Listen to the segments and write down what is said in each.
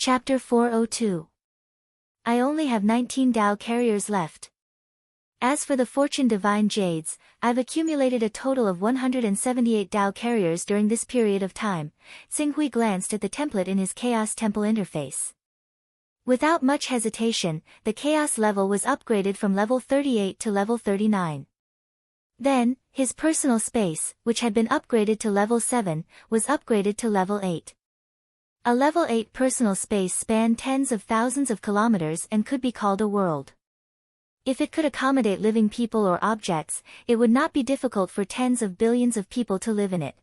Chapter 402. I only have 19 Dao carriers left. As for the Fortune Divine Jades, I've accumulated a total of 178 Dao carriers during this period of time. Xinghui glanced at the template in his Chaos Temple interface. Without much hesitation, the Chaos level was upgraded from level 38 to level 39. Then, his personal space, which had been upgraded to level 7, was upgraded to level 8. A level 8 personal space spanned tens of thousands of kilometers and could be called a world. If it could accommodate living people or objects, it would not be difficult for tens of billions of people to live in it.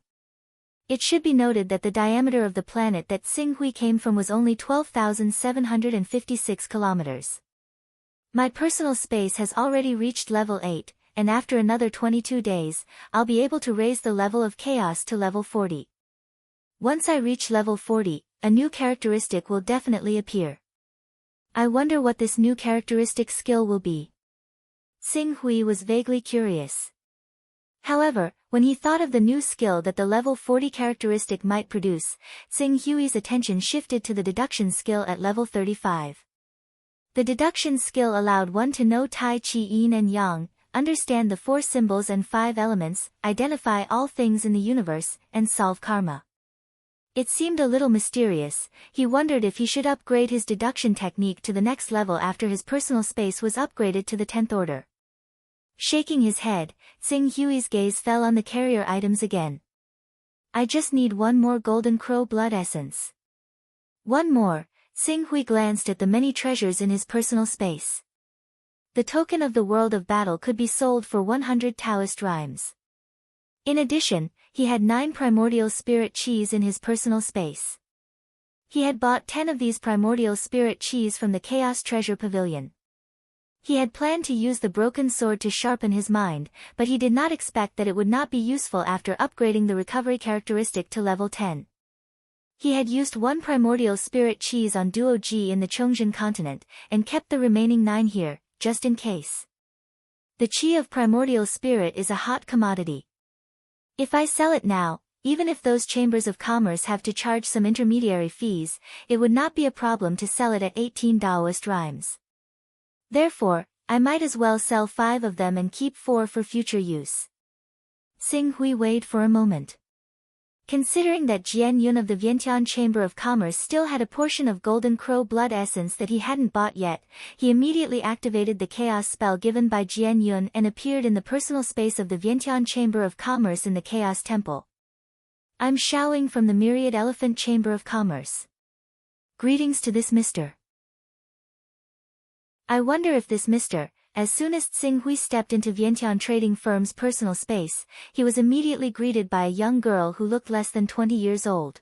It should be noted that the diameter of the planet that Xinghui came from was only 12,756 kilometers. My personal space has already reached level 8, and after another 22 days, I'll be able to raise the level of chaos to level 40. Once I reach level 40, a new characteristic will definitely appear. I wonder what this new characteristic skill will be. Xinghui was vaguely curious. However, when he thought of the new skill that the level 40 characteristic might produce, Xinghui's attention shifted to the deduction skill at level 35. The deduction skill allowed one to know Tai Chi Yin and Yang, understand the 4 symbols and 5 elements, identify all things in the universe, and solve karma. It seemed a little mysterious. He wondered if he should upgrade his deduction technique to the next level after his personal space was upgraded to the 10th order. Shaking his head, Xinghui's gaze fell on the carrier items again. I just need one more Golden Crow blood essence. One more. Xinghui glanced at the many treasures in his personal space. The token of the world of battle could be sold for 100 Taoist rhymes. In addition, he had 9 primordial spirit chis in his personal space. He had bought 10 of these primordial spirit chis from the Chaos Treasure Pavilion. He had planned to use the broken sword to sharpen his mind, but he did not expect that it would not be useful after upgrading the recovery characteristic to level 10. He had used 1 primordial spirit chis on Duo Ji in the Chongzhen continent, and kept the remaining 9 here, just in case. The chi of primordial spirit is a hot commodity. If I sell it now, even if those chambers of commerce have to charge some intermediary fees, it would not be a problem to sell it at 18 Taoist rhymes. Therefore, I might as well sell 5 of them and keep 4 for future use. Xinghui weighed for a moment. Considering that Jian Yun of the Vientiane Chamber of Commerce still had a portion of Golden Crow blood essence that he hadn't bought yet, he immediately activated the chaos spell given by Jian Yun and appeared in the personal space of the Vientiane Chamber of Commerce in the Chaos Temple. I'm Xiaoling from the Myriad Elephant Chamber of Commerce. Greetings to this Mr. I wonder if this Mr. As soon as Xinghui stepped into Vientiane Trading Firm's personal space, he was immediately greeted by a young girl who looked less than 20 years old.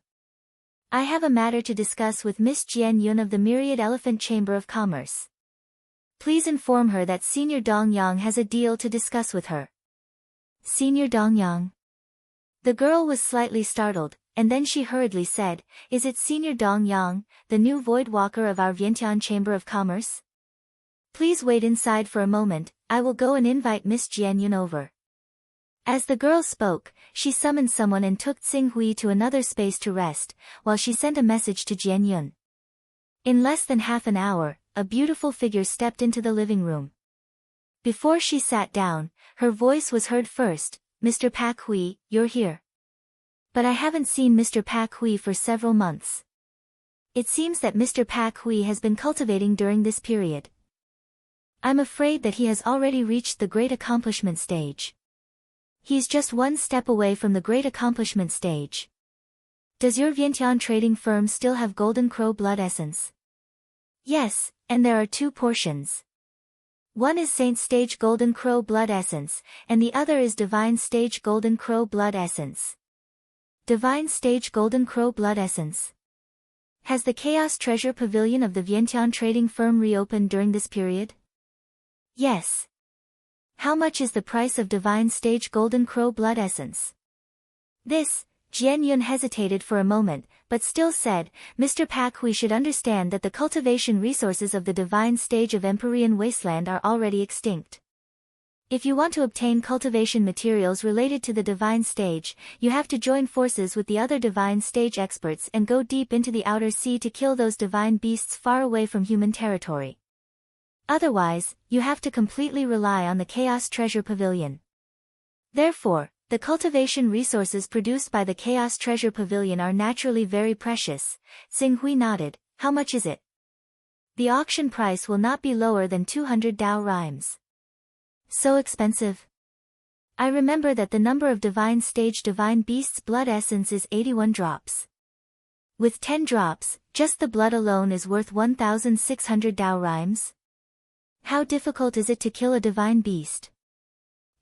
I have a matter to discuss with Miss Jian Yun of the Myriad Elephant Chamber of Commerce. Please inform her that Senior Dong Yang has a deal to discuss with her. Senior Dong Yang? The girl was slightly startled, and then she hurriedly said, Is it Senior Dong Yang, the new Void Walker of our Vientiane Chamber of Commerce? Please wait inside for a moment, I will go and invite Miss Jian Yun over. As the girl spoke, she summoned someone and took Xinghui to another space to rest, while she sent a message to Jian Yun. In less than half an hour, a beautiful figure stepped into the living room. Before she sat down, her voice was heard first, Mr. Pak Hui, you're here. But I haven't seen Mr. Pak Hui for several months. It seems that Mr. Pak Hui has been cultivating during this period. I'm afraid that he has already reached the Great Accomplishment stage. He's just one step away from the Great Accomplishment stage. Does your Vientiane trading firm still have Golden Crow blood essence? Yes, and there are 2 portions. One is Saint Stage Golden Crow blood essence, and the other is Divine Stage Golden Crow blood essence. Divine Stage Golden Crow blood essence. Has the Chaos Treasure Pavilion of the Vientiane trading firm reopened during this period? Yes. How much is the price of Divine Stage Golden Crow blood essence? This, Jian Yun hesitated for a moment, but still said, Mr. Pak Hui should understand that the cultivation resources of the Divine Stage of Empyrean Wasteland are already extinct. If you want to obtain cultivation materials related to the divine stage, you have to join forces with the other divine stage experts and go deep into the outer sea to kill those divine beasts far away from human territory. Otherwise, you have to completely rely on the Chaos Treasure Pavilion. Therefore, the cultivation resources produced by the Chaos Treasure Pavilion are naturally very precious. Xing Hui nodded. How much is it? The auction price will not be lower than 200 Dao rhymes. So expensive? I remember that the number of divine stage divine beasts blood essence is 81 drops. With 10 drops, just the blood alone is worth 1,600 Dao rhymes. How difficult is it to kill a divine beast?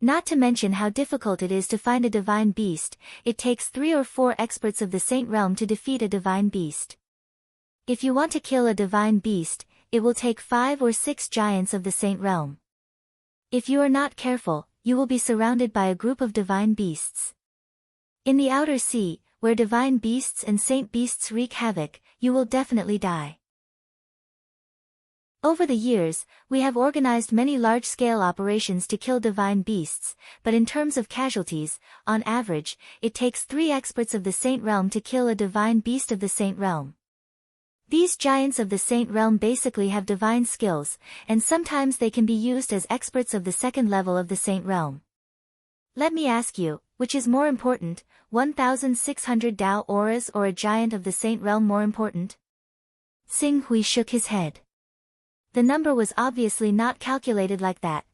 Not to mention how difficult it is to find a divine beast, it takes 3 or 4 experts of the Saint Realm to defeat a divine beast. If you want to kill a divine beast, it will take 5 or 6 giants of the Saint Realm. If you are not careful, you will be surrounded by a group of divine beasts. In the outer sea, where divine beasts and saint beasts wreak havoc, you will definitely die. Over the years, we have organized many large-scale operations to kill divine beasts, but in terms of casualties, on average, it takes 3 experts of the Saint Realm to kill a divine beast of the Saint Realm. These giants of the Saint Realm basically have divine skills, and sometimes they can be used as experts of the second level of the Saint Realm. Let me ask you, which is more important, 1,600 Dao auras or a giant of the Saint Realm more important? Xing Hui shook his head. The number was obviously not calculated like that.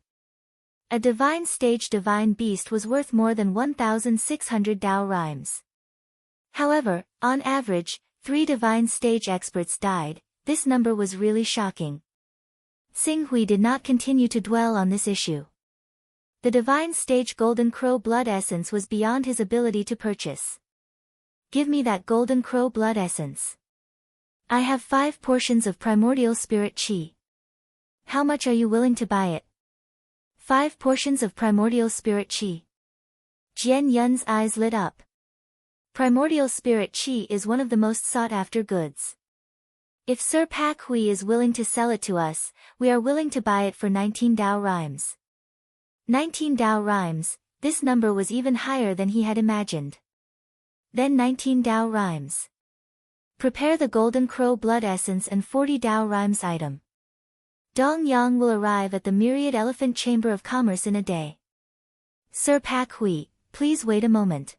A divine stage divine beast was worth more than 1,600 Dao rhymes. However, on average, 3 divine stage experts died. This number was really shocking. Xing Hui did not continue to dwell on this issue. The divine stage golden crow blood essence was beyond his ability to purchase. Give me that golden crow blood essence. I have 5 portions of primordial spirit chi. How much are you willing to buy it? 5 portions of primordial spirit chi. Jian Yun's eyes lit up. Primordial spirit chi is one of the most sought-after goods. If Sir Pak Hui is willing to sell it to us, we are willing to buy it for 19 Dao rhymes. 19 Dao rhymes, this number was even higher than he had imagined. Then 19 Dao rhymes. Prepare the golden crow blood essence and 40 Dao rhymes item. Dong Yang will arrive at the Myriad Elephant Chamber of Commerce in a day. Sir Pak Hui, please wait a moment.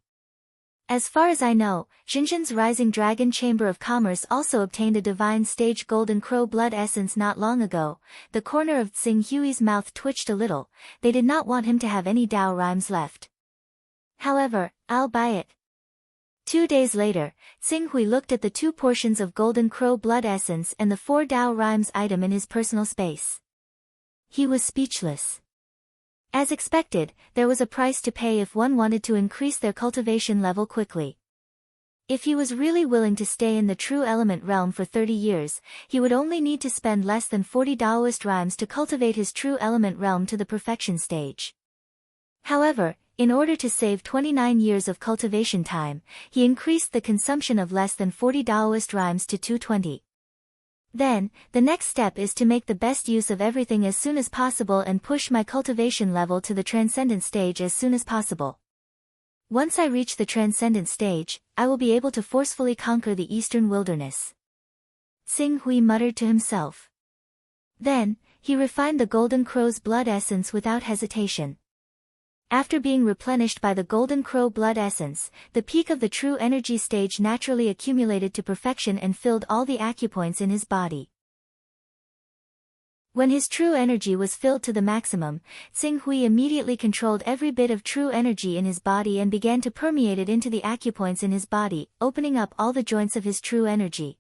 As far as I know, Xinjian's Rising Dragon Chamber of Commerce also obtained a divine stage golden crow blood essence not long ago. The corner of Xing Hui's mouth twitched a little. They did not want him to have any Dao rhymes left. However, I'll buy it. 2 days later, Xing Hui looked at the 2 portions of golden crow blood essence and the 4 Dao rhymes item in his personal space. He was speechless. As expected, there was a price to pay if one wanted to increase their cultivation level quickly. If he was really willing to stay in the true element realm for 30 years, he would only need to spend less than 40 Daoist rhymes to cultivate his true element realm to the perfection stage. However, in order to save 29 years of cultivation time, he increased the consumption of less than 40 Daoist rhymes to 220. Then, the next step is to make the best use of everything as soon as possible and push my cultivation level to the transcendent stage as soon as possible. Once I reach the transcendent stage, I will be able to forcefully conquer the eastern wilderness. Xing Hui muttered to himself. Then, he refined the golden crow's blood essence without hesitation. After being replenished by the golden crow blood essence, the peak of the true energy stage naturally accumulated to perfection and filled all the acupoints in his body. When his true energy was filled to the maximum, Xing Hui immediately controlled every bit of true energy in his body and began to permeate it into the acupoints in his body, opening up all the joints of his true energy.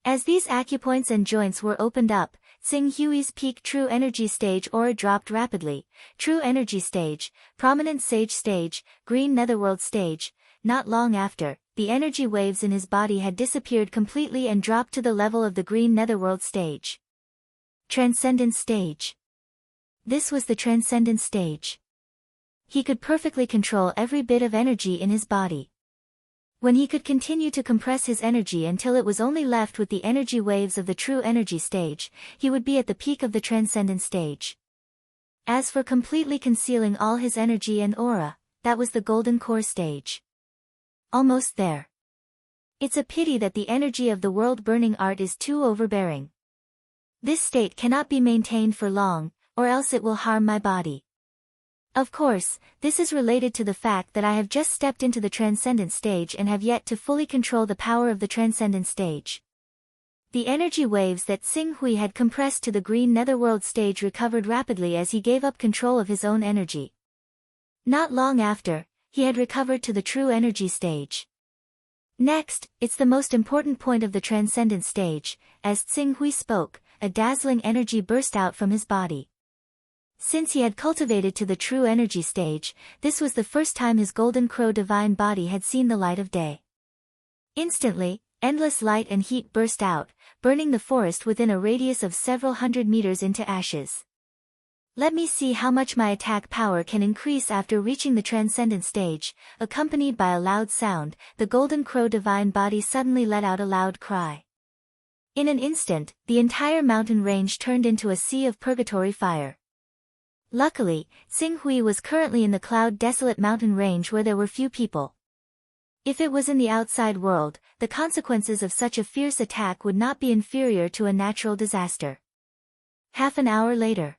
As these acupoints and joints were opened up, Xing Hui's peak true energy stage aura dropped rapidly. True energy stage, prominent sage stage, green netherworld stage. Not long after, the energy waves in his body had disappeared completely and dropped to the level of the green netherworld stage. Transcendent stage. This was the transcendent stage. He could perfectly control every bit of energy in his body. When he could continue to compress his energy until it was only left with the energy waves of the true energy stage, he would be at the peak of the transcendent stage. As for completely concealing all his energy and aura, that was the golden core stage. Almost there. It's a pity that the energy of the world-burning art is too overbearing. This state cannot be maintained for long, or else it will harm my body. Of course, this is related to the fact that I have just stepped into the transcendent stage and have yet to fully control the power of the transcendent stage. The energy waves that Xing Hui had compressed to the green netherworld stage recovered rapidly as he gave up control of his own energy. Not long after, he had recovered to the true energy stage. Next, it's the most important point of the transcendent stage. As Xing Hui spoke, a dazzling energy burst out from his body. Since he had cultivated to the true energy stage, this was the first time his golden crow divine body had seen the light of day. Instantly, endless light and heat burst out, burning the forest within a radius of several hundred meters into ashes. Let me see how much my attack power can increase after reaching the transcendent stage. Accompanied by a loud sound, the golden crow divine body suddenly let out a loud cry. In an instant, the entire mountain range turned into a sea of purgatory fire. Luckily, Xing Hui was currently in the cloud-desolate mountain range where there were few people. If it was in the outside world, the consequences of such a fierce attack would not be inferior to a natural disaster. Half an hour later.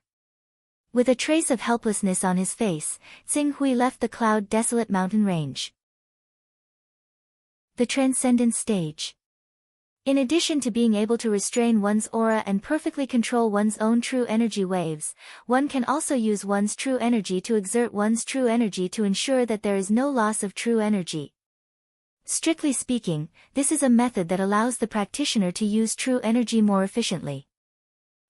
With a trace of helplessness on his face, Xing Hui left the cloud-desolate mountain range. The Transcendent Stage. In addition to being able to restrain one's aura and perfectly control one's own true energy waves, one can also use one's true energy to exert one's true energy to ensure that there is no loss of true energy. Strictly speaking, this is a method that allows the practitioner to use true energy more efficiently.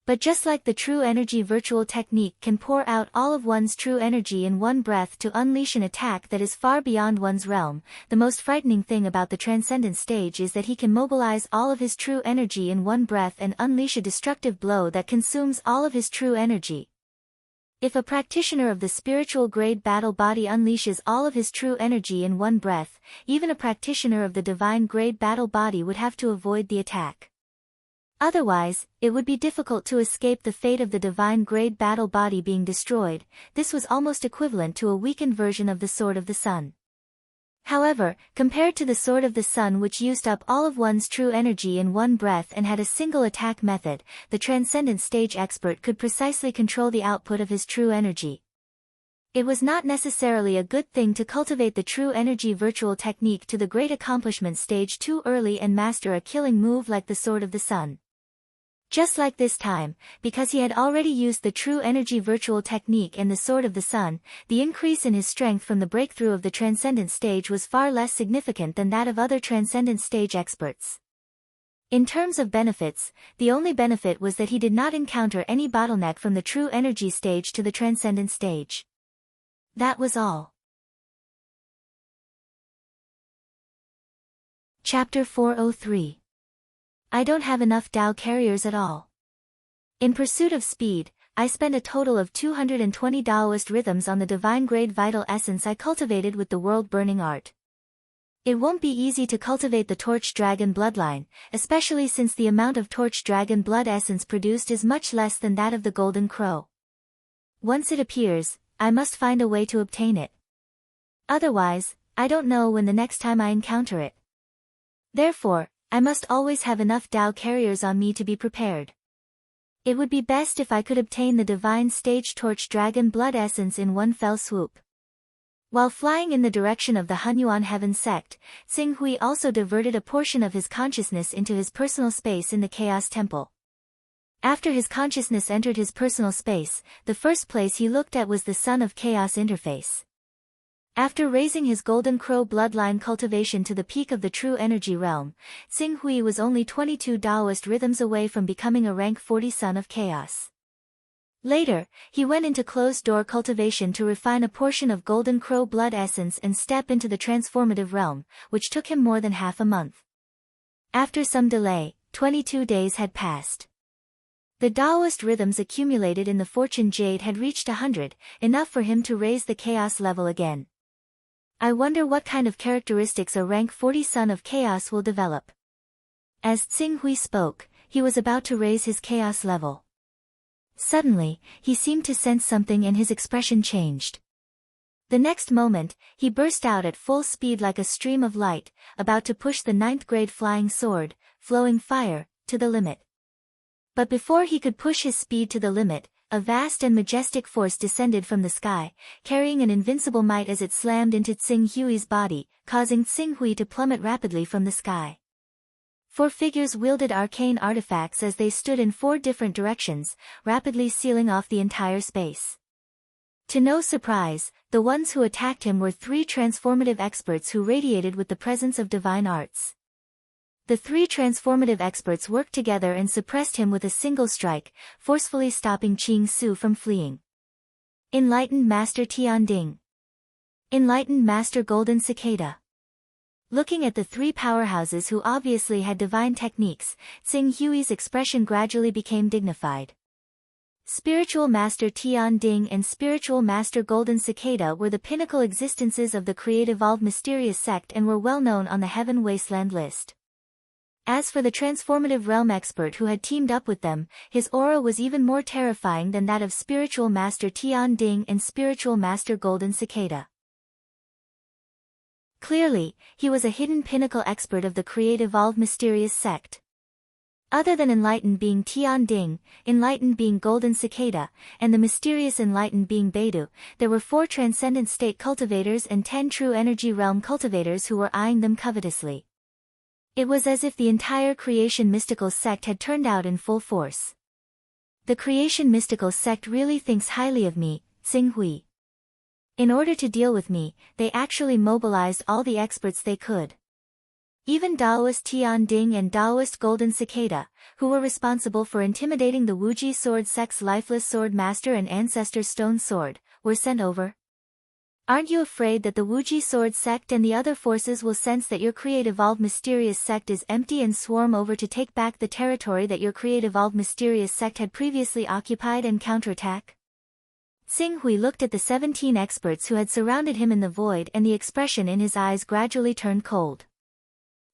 But just like the true energy virtual technique can pour out all of one's true energy in one breath to unleash an attack that is far beyond one's realm, the most frightening thing about the transcendent stage is that he can mobilize all of his true energy in one breath and unleash a destructive blow that consumes all of his true energy. If a practitioner of the spiritual grade battle body unleashes all of his true energy in one breath, even a practitioner of the divine grade battle body would have to avoid the attack. Otherwise, it would be difficult to escape the fate of the divine grade battle body being destroyed. This was almost equivalent to a weakened version of the Sword of the Sun. However, compared to the Sword of the Sun, which used up all of one's true energy in one breath and had a single attack method, the Transcendent Stage expert could precisely control the output of his true energy. It was not necessarily a good thing to cultivate the true energy virtual technique to the great accomplishment stage too early and master a killing move like the Sword of the Sun. Just like this time, because he had already used the true energy virtual technique and the Sword of the Sun, the increase in his strength from the breakthrough of the Transcendent Stage was far less significant than that of other Transcendent Stage experts. In terms of benefits, the only benefit was that he did not encounter any bottleneck from the true energy stage to the Transcendent Stage. That was all. Chapter 403. I don't have enough Tao carriers at all. In pursuit of speed, I spent a total of 220 Taoist rhythms on the divine grade vital essence I cultivated with the world-burning art. It won't be easy to cultivate the Torch Dragon bloodline, especially since the amount of Torch Dragon blood essence produced is much less than that of the Golden Crow. Once it appears, I must find a way to obtain it. Otherwise, I don't know when the next time I encounter it. Therefore, I must always have enough Tao carriers on me to be prepared. It would be best if I could obtain the divine stage Torch Dragon blood essence in one fell swoop. While flying in the direction of the Hunyuan Heaven sect, Xing Hui also diverted a portion of his consciousness into his personal space in the Chaos Temple. After his consciousness entered his personal space, the first place he looked at was the Son of Chaos interface. After raising his Golden Crow bloodline cultivation to the peak of the true energy realm, Xing Hui was only 22 Taoist rhythms away from becoming a rank 40 Son of Chaos. Later, he went into closed-door cultivation to refine a portion of Golden Crow blood essence and step into the transformative realm, which took him more than half a month. After some delay, 22 days had passed. The Taoist rhythms accumulated in the Fortune Jade had reached 100, enough for him to raise the Chaos level again. I wonder what kind of characteristics a rank 40 Son of Chaos will develop. As Xing Hui spoke, he was about to raise his Chaos level. Suddenly, he seemed to sense something and his expression changed. The next moment, he burst out at full speed like a stream of light, about to push the 9th-grade flying sword, flowing fire, to the limit. But before he could push his speed to the limit, a vast and majestic force descended from the sky, carrying an invincible might as it slammed into Tsing Hui's body, causing Tsing Hui to plummet rapidly from the sky. 4 figures wielded arcane artifacts as they stood in 4 different directions, rapidly sealing off the entire space. To no surprise, the ones who attacked him were 3 transformative experts who radiated with the presence of divine arts. The 3 transformative experts worked together and suppressed him with a single strike, forcefully stopping Qing Su from fleeing. Enlightened Master Tian Ding. Enlightened Master Golden Cicada. Looking at the 3 powerhouses who obviously had divine techniques, Tsing Hui's expression gradually became dignified. Spiritual Master Tian Ding and Spiritual Master Golden Cicada were the pinnacle existences of the create-evolved mysterious sect and were well known on the Heaven Wasteland list. As for the transformative realm expert who had teamed up with them, his aura was even more terrifying than that of Spiritual Master Tian Ding and Spiritual Master Golden Cicada. Clearly, he was a hidden pinnacle expert of the create-evolved mysterious sect. Other than enlightened being Tian Ding, enlightened being Golden Cicada, and the mysterious enlightened being Beidou, there were 4 transcendent state cultivators and 10 true energy realm cultivators who were eyeing them covetously. It was as if the entire creation mystical sect had turned out in full force. The creation mystical sect really thinks highly of me, Tsing Hui. In order to deal with me, they actually mobilized all the experts they could. Even Daoist Tian Ding and Daoist Golden Cicada, who were responsible for intimidating the Wuji Sword Sect's lifeless sword master and ancestor Stone Sword, were sent over. Aren't you afraid that the Wuji Sword Sect and the other forces will sense that your create-evolved mysterious sect is empty and swarm over to take back the territory that your create-evolved mysterious sect had previously occupied and counterattack? Tsing Hui looked at the 17 experts who had surrounded him in the void and the expression in his eyes gradually turned cold.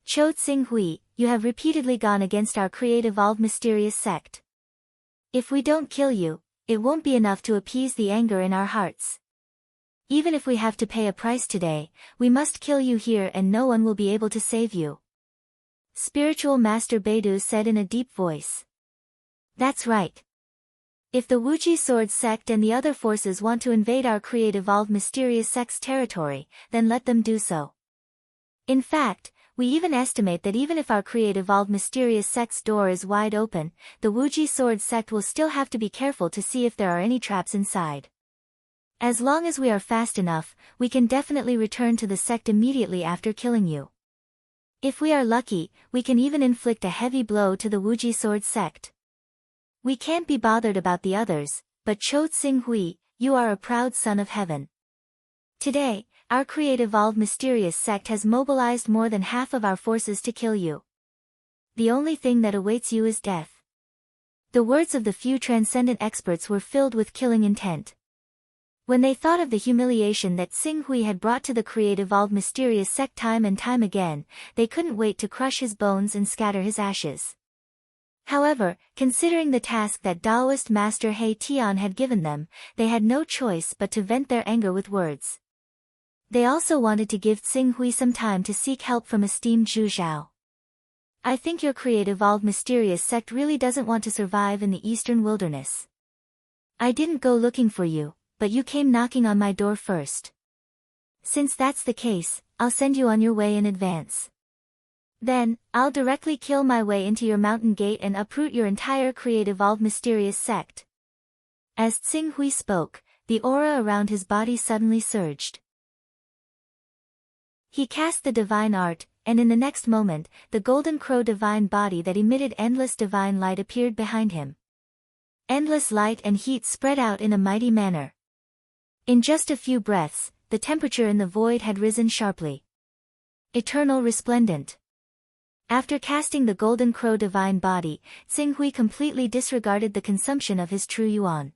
Cho Tsing Hui, you have repeatedly gone against our create-evolved mysterious sect. If we don't kill you, it won't be enough to appease the anger in our hearts. Even if we have to pay a price today, we must kill you here and no one will be able to save you. Spiritual Master Beidou said in a deep voice. That's right. If the Wuji Sword Sect and the other forces want to invade our create-evolved mysterious sect's territory, then let them do so. In fact, we even estimate that even if our create-evolved mysterious sect's door is wide open, the Wuji Sword Sect will still have to be careful to see if there are any traps inside. As long as we are fast enough, we can definitely return to the sect immediately after killing you. If we are lucky, we can even inflict a heavy blow to the Wuji Sword Sect. We can't be bothered about the others, but Cho Tsing Hui, you are a proud son of heaven. Today, our create-evolved mysterious sect has mobilized more than half of our forces to kill you. The only thing that awaits you is death. The words of the few transcendent experts were filled with killing intent. When they thought of the humiliation that Tsing Hui had brought to the create-evolved mysterious sect time and time again, they couldn't wait to crush his bones and scatter his ashes. However, considering the task that Daoist Master He Tian had given them, they had no choice but to vent their anger with words. They also wanted to give Tsing Hui some time to seek help from esteemed Zhu Zhao. I think your create-evolved mysterious sect really doesn't want to survive in the eastern wilderness. I didn't go looking for you, but you came knocking on my door first. Since that's the case, I'll send you on your way in advance. Then, I'll directly kill my way into your mountain gate and uproot your entire create-evolved mysterious sect. As Tsing Hui spoke, the aura around his body suddenly surged. He cast the divine art, and in the next moment, the golden crow divine body that emitted endless divine light appeared behind him. Endless light and heat spread out in a mighty manner. In just a few breaths, the temperature in the void had risen sharply. Eternal resplendent. After casting the golden crow divine body, Tsing Hui completely disregarded the consumption of his true yuan.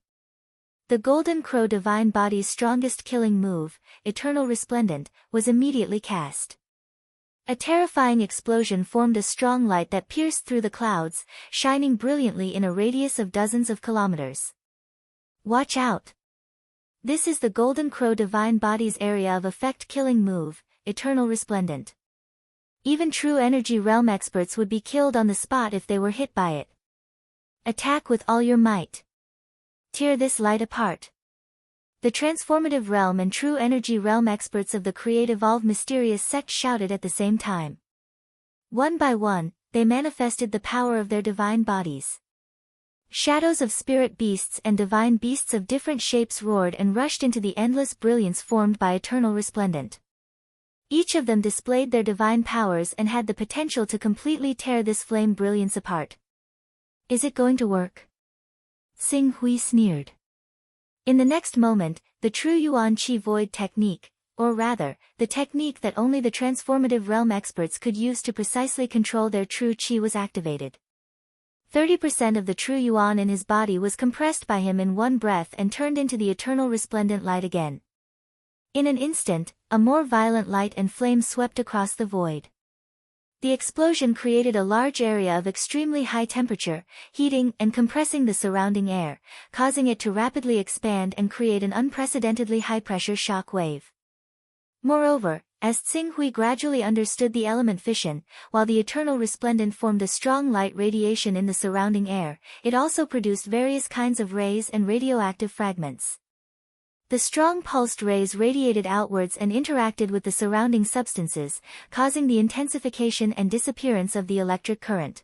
The golden crow divine body's strongest killing move, Eternal Resplendent, was immediately cast. A terrifying explosion formed a strong light that pierced through the clouds, shining brilliantly in a radius of dozens of kilometers. Watch out! This is the Golden Crow Divine Body's area of effect killing move, Eternal Resplendent. Even true energy realm experts would be killed on the spot if they were hit by it. Attack with all your might. Tear this light apart. The transformative realm and true energy realm experts of the Create-Evolve mysterious sect shouted at the same time. One by one, they manifested the power of their divine bodies. Shadows of spirit beasts and divine beasts of different shapes roared and rushed into the endless brilliance formed by Eternal Resplendent. Each of them displayed their divine powers and had the potential to completely tear this flame brilliance apart. Is it going to work? Xing Hui sneered. In the next moment, the true Yuan Qi Void technique, or rather, the technique that only the transformative realm experts could use to precisely control their true Qi was activated. 30% of the true Yuan in his body was compressed by him in one breath and turned into the eternal resplendent light again. In an instant, a more violent light and flame swept across the void. The explosion created a large area of extremely high temperature, heating and compressing the surrounding air, causing it to rapidly expand and create an unprecedentedly high-pressure shock wave. Moreover, as Xing Hui gradually understood the element fission, while the eternal resplendent formed a strong light radiation in the surrounding air, it also produced various kinds of rays and radioactive fragments. The strong pulsed rays radiated outwards and interacted with the surrounding substances, causing the intensification and disappearance of the electric current.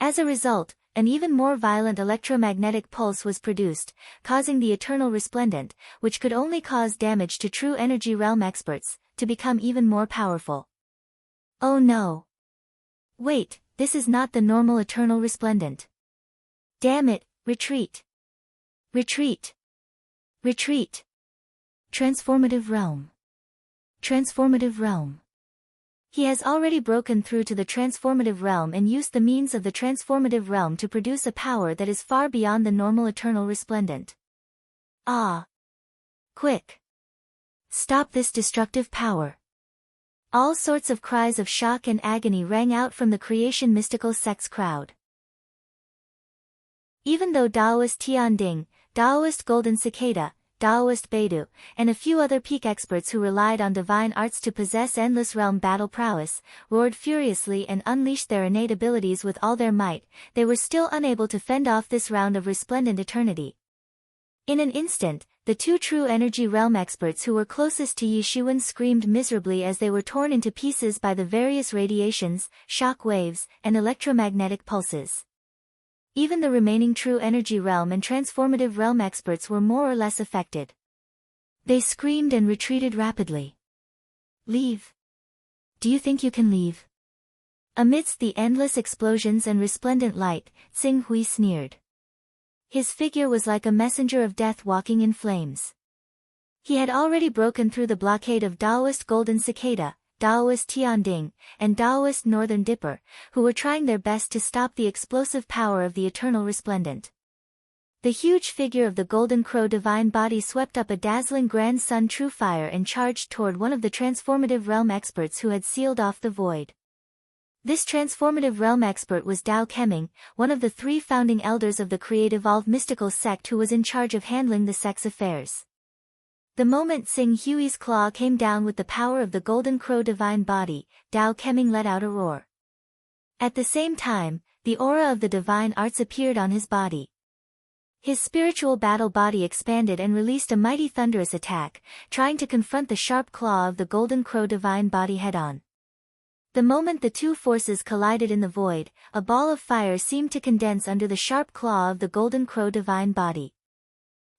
As a result, an even more violent electromagnetic pulse was produced, causing the eternal resplendent, which could only cause damage to true energy realm experts, to become even more powerful. Oh no! Wait, this is not the normal eternal resplendent. Damn it, retreat! Retreat! Retreat! Transformative realm. Transformative realm. He has already broken through to the transformative realm and used the means of the transformative realm to produce a power that is far beyond the normal eternal resplendent. Ah! Quick! Stop this destructive power. All sorts of cries of shock and agony rang out from the creation mystical sect's crowd. Even though Taoist Tianding, Taoist Golden Cicada, Taoist Beidou, and a few other peak experts who relied on divine arts to possess endless realm battle prowess, roared furiously and unleashed their innate abilities with all their might, they were still unable to fend off this round of resplendent eternity. In an instant, the two true energy realm experts who were closest to Yi Xuan screamed miserably as they were torn into pieces by the various radiations, shock waves, and electromagnetic pulses. Even the remaining true energy realm and transformative realm experts were more or less affected. They screamed and retreated rapidly. Leave. Do you think you can leave? Amidst the endless explosions and resplendent light, Xing Hui sneered. His figure was like a messenger of death walking in flames. He had already broken through the blockade of Taoist Golden Cicada, Taoist Tianding, and Taoist Northern Dipper, who were trying their best to stop the explosive power of the eternal resplendent. The huge figure of the Golden Crow divine body swept up a dazzling grand sun true fire and charged toward one of the transformative realm experts who had sealed off the void. This transformative realm expert was Dao Keming, one of the three founding elders of the Create-Evolve mystical sect who was in charge of handling the sect's affairs. The moment Xing Hui's claw came down with the power of the Golden Crow divine body, Dao Keming let out a roar. At the same time, the aura of the divine arts appeared on his body. His spiritual battle body expanded and released a mighty thunderous attack, trying to confront the sharp claw of the Golden Crow divine body head-on. The moment the two forces collided in the void, a ball of fire seemed to condense under the sharp claw of the Golden Crow divine body.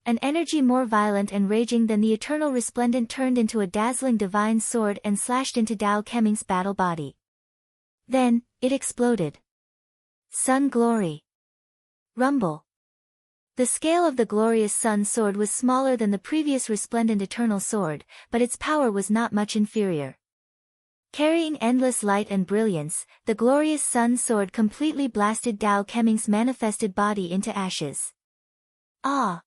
An energy more violent and raging than the eternal resplendent turned into a dazzling divine sword and slashed into Dao Keming's battle body. Then, it exploded. Sun Glory. Rumble. The scale of the glorious sun sword was smaller than the previous resplendent eternal sword, but its power was not much inferior. Carrying endless light and brilliance, the glorious sun sword completely blasted Dao Keming's manifested body into ashes. Ah!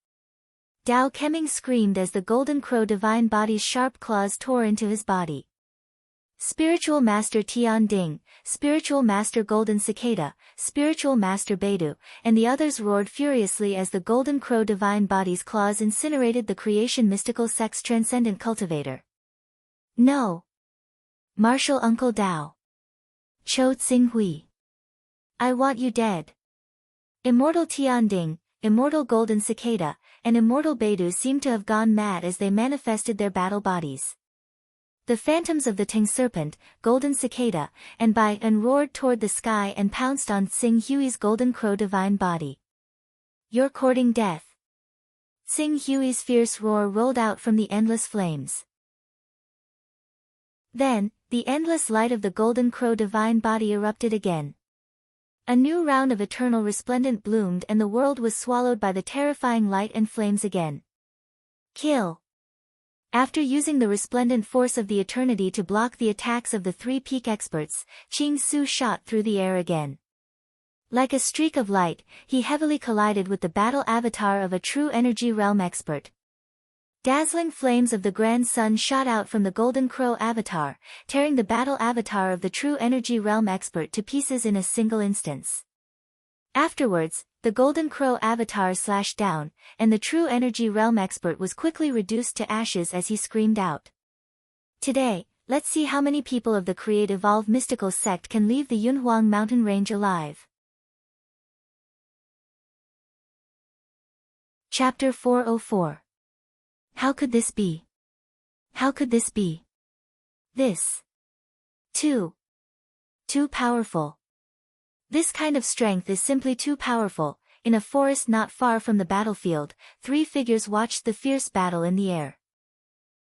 Dao Keming screamed as the Golden Crow divine body's sharp claws tore into his body. Spiritual Master Tian Ding, Spiritual Master Golden Cicada, Spiritual Master Beidou, and the others roared furiously as the Golden Crow Divine Body's claws incinerated the creation mystical sex transcendent cultivator. No! Martial Uncle Dao. Cho Tsing-hui. I want you dead. Immortal Tianding, Immortal Golden Cicada, and Immortal Beidou seemed to have gone mad as they manifested their battle bodies. The phantoms of the Ting Serpent, Golden Cicada, and Bai and roared toward the sky and pounced on Tsing Hui's Golden Crow Divine Body. You're courting death. Tsing Hui's fierce roar rolled out from the endless flames. Then, the endless light of the Golden Crow Divine Body erupted again. A new round of eternal resplendent bloomed and the world was swallowed by the terrifying light and flames again. Kill! After using the resplendent force of the eternity to block the attacks of the three peak experts, Qing Su shot through the air again. Like a streak of light, he heavily collided with the battle avatar of a true energy realm expert. Dazzling flames of the Grand Sun shot out from the Golden Crow avatar, tearing the battle avatar of the true energy realm expert to pieces in a single instance. Afterwards, the Golden Crow avatar slashed down, and the true energy realm expert was quickly reduced to ashes as he screamed out. Today, let's see how many people of the Create Evolve mystical sect can leave the Yunhuang mountain range alive. Chapter 404. How could this be? How could this be? This. Too powerful. This kind of strength is simply too powerful. In a forest not far from the battlefield, three figures watched the fierce battle in the air.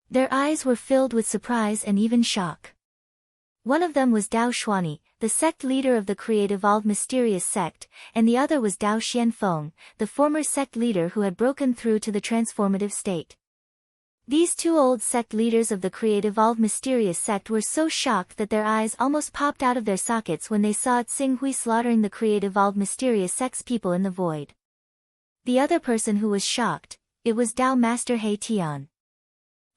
Their eyes were filled with surprise and even shock. One of them was Dao Xuani, the sect leader of the Create Evolve mysterious sect, and the other was Dao Xianfeng, the former sect leader who had broken through to the transformative state. These two old sect leaders of the Create Evolve mysterious sect were so shocked that their eyes almost popped out of their sockets when they saw Tsing Hui slaughtering the Create Evolve mysterious sect's people in the void. The other person who was shocked, it was Dao Master He Tian.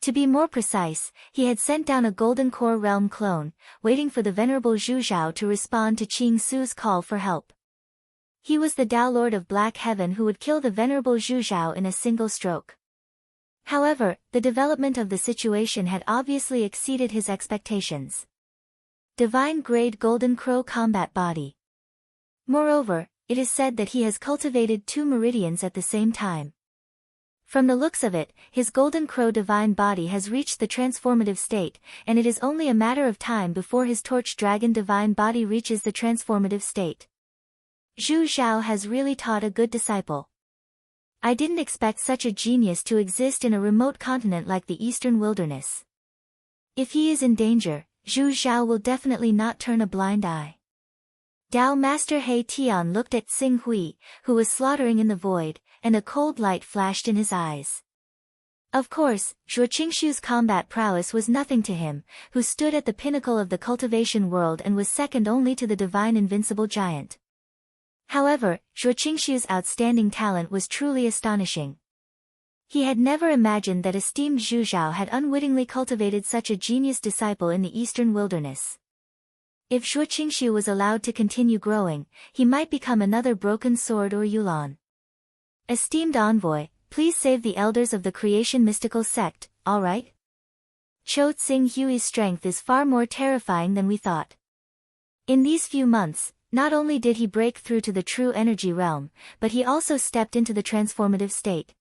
To be more precise, he had sent down a Golden Core Realm clone, waiting for the Venerable Zhu Zhao to respond to Qing Su's call for help. He was the Dao Lord of Black Heaven who would kill the Venerable Zhu Zhao in a single stroke. However, the development of the situation had obviously exceeded his expectations. Divine-grade Golden Crow combat body. Moreover, it is said that he has cultivated 2 meridians at the same time. From the looks of it, his Golden Crow divine body has reached the transformative state, and it is only a matter of time before his Torch Dragon divine body reaches the transformative state. Zhu Zhao has really taught a good disciple. I didn't expect such a genius to exist in a remote continent like the Eastern Wilderness. If he is in danger, Zhu Zhao will definitely not turn a blind eye. Dao Master He Tian looked at Tsing Hui, who was slaughtering in the void, and a cold light flashed in his eyes. Of course, Zhuo Qingshu's combat prowess was nothing to him, who stood at the pinnacle of the cultivation world and was second only to the divine invincible giant. However, Zhuo Qingshu's outstanding talent was truly astonishing. He had never imagined that esteemed Zhu Zhao had unwittingly cultivated such a genius disciple in the Eastern Wilderness. If Zhuo Qingshu was allowed to continue growing, he might become another Broken Sword or Yulan. Esteemed envoy, please save the elders of the Creation Mystical Sect, alright? Cho Tsing Hui's strength is far more terrifying than we thought. In these few months, not only did he break through to the true energy realm, but he also stepped into the transformative state.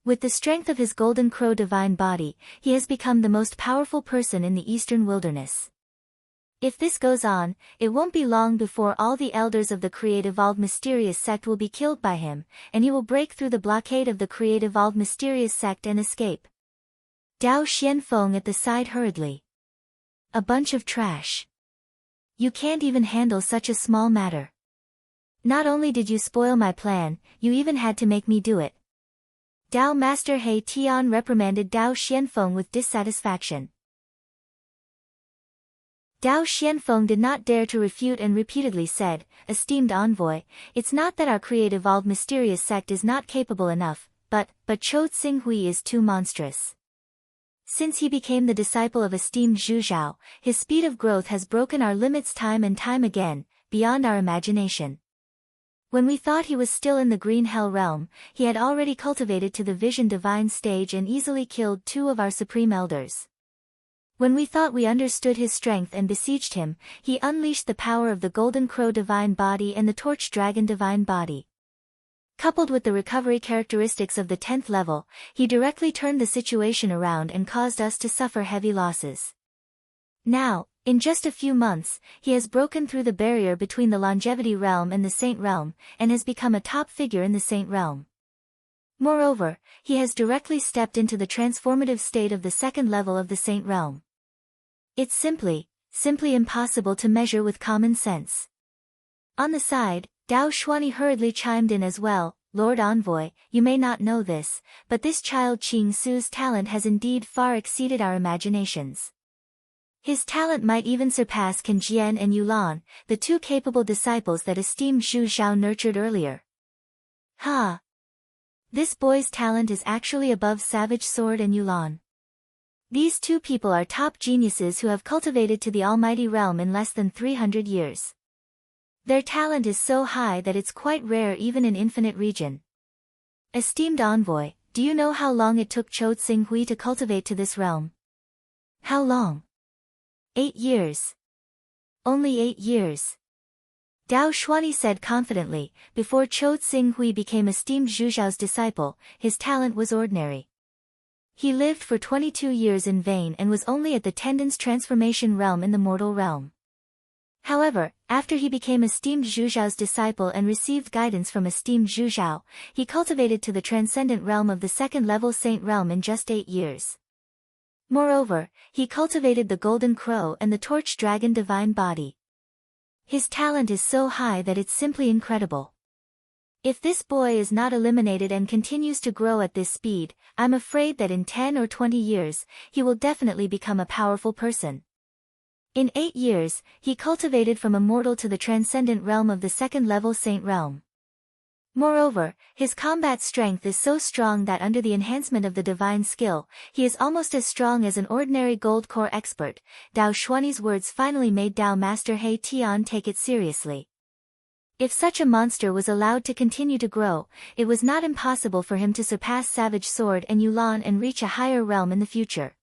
With the strength of his Golden Crow divine body, he has become the most powerful person in the Eastern Wilderness. If this goes on, it won't be long before all the elders of the Create Evolve mysterious sect will be killed by him, and he will break through the blockade of the Create Evolve mysterious sect and escape. Dao Xianfeng at the side hurriedly. A bunch of trash. You can't even handle such a small matter. Not only did you spoil my plan, you even had to make me do it. Dao Master He Tian reprimanded Dao Xianfeng with dissatisfaction. Dao Xianfeng did not dare to refute and repeatedly said, Esteemed envoy, it's not that our Create Evolve mysterious sect is not capable enough, but Cho Tsing Hui is too monstrous. Since he became the disciple of esteemed Zhu Zhao, his speed of growth has broken our limits time and time again, beyond our imagination. When we thought he was still in the green hell realm, he had already cultivated to the vision divine stage and easily killed 2 of our supreme elders. When we thought we understood his strength and besieged him, he unleashed the power of the Golden Crow divine body and the Torch Dragon divine body. Coupled with the recovery characteristics of the 10th level, he directly turned the situation around and caused us to suffer heavy losses. Now, in just a few months, he has broken through the barrier between the Longevity Realm and the Saint Realm, and has become a top figure in the Saint Realm. Moreover, he has directly stepped into the transformative state of the 2nd level of the Saint Realm. It's simply impossible to measure with common sense. On the side, Dao Xuanyi hurriedly chimed in as well. Lord Envoy, you may not know this, but this child Qing Su's talent has indeed far exceeded our imaginations. His talent might even surpass Can Jian and Yulan, the 2 capable disciples that esteemed Zhu Zhao nurtured earlier. Ha! This boy's talent is actually above Savage Sword and Yulan. These 2 people are top geniuses who have cultivated to the Almighty Realm in less than 300 years. Their talent is so high that it's quite rare even in Infinite Region. Esteemed Envoy, do you know how long it took Chou Tsinghui to cultivate to this realm? How long? 8 years. Only 8 years. Dao Xuanyi said confidently. Before Chou Tsinghui became esteemed Zhu Zhao's disciple, his talent was ordinary. He lived for 22 years in vain and was only at the Tendon's transformation realm in the mortal realm. However, after he became esteemed Zhu Zhao's disciple and received guidance from esteemed Zhu Zhao, he cultivated to the transcendent realm of the 2nd level Saint Realm in just 8 years. Moreover, he cultivated the Golden Crow and the Torch Dragon divine body. His talent is so high that it's simply incredible. If this boy is not eliminated and continues to grow at this speed, I'm afraid that in 10 or 20 years, he will definitely become a powerful person. In 8 years, he cultivated from a mortal to the transcendent realm of the 2nd level Saint Realm. Moreover, his combat strength is so strong that under the enhancement of the divine skill, he is almost as strong as an ordinary gold core expert. Dao Xuanyi's words finally made Dao Master He Tian take it seriously. If such a monster was allowed to continue to grow, it was not impossible for him to surpass Savage Sword and Yulan and reach a higher realm in the future.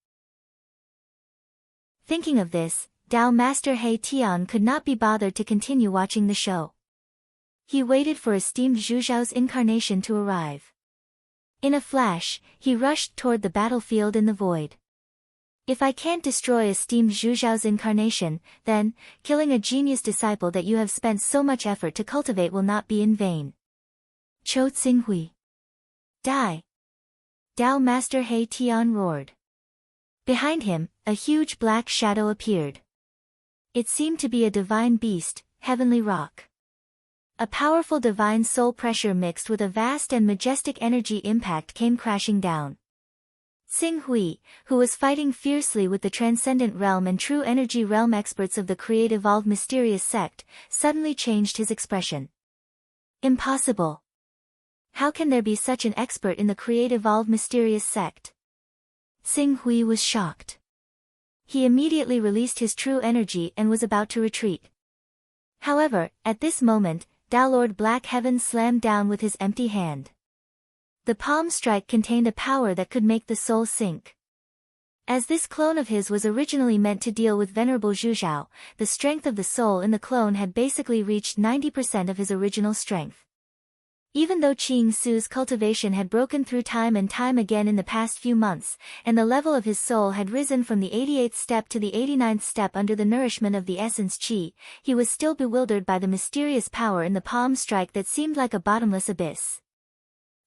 Thinking of this, Dao Master He Tian could not be bothered to continue watching the show. He waited for esteemed Zhu Zhao's incarnation to arrive. In a flash, he rushed toward the battlefield in the void. If I can't destroy esteemed Zhu Zhao's incarnation, then, killing a genius disciple that you have spent so much effort to cultivate will not be in vain. Chou Tsinghui. Die! Dao Master He Tian roared. Behind him, a huge black shadow appeared. It seemed to be a divine beast, heavenly rock. A powerful divine soul pressure mixed with a vast and majestic energy impact came crashing down. Tsinghui, who was fighting fiercely with the Transcendent Realm and True Energy Realm experts of the Create-Evolved Mysterious Sect, suddenly changed his expression. Impossible! How can there be such an expert in the Create-Evolved Mysterious Sect? Tsinghui was shocked. He immediately released his true energy and was about to retreat. However, at this moment, Dao Lord Black Heaven slammed down with his empty hand. The palm strike contained a power that could make the soul sink. As this clone of his was originally meant to deal with Venerable Zhu Zhao, the strength of the soul in the clone had basically reached 90% of his original strength. Even though Qing Su's cultivation had broken through time and time again in the past few months, and the level of his soul had risen from the 88th step to the 89th step under the nourishment of the essence Qi, he was still bewildered by the mysterious power in the palm strike that seemed like a bottomless abyss.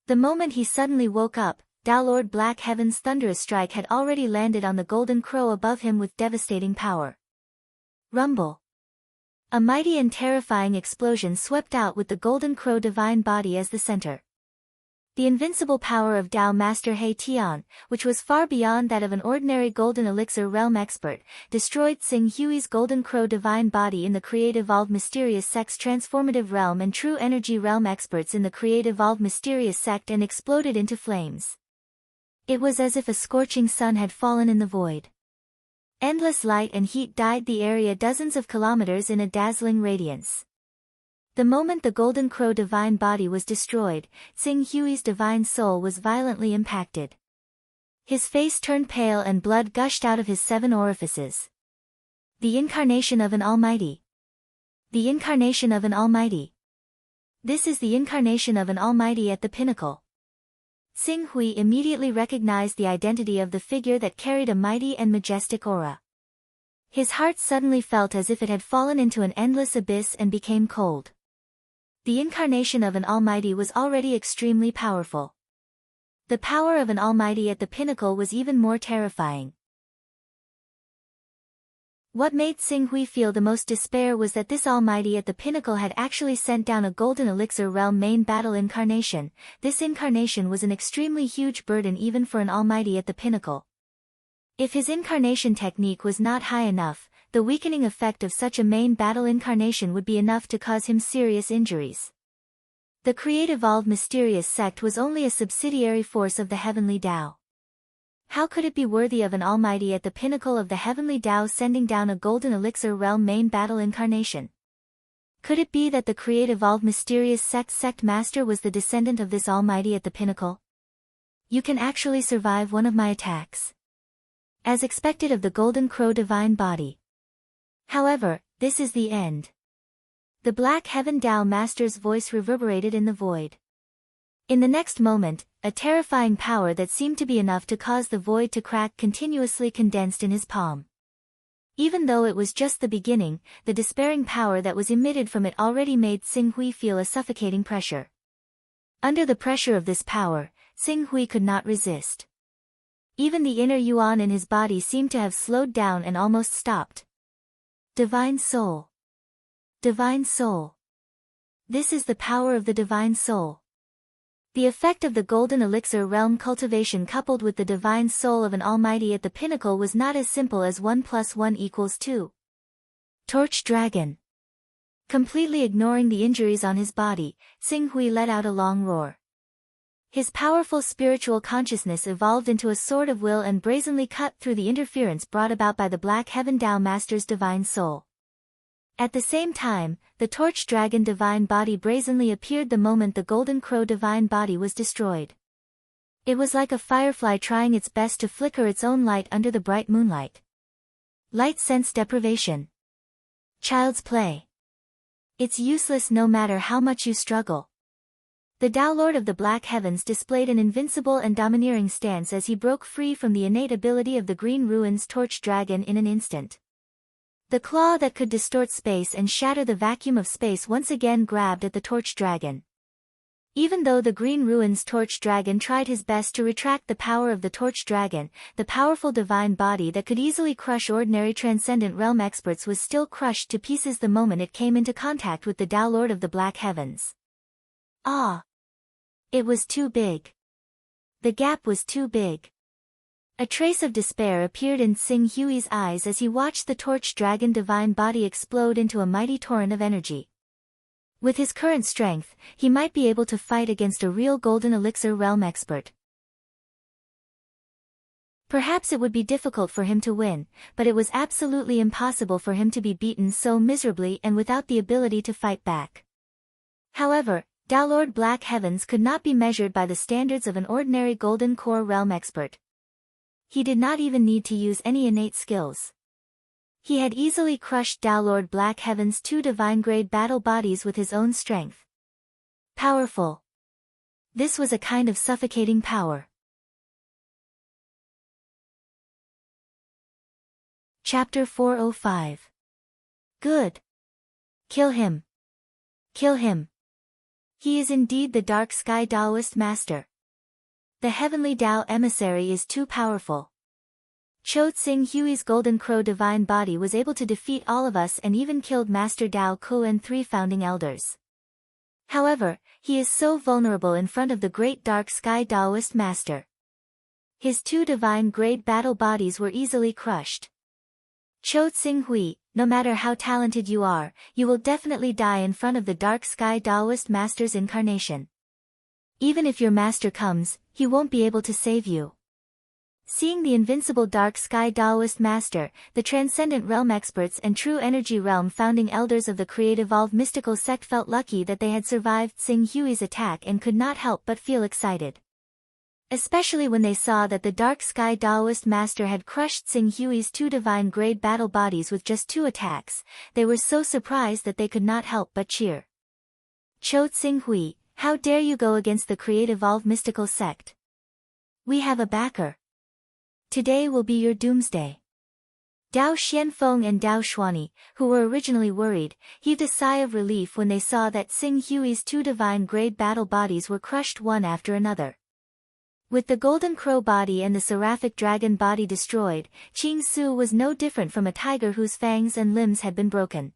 The moment he suddenly woke up, Dao Lord Black Heaven's thunderous strike had already landed on the golden crow above him with devastating power. Rumble. A mighty and terrifying explosion swept out with the Golden Crow divine body as the center. The invincible power of Dao Master He Tian, which was far beyond that of an ordinary Golden Elixir realm expert, destroyed Tsinghui's Golden Crow divine body in the Create-Evolved Mysterious Sect's Transformative Realm and True Energy Realm experts in the Create-Evolved Mysterious Sect and exploded into flames. It was as if a scorching sun had fallen in the void. Endless light and heat dyed the area dozens of kilometers in a dazzling radiance. The moment the Golden Crow divine body was destroyed, Tsing Hui's divine soul was violently impacted. His face turned pale and blood gushed out of his 7 orifices. The incarnation of an Almighty. The incarnation of an Almighty. This is the incarnation of an Almighty at the pinnacle. Tsing Hui immediately recognized the identity of the figure that carried a mighty and majestic aura. His heart suddenly felt as if it had fallen into an endless abyss and became cold. The incarnation of an Almighty was already extremely powerful. The power of an Almighty at the pinnacle was even more terrifying. What made Tsing Hui feel the most despair was that this Almighty at the pinnacle had actually sent down a golden elixir realm main battle incarnation. This incarnation was an extremely huge burden even for an Almighty at the pinnacle. If his incarnation technique was not high enough, the weakening effect of such a main battle incarnation would be enough to cause him serious injuries. The Create-Evolved Mysterious Sect was only a subsidiary force of the Heavenly Tao. How could it be worthy of an Almighty at the pinnacle of the Heavenly Tao sending down a golden elixir realm main battle incarnation? Could it be that the Create-Evolved Mysterious Sect master was the descendant of this Almighty at the pinnacle? You can actually survive one of my attacks. As expected of the Golden Crow divine body. However, this is the end. The Black Heaven Tao master's voice reverberated in the void. In the next moment, a terrifying power that seemed to be enough to cause the void to crack continuously condensed in his palm. Even though it was just the beginning, the despairing power that was emitted from it already made Tsing Hui feel a suffocating pressure. Under the pressure of this power, Tsing Hui could not resist. Even the inner yuan in his body seemed to have slowed down and almost stopped. Divine Soul. Divine Soul. This is the power of the Divine Soul. The effect of the Golden Elixir realm cultivation coupled with the Divine Soul of an Almighty at the pinnacle was not as simple as 1 + 1 = 2. Torch Dragon. Completely ignoring the injuries on his body, Tsing Hui let out a long roar. His powerful spiritual consciousness evolved into a sword of will and brazenly cut through the interference brought about by the Black Heaven Tao Master's Divine Soul. At the same time, the Torch Dragon divine body brazenly appeared the moment the Golden Crow divine body was destroyed. It was like a firefly trying its best to flicker its own light under the bright moonlight. Light sense deprivation. Child's play. It's useless no matter how much you struggle. The Tao Lord of the Black Heavens displayed an invincible and domineering stance as he broke free from the innate ability of the Green Ruins Torch Dragon in an instant. The claw that could distort space and shatter the vacuum of space once again grabbed at the Torch Dragon. Even though the Green Ruins Torch Dragon tried his best to retract the power of the Torch Dragon, the powerful divine body that could easily crush ordinary Transcendent Realm experts was still crushed to pieces the moment it came into contact with the Tao Lord of the Black Heavens. Ah! It was too big. The gap was too big. A trace of despair appeared in Tsing Hui's eyes as he watched the Torch Dragon divine body explode into a mighty torrent of energy. With his current strength, he might be able to fight against a real Golden Elixir realm expert. Perhaps it would be difficult for him to win, but it was absolutely impossible for him to be beaten so miserably and without the ability to fight back. However, Tao Lord Black Heavens could not be measured by the standards of an ordinary Golden Core realm expert. He did not even need to use any innate skills. He had easily crushed Tao Lord Black Heaven's 2 divine-grade battle bodies with his own strength. Powerful. This was a kind of suffocating power. Chapter 405. Good. Kill him. Kill him. He is indeed the Dark Sky Taoist Master. The Heavenly Tao Emissary is too powerful. Cho Tsing Hui's Golden Crow divine body was able to defeat all of us and even killed Master Tao Ku and 3 founding elders. However, he is so vulnerable in front of the great Dark Sky Taoist Master. His 2 divine-grade battle bodies were easily crushed. Cho Tsing Hui, no matter how talented you are, you will definitely die in front of the Dark Sky Taoist Master's incarnation. Even if your master comes, he won't be able to save you. Seeing the invincible dark sky Daoist master, the transcendent realm experts and true energy realm founding elders of the Create Evolve mystical sect felt lucky that they had survived Xing Hui's attack and could not help but feel excited. Especially when they saw that the dark sky Daoist master had crushed Xing Hui's 2 divine grade battle bodies with just 2 attacks, they were so surprised that they could not help but cheer. Cho Xing Hui, how dare you go against the Create Evolve mystical sect? We have a backer. Today will be your doomsday. Dao Xianfeng and Dao Xuani, who were originally worried, heaved a sigh of relief when they saw that Xing Hui's 2 divine grade battle bodies were crushed one after another. With the golden crow body and the seraphic dragon body destroyed, Qing Su was no different from a tiger whose fangs and limbs had been broken.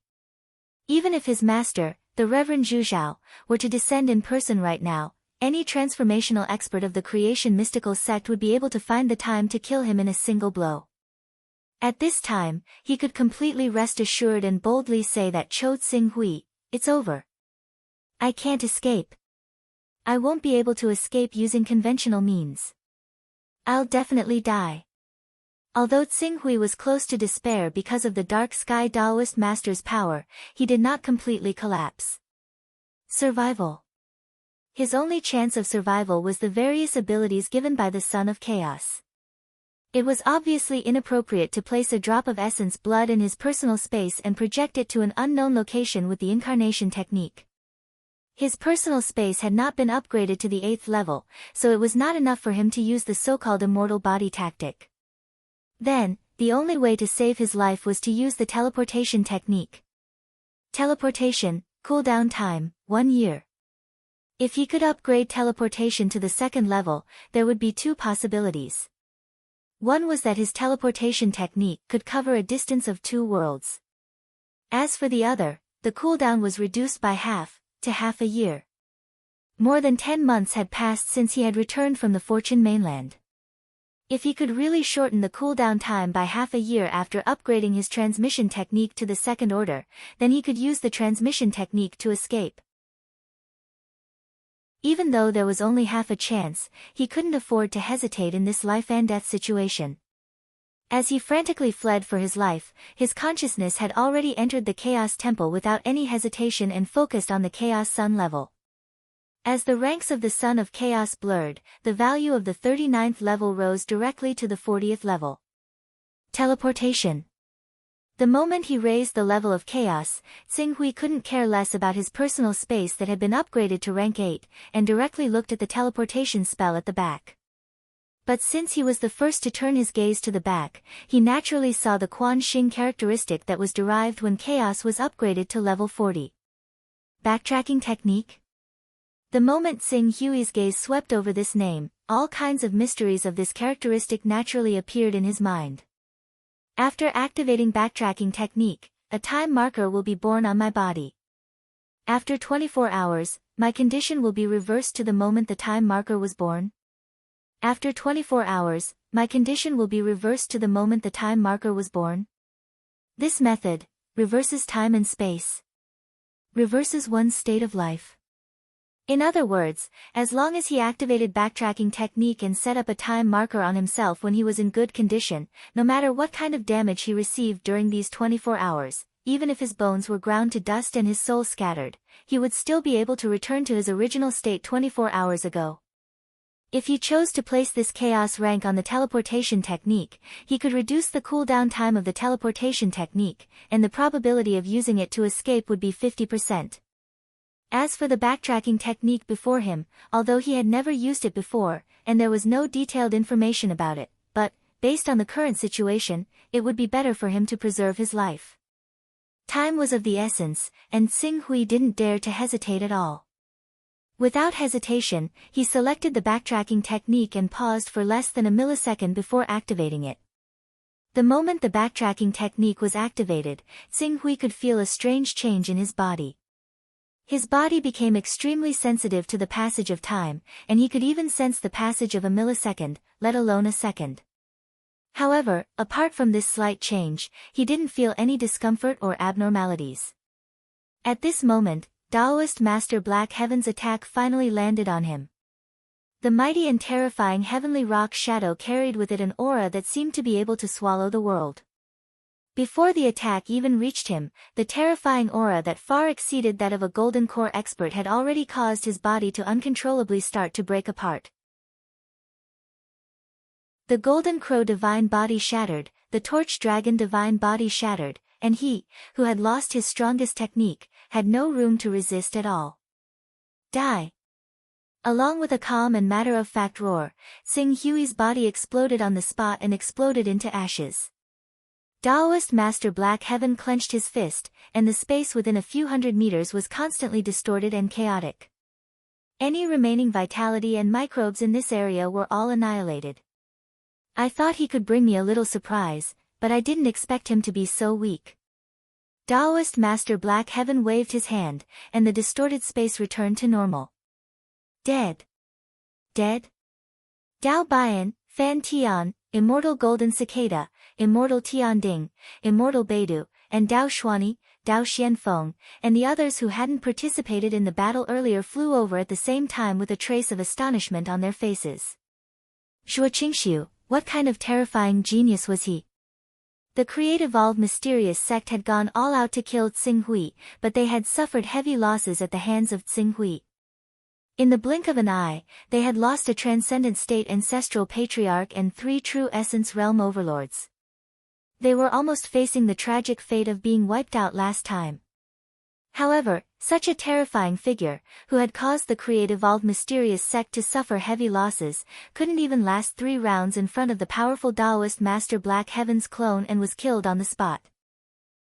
Even if his master, the Reverend Zhu Zhao, were to descend in person right now, any transformational expert of the creation mystical sect would be able to find the time to kill him in a single blow. At this time, he could completely rest assured and boldly say that Cho Xing Hui, it's over. I can't escape. I won't be able to escape using conventional means. I'll definitely die. Although Xing Hui was close to despair because of the dark sky Daoist master's power, he did not completely collapse. Survival. His only chance of survival was the various abilities given by the Son of Chaos. It was obviously inappropriate to place a drop of essence blood in his personal space and project it to an unknown location with the incarnation technique. His personal space had not been upgraded to the 8th level, so it was not enough for him to use the so-called immortal body tactic. Then, the only way to save his life was to use the teleportation technique. Teleportation, cooldown time, 1 year. If he could upgrade teleportation to the 2nd level, there would be 2 possibilities. One was that his teleportation technique could cover a distance of 2 worlds. As for the other, the cooldown was reduced by half, to half a year. More than 10 months had passed since he had returned from the Fortune mainland. If he could really shorten the cooldown time by half a year after upgrading his transmission technique to the 2nd order, then he could use the transmission technique to escape. Even though there was only half a chance, he couldn't afford to hesitate in this life and death situation. As he frantically fled for his life, his consciousness had already entered the Chaos Temple without any hesitation and focused on the Chaos Sun level. As the ranks of the Son of Chaos blurred, the value of the 39th level rose directly to the 40th level. Teleportation. The moment he raised the level of Chaos, Xing Hui couldn't care less about his personal space that had been upgraded to rank 8, and directly looked at the teleportation spell at the back. But since he was the first to turn his gaze to the back, he naturally saw the Quan Xing characteristic that was derived when Chaos was upgraded to level 40. Backtracking technique? The moment Xing Hui's gaze swept over this name, all kinds of mysteries of this characteristic naturally appeared in his mind. After activating backtracking technique, a time marker will be born on my body. After 24 hours, my condition will be reversed to the moment the time marker was born. After 24 hours, my condition will be reversed to the moment the time marker was born. This method reverses time and space. Reverses one's state of life. In other words, as long as he activated backtracking technique and set up a time marker on himself when he was in good condition, no matter what kind of damage he received during these 24 hours, even if his bones were ground to dust and his soul scattered, he would still be able to return to his original state 24 hours ago. If he chose to place this chaos rank on the teleportation technique, he could reduce the cooldown time of the teleportation technique, and the probability of using it to escape would be 50%. As for the backtracking technique before him, although he had never used it before, and there was no detailed information about it, but, based on the current situation, it would be better for him to preserve his life. Time was of the essence, and Xing Hui didn't dare to hesitate at all. Without hesitation, he selected the backtracking technique and paused for less than a millisecond before activating it. The moment the backtracking technique was activated, Xing Hui could feel a strange change in his body. His body became extremely sensitive to the passage of time, and he could even sense the passage of a millisecond, let alone a second. However, apart from this slight change, he didn't feel any discomfort or abnormalities. At this moment, Taoist Master Black Heaven's attack finally landed on him. The mighty and terrifying heavenly rock shadow carried with it an aura that seemed to be able to swallow the world. Before the attack even reached him, the terrifying aura that far exceeded that of a golden core expert had already caused his body to uncontrollably start to break apart. The golden crow divine body shattered, the torch dragon divine body shattered, and he, who had lost his strongest technique, had no room to resist at all. Die! Along with a calm and matter-of-fact roar, Sing Hui's body exploded on the spot and exploded into ashes. Taoist Master Black Heaven clenched his fist, and the space within a few hundred meters was constantly distorted and chaotic. Any remaining vitality and microbes in this area were all annihilated. I thought he could bring me a little surprise, but I didn't expect him to be so weak. Taoist Master Black Heaven waved his hand, and the distorted space returned to normal. Dead. Dead? Dao Bian, Fan Tian, Immortal Golden Cicada, Immortal Tianding, Immortal Beidou, and Dao Xuani, Dao Xianfeng, and the others who hadn't participated in the battle earlier flew over at the same time with a trace of astonishment on their faces. Zhuo Qingxiu, what kind of terrifying genius was he? The creative all mysterious sect had gone all out to kill Tsing Hui, but they had suffered heavy losses at the hands of Tsing Hui. In the blink of an eye, they had lost a transcendent state ancestral patriarch and 3 true essence realm overlords. They were almost facing the tragic fate of being wiped out last time. However, such a terrifying figure, who had caused the creative all mysterious sect to suffer heavy losses, couldn't even last 3 rounds in front of the powerful Taoist Master Black Heaven's clone and was killed on the spot.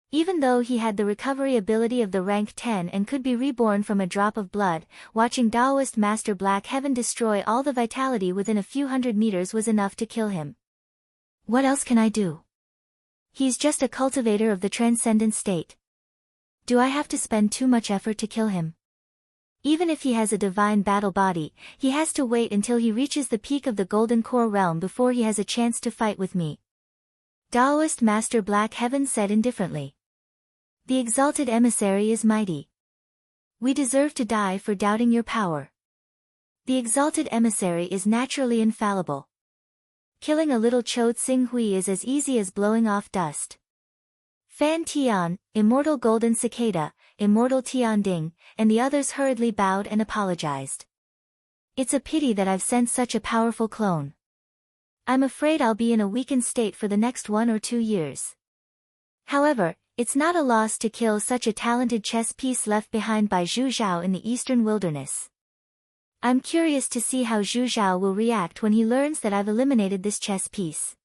Even though he had the recovery ability of the rank 10 and could be reborn from a drop of blood, watching Taoist Master Black Heaven destroy all the vitality within a few hundred meters was enough to kill him. What else can I do? He's just a cultivator of the transcendent state. Do I have to spend too much effort to kill him? Even if he has a divine battle body, he has to wait until he reaches the peak of the Golden Core realm before he has a chance to fight with me. Taoist Master Black Heaven said indifferently. The exalted emissary is mighty. We deserve to die for doubting your power. The exalted emissary is naturally infallible. Killing a little Cho Tsing Hui is as easy as blowing off dust. Fan Tian, Immortal Golden Cicada, Immortal Tianding, and the others hurriedly bowed and apologized. It's a pity that I've sent such a powerful clone. I'm afraid I'll be in a weakened state for the next 1 or 2 years. However, it's not a loss to kill such a talented chess piece left behind by Zhu Zhao in the eastern wilderness. I'm curious to see how Zhu Zhao will react when he learns that I've eliminated this chess piece.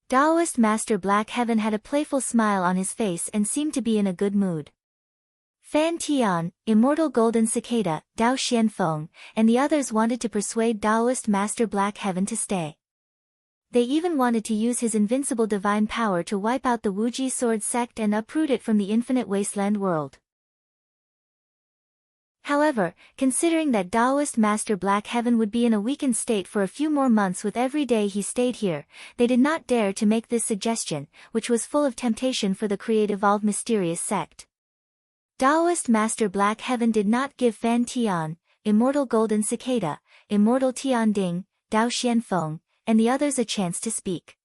Taoist Master Black Heaven had a playful smile on his face and seemed to be in a good mood. Fan Tian, Immortal Golden Cicada, Dao Xianfeng, and the others wanted to persuade Taoist Master Black Heaven to stay. They even wanted to use his invincible divine power to wipe out the Wuji sword sect and uproot it from the infinite wasteland world. However, considering that Taoist Master Black Heaven would be in a weakened state for a few more months with every day he stayed here, they did not dare to make this suggestion, which was full of temptation for the creative all mysterious sect. Taoist Master Black Heaven did not give Fan Tian, Immortal Golden Cicada, Immortal Tianding, Dao Xianfeng, and the others a chance to speak.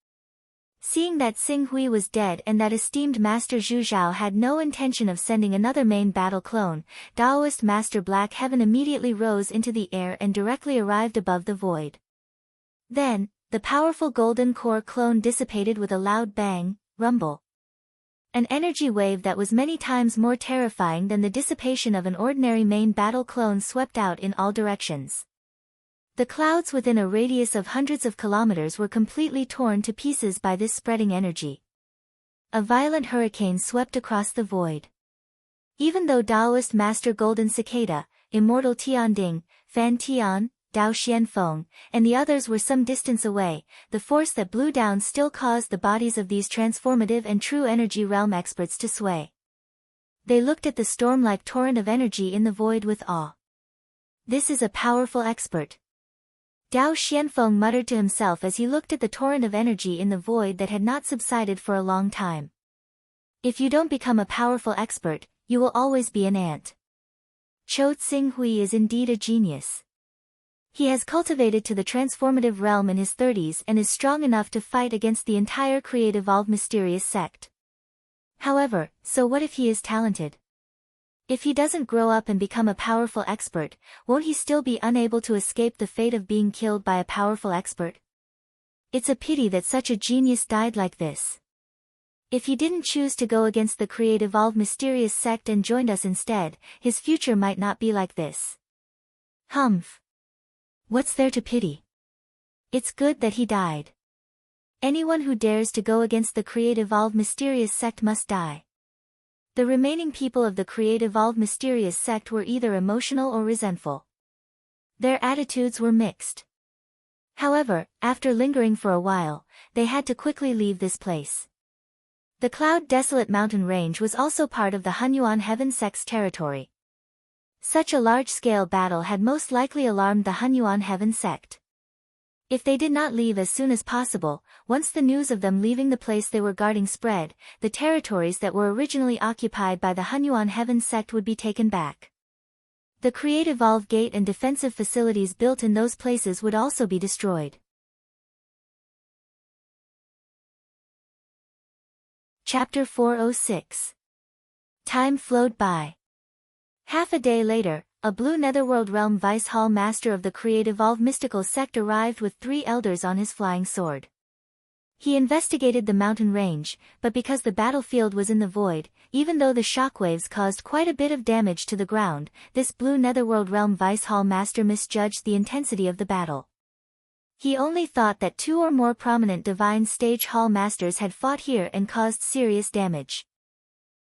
Seeing that Tsing Hui was dead and that esteemed Master Zhu Zhao had no intention of sending another main battle clone, Taoist Master Black Heaven immediately rose into the air and directly arrived above the void. Then, the powerful Golden Core clone dissipated with a loud bang, rumble. An energy wave that was many times more terrifying than the dissipation of an ordinary main battle clone swept out in all directions. The clouds within a radius of hundreds of kilometers were completely torn to pieces by this spreading energy. A violent hurricane swept across the void. Even though Taoist Master Golden Cicada, Immortal Tianding, Fan Tian, Dao Xianfeng, and the others were some distance away, the force that blew down still caused the bodies of these transformative and true energy realm experts to sway. They looked at the storm-like torrent of energy in the void with awe. This is a powerful expert. Dao Xianfeng muttered to himself as he looked at the torrent of energy in the void that had not subsided for a long time. If you don't become a powerful expert, you will always be an ant. Cho Tsing Hui is indeed a genius. He has cultivated to the transformative realm in his 30s and is strong enough to fight against the entire Create-Evolve Mysterious sect. However, so what if he is talented? If he doesn't grow up and become a powerful expert, won't he still be unable to escape the fate of being killed by a powerful expert? It's a pity that such a genius died like this. If he didn't choose to go against the Create-Evolve Mysterious sect and joined us instead, his future might not be like this. Humph. What's there to pity? It's good that he died. Anyone who dares to go against the Create-Evolve Mysterious sect must die. The remaining people of the Create-Evolve Mysterious sect were either emotional or resentful. Their attitudes were mixed. However, after lingering for a while, they had to quickly leave this place. The Cloud-Desolate mountain range was also part of the Hunyuan Heaven sect's territory. Such a large-scale battle had most likely alarmed the Hunyuan Heaven sect. If they did not leave as soon as possible, once the news of them leaving the place they were guarding spread, the territories that were originally occupied by the Hunyuan Heaven sect would be taken back. The Create-Evolve Gate and defensive facilities built in those places would also be destroyed. Chapter 406. Time flowed by. Half a day later, a blue Netherworld Realm Vice Hall Master of the Create-Evolve Mystical Sect arrived with 3 elders on his flying sword. He investigated the mountain range, but because the battlefield was in the void, even though the shockwaves caused quite a bit of damage to the ground, this blue Netherworld Realm Vice Hall Master misjudged the intensity of the battle. He only thought that 2 or more prominent Divine Stage Hall Masters had fought here and caused serious damage.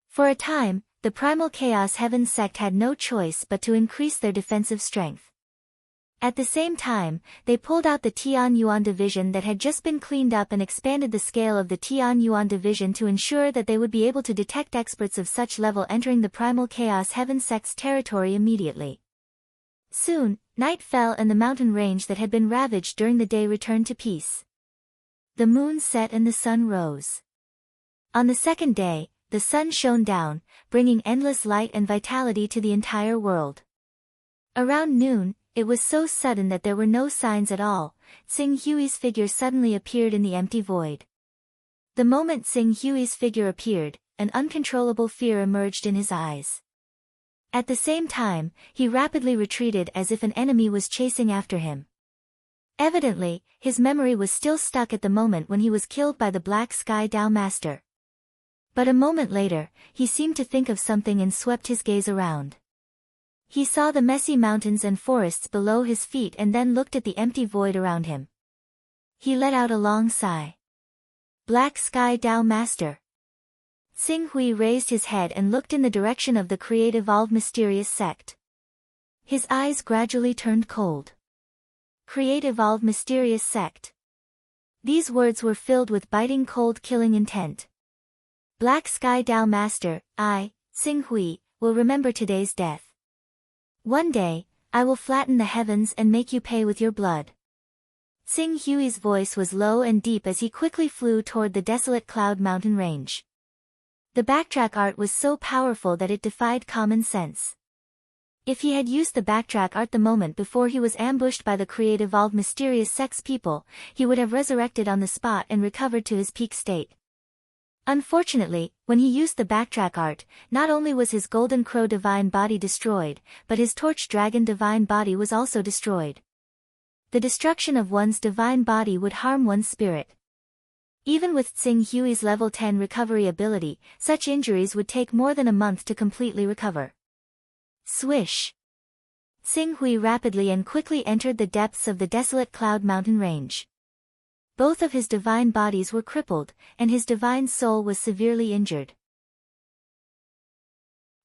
For a time, the Primal Chaos Heaven sect had no choice but to increase their defensive strength. At the same time, they pulled out the Tian Yuan division that had just been cleaned up and expanded the scale of the Tian Yuan division to ensure that they would be able to detect experts of such level entering the Primal Chaos Heaven sect's territory immediately. Soon, night fell and the mountain range that had been ravaged during the day returned to peace. The moon set and the sun rose. On the second day, the sun shone down, bringing endless light and vitality to the entire world. Around noon, it was so sudden that there were no signs at all. Xing Hui's figure suddenly appeared in the empty void. The moment Xing Hui's figure appeared, an uncontrollable fear emerged in his eyes. At the same time, he rapidly retreated as if an enemy was chasing after him. Evidently, his memory was still stuck at the moment when he was killed by the Black Sky Dao Master. But a moment later, he seemed to think of something and swept his gaze around. He saw the messy mountains and forests below his feet and then looked at the empty void around him. He let out a long sigh. Black Sky Dao Master. Xing Hui raised his head and looked in the direction of the Create-Evolve Mysterious sect. His eyes gradually turned cold. Create-Evolve Mysterious sect. These words were filled with biting cold killing intent. Black Sky Dao Master, I, Xing Hui, will remember today's death. One day, I will flatten the heavens and make you pay with your blood. Xing Hui's voice was low and deep as he quickly flew toward the desolate cloud mountain range. The backtrack art was so powerful that it defied common sense. If he had used the backtrack art the moment before he was ambushed by the Create-Evolve Mysterious sect's people, he would have resurrected on the spot and recovered to his peak state. Unfortunately, when he used the backtrack art, not only was his Golden Crow divine body destroyed, but his Torch Dragon divine body was also destroyed. The destruction of one's divine body would harm one's spirit. Even with Xing Hui's level 10 recovery ability, such injuries would take more than a month to completely recover. Swish! Xing Hui rapidly and quickly entered the depths of the desolate cloud mountain range. Both of his divine bodies were crippled, and his divine soul was severely injured.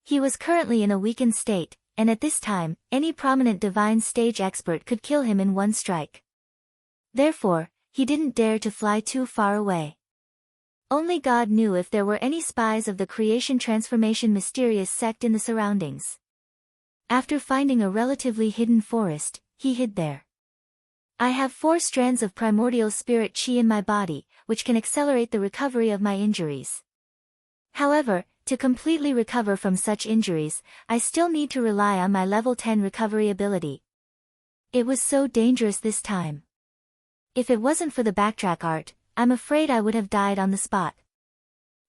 He was currently in a weakened state, and at this time, any prominent divine stage expert could kill him in one strike. Therefore, he didn't dare to fly too far away. Only God knew if there were any spies of the Creation Transformation Mysterious sect in the surroundings. After finding a relatively hidden forest, he hid there. I have 4 strands of primordial spirit chi in my body, which can accelerate the recovery of my injuries. However, to completely recover from such injuries, I still need to rely on my level 10 recovery ability. It was so dangerous this time. If it wasn't for the backtrack art, I'm afraid I would have died on the spot.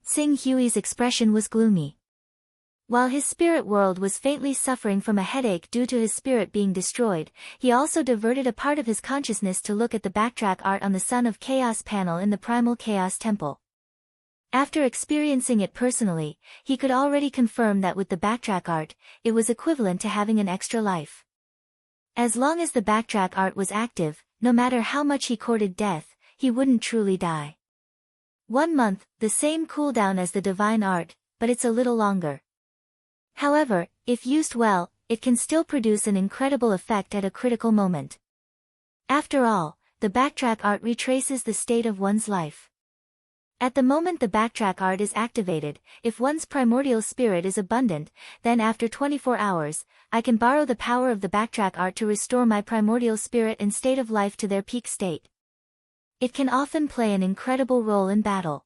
Sing Hui's expression was gloomy. While his spirit world was faintly suffering from a headache due to his spirit being destroyed, he also diverted a part of his consciousness to look at the backtrack art on the Son of Chaos panel in the Primal Chaos Temple. After experiencing it personally, he could already confirm that with the backtrack art, it was equivalent to having an extra life. As long as the backtrack art was active, no matter how much he courted death, he wouldn't truly die. 1 month, the same cooldown as the divine art, but it's a little longer. However, if used well, it can still produce an incredible effect at a critical moment. After all, the backtrack art retraces the state of one's life. At the moment the backtrack art is activated, if one's primordial spirit is abundant, then after 24 hours, I can borrow the power of the backtrack art to restore my primordial spirit and state of life to their peak state. It can often play an incredible role in battle.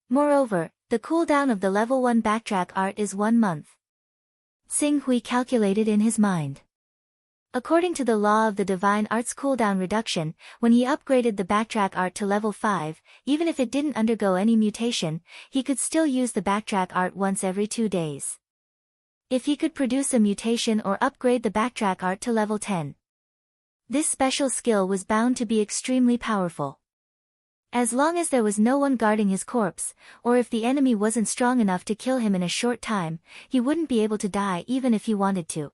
Moreover, the cooldown of the level 1 backtrack art is 1 month. Sing Hui calculated in his mind. According to the law of the divine art's cooldown reduction, when he upgraded the backtrack art to level 5, even if it didn't undergo any mutation, he could still use the backtrack art once every 2 days. If he could produce a mutation or upgrade the backtrack art to level 10. This special skill was bound to be extremely powerful. As long as there was no one guarding his corpse, or if the enemy wasn't strong enough to kill him in a short time, he wouldn't be able to die even if he wanted to.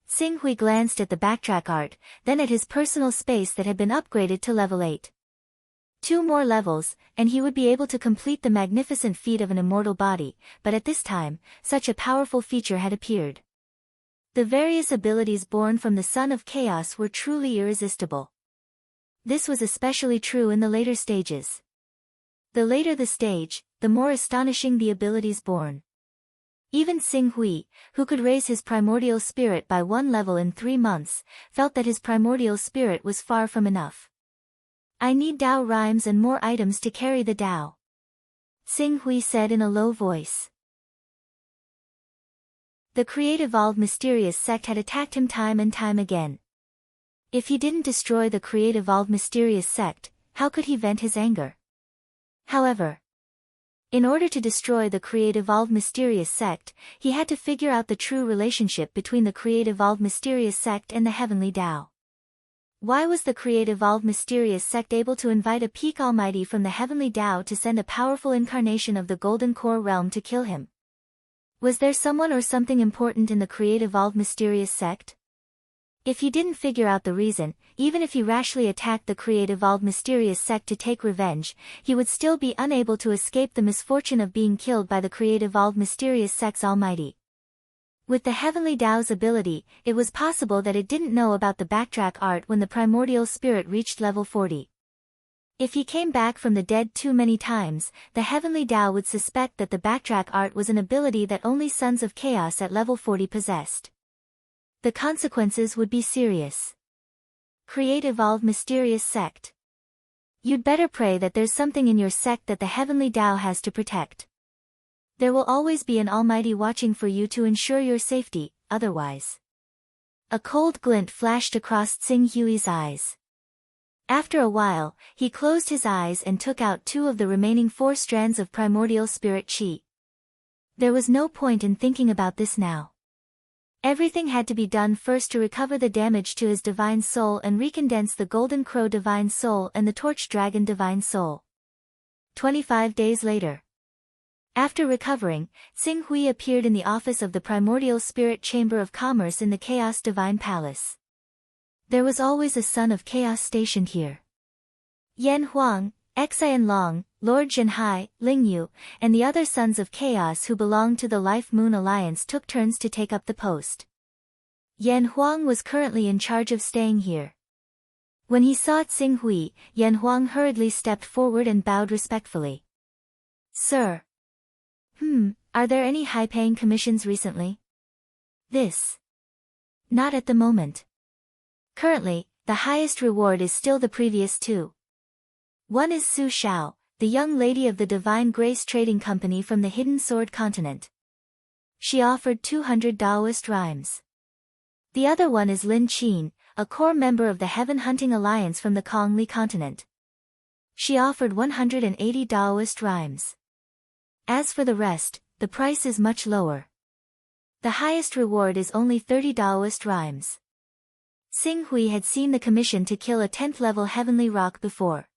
Sing Hui glanced at the backtrack art, then at his personal space that had been upgraded to level 8. 2 more levels, and he would be able to complete the magnificent feat of an immortal body, but at this time, such a powerful feature had appeared. The various abilities born from the Son of Chaos were truly irresistible. This was especially true in the later stages. The later the stage, the more astonishing the abilities born. Even Sing Hui, who could raise his primordial spirit by 1 level in 3 months, felt that his primordial spirit was far from enough. I need Dao rhymes and more items to carry the Dao. Sing Hui said in a low voice. The create-evolved mysterious sect had attacked him time and time again. If he didn't destroy the create-evolved mysterious sect, how could he vent his anger? However, in order to destroy the create-evolved mysterious sect, he had to figure out the true relationship between the create-evolved mysterious sect and the heavenly Tao. Why was the create-evolved mysterious sect able to invite a peak almighty from the heavenly Tao to send a powerful incarnation of the Golden Core realm to kill him? Was there someone or something important in the create-evolved mysterious sect? If he didn't figure out the reason, even if he rashly attacked the create-evolved mysterious sect to take revenge, he would still be unable to escape the misfortune of being killed by the create-evolved mysterious sect's almighty. With the heavenly Tao's ability, it was possible that it didn't know about the backtrack art when the primordial spirit reached level 40. If he came back from the dead too many times, the heavenly Tao would suspect that the backtrack art was an ability that only Sons of Chaos at level 40 possessed. The consequences would be serious. Create-evolved mysterious sect. You'd better pray that there's something in your sect that the heavenly Tao has to protect. There will always be an almighty watching for you to ensure your safety, otherwise. A cold glint flashed across Tsing Hui's eyes. After a while, he closed his eyes and took out 2 of the remaining 4 strands of primordial spirit chi. There was no point in thinking about this now. Everything had to be done first to recover the damage to his divine soul and recondense the Golden Crow divine soul and the Torch Dragon divine soul. 25 days later. After recovering, Sing Hui appeared in the office of the Primordial Spirit Chamber of Commerce in the Chaos Divine Palace. There was always a Son of Chaos stationed here. Yan Huang, Xian Long, Lord Zhenhai, Ling Yu, and the other Sons of Chaos who belonged to the Life Moon Alliance took turns to take up the post. Yan Huang was currently in charge of staying here. When he saw Tsing Hui, Yan Huang hurriedly stepped forward and bowed respectfully. Sir. Are there any high-paying commissions recently? This. Not at the moment. Currently, the highest reward is still the previous 2. One is Su Xiao, the young lady of the Divine Grace Trading Company from the Hidden Sword Continent. She offered 200 Taoist rhymes. The other one is Lin Qin, a core member of the Heaven Hunting Alliance from the Kongli continent. She offered 180 Taoist rhymes. As for the rest, the price is much lower. The highest reward is only 30 Taoist rhymes. Xing Hui had seen the commission to kill a 10th level heavenly rock before.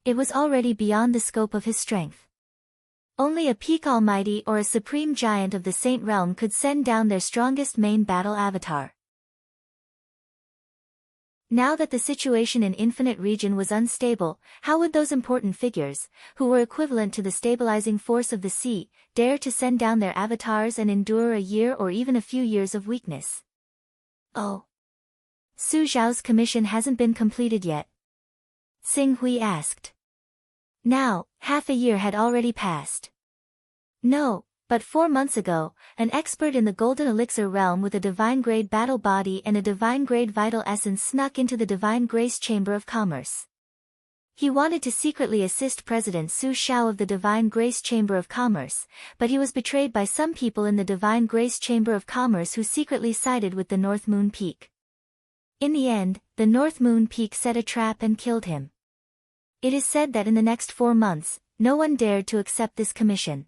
It was already beyond the scope of his strength. Only a peak almighty or a supreme giant of the Saint Realm could send down their strongest main battle avatar. Now that the situation in Infinite Region was unstable, how would those important figures, who were equivalent to the stabilizing force of the sea, dare to send down their avatars and endure a year or even a few years of weakness? Oh. Su Zhao's commission hasn't been completed yet? Xing Hui asked. Now, half a year had already passed. No, but 4 months ago, an expert in the Golden Elixir realm with a divine-grade battle body and a divine-grade vital essence snuck into the Divine Grace Chamber of Commerce. He wanted to secretly assist President Su Xiao of the Divine Grace Chamber of Commerce, but he was betrayed by some people in the Divine Grace Chamber of Commerce who secretly sided with the North Moon Peak. In the end, the North Moon Peak set a trap and killed him. It is said that in the next 4 months, no one dared to accept this commission.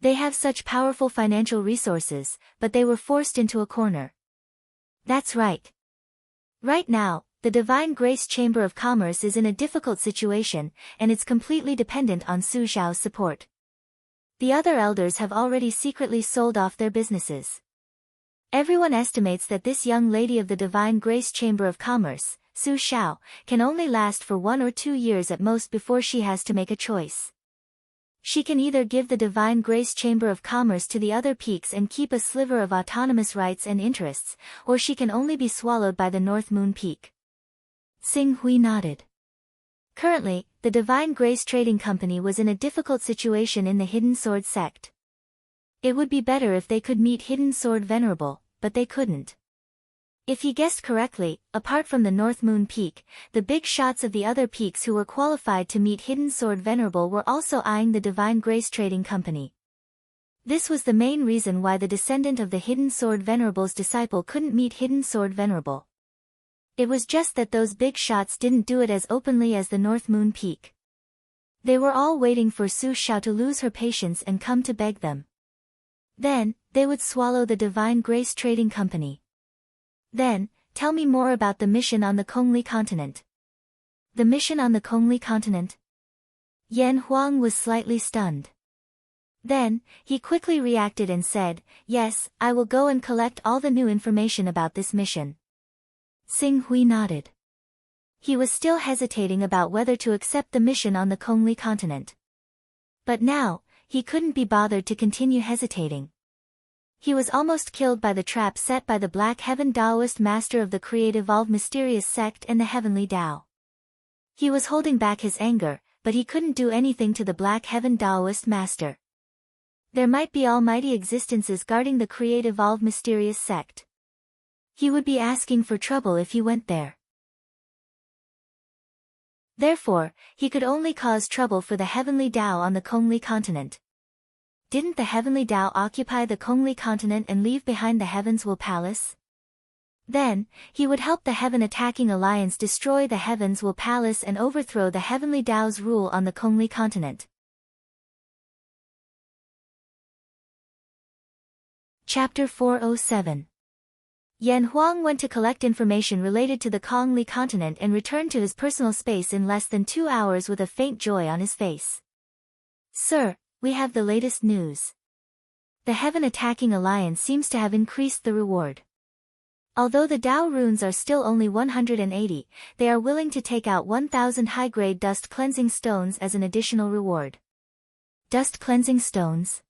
They have such powerful financial resources, but they were forced into a corner. That's right. Right now, the Divine Grace Chamber of Commerce is in a difficult situation, and it's completely dependent on Su Zhao's support. The other elders have already secretly sold off their businesses. Everyone estimates that this young lady of the Divine Grace Chamber of Commerce, Su Xiao, can only last for 1 or 2 years at most before she has to make a choice. She can either give the Divine Grace Chamber of Commerce to the other peaks and keep a sliver of autonomous rights and interests, or she can only be swallowed by the North Moon Peak. Xing Hui nodded. Currently, the Divine Grace Trading Company was in a difficult situation in the Hidden Sword sect. It would be better if they could meet Hidden Sword Venerable, but they couldn't. If he guessed correctly, apart from the North Moon Peak, the big shots of the other peaks who were qualified to meet Hidden Sword Venerable were also eyeing the Divine Grace Trading Company. This was the main reason why the descendant of the Hidden Sword Venerable's disciple couldn't meet Hidden Sword Venerable. It was just that those big shots didn't do it as openly as the North Moon Peak. They were all waiting for Su Xiao to lose her patience and come to beg them. Then, they would swallow the Divine Grace Trading Company. Then, tell me more about the mission on the Kongli continent. The mission on the Kongli continent? Yan Huang was slightly stunned. Then, he quickly reacted and said, "Yes, I will go and collect all the new information about this mission." Xing Hui nodded. He was still hesitating about whether to accept the mission on the Kongli continent. But now, he couldn't be bothered to continue hesitating. He was almost killed by the trap set by the Black Heaven Taoist master of the Create-Evolve Mysterious Sect and the Heavenly Tao. He was holding back his anger, but he couldn't do anything to the Black Heaven Taoist master. There might be almighty existences guarding the Create-Evolve Mysterious Sect. He would be asking for trouble if he went there. Therefore, he could only cause trouble for the Heavenly Tao on the Kongli continent. Didn't the Heavenly Tao occupy the Kongli continent and leave behind the Heavens Will Palace? Then, he would help the Heaven Attacking Alliance destroy the Heavens Will Palace and overthrow the Heavenly Tao's rule on the Kongli continent. Chapter 407. Yan Huang went to collect information related to the Kongli continent and returned to his personal space in less than 2 hours with a faint joy on his face. "Sir, we have the latest news. The Heaven Attacking Alliance seems to have increased the reward. Although the Tao runes are still only 180, they are willing to take out 1,000 high-grade dust cleansing stones as an additional reward." Dust cleansing stones?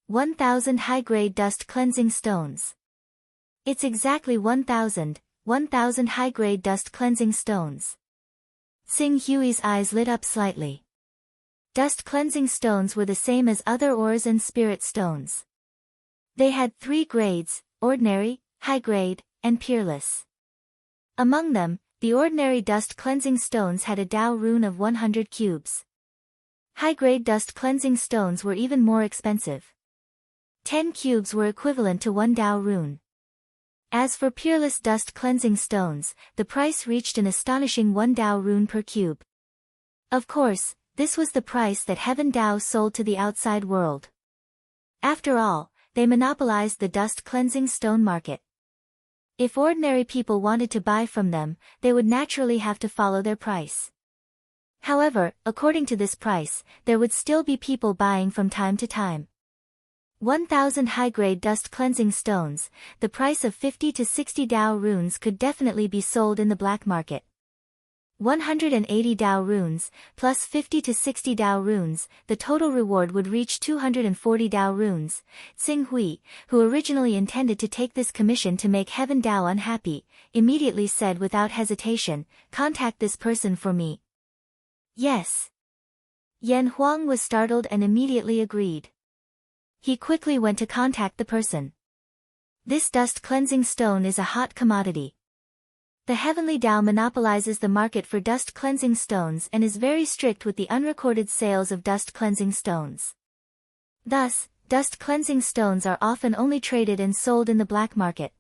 1,000 high-grade dust cleansing stones. It's exactly 1,000 high-grade dust cleansing stones. Xing Hui's eyes lit up slightly. Dust cleansing stones were the same as other ores and spirit stones. They had 3 grades, ordinary, high-grade, and peerless. Among them, the ordinary dust cleansing stones had a Tao rune of 100 cubes. High-grade dust cleansing stones were even more expensive. 10 cubes were equivalent to 1 Tao rune. As for peerless dust cleansing stones, the price reached an astonishing 1 Dao rune per cube. Of course, this was the price that Heaven Dao sold to the outside world. After all, they monopolized the dust cleansing stone market. If ordinary people wanted to buy from them, they would naturally have to follow their price. However, according to this price, there would still be people buying from time to time. 1,000 high-grade dust cleansing stones, the price of 50 to 60 Dao runes could definitely be sold in the black market. 180 Dao runes, plus 50 to 60 Dao runes, the total reward would reach 240 Dao runes. Xing Hui, who originally intended to take this commission to make Heaven Dao unhappy, immediately said without hesitation, "Contact this person for me." Yes. Yan Huang was startled and immediately agreed. He quickly went to contact the person. This dust cleansing stone is a hot commodity. The Heavenly Dao monopolizes the market for dust cleansing stones and is very strict with the unrecorded sales of dust cleansing stones. Thus, dust cleansing stones are often only traded and sold in the black market.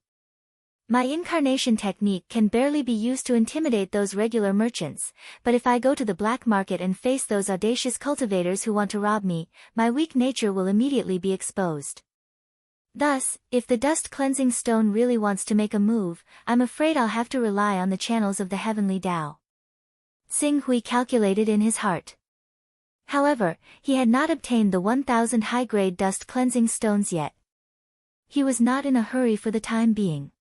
My incarnation technique can barely be used to intimidate those regular merchants, but if I go to the black market and face those audacious cultivators who want to rob me, my weak nature will immediately be exposed. Thus, if the dust cleansing stone really wants to make a move, I'm afraid I'll have to rely on the channels of the Heavenly Dao. Xing Hui calculated in his heart. However, he had not obtained the 1,000 high-grade dust cleansing stones yet. He was not in a hurry for the time being.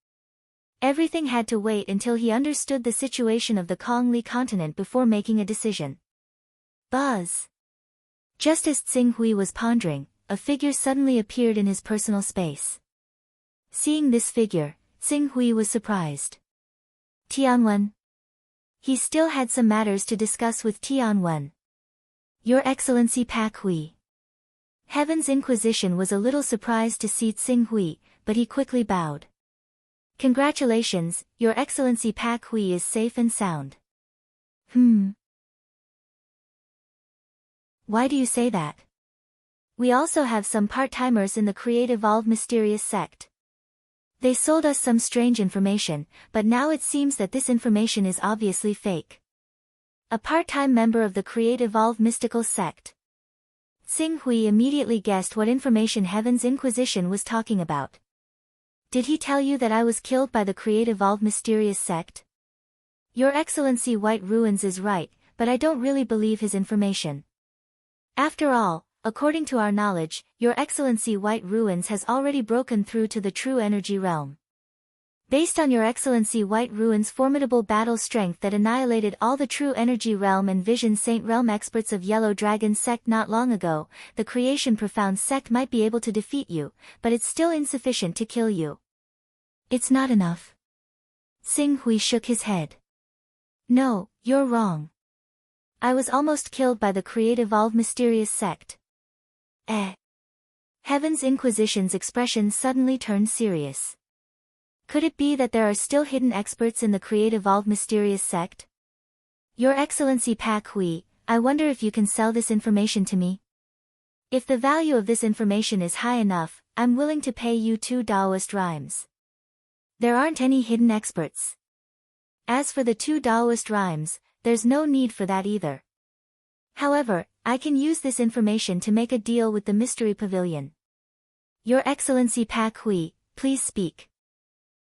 Everything had to wait until he understood the situation of the Kongli continent before making a decision. Buzz! Just as Xing Hui was pondering, a figure suddenly appeared in his personal space. Seeing this figure, Xing Hui was surprised. Tianwen. He still had some matters to discuss with Tianwen. Your Excellency Pak Hui. Heaven's Inquisition was a little surprised to see Xing Hui, but he quickly bowed. Congratulations, Your Excellency Pak Hui is safe and sound. Why do you say that? We also have some part-timers in the Create-Evolve Mysterious sect. They sold us some strange information, but now it seems that this information is obviously fake. A part-time member of the Create-Evolve Mystical sect. Xing Hui immediately guessed what information Heaven's Inquisition was talking about. Did he tell you that I was killed by the Create-Evolve Mysterious sect? Your Excellency White Ruins is right, but I don't really believe his information. After all, according to our knowledge, Your Excellency White Ruins has already broken through to the true energy realm. Based on Your Excellency White Ruins' formidable battle strength that annihilated all the true energy realm and vision saint realm experts of Yellow Dragon sect not long ago, the Creation Profound sect might be able to defeat you, but it's still insufficient to kill you. It's not enough. Xing Hui shook his head. No, you're wrong. I was almost killed by the Create-Evolve Mysterious sect. Heaven's Inquisition's expression suddenly turned serious. Could it be that there are still hidden experts in the Create-Evolve Mysterious sect? Your Excellency Pak Hui, I wonder if you can sell this information to me? If the value of this information is high enough, I'm willing to pay you 2 Daoist rhymes. There aren't any hidden experts. As for the 2 Daoist rhymes, there's no need for that either. However, I can use this information to make a deal with the Mystery Pavilion. Your Excellency Pak Hui, please speak.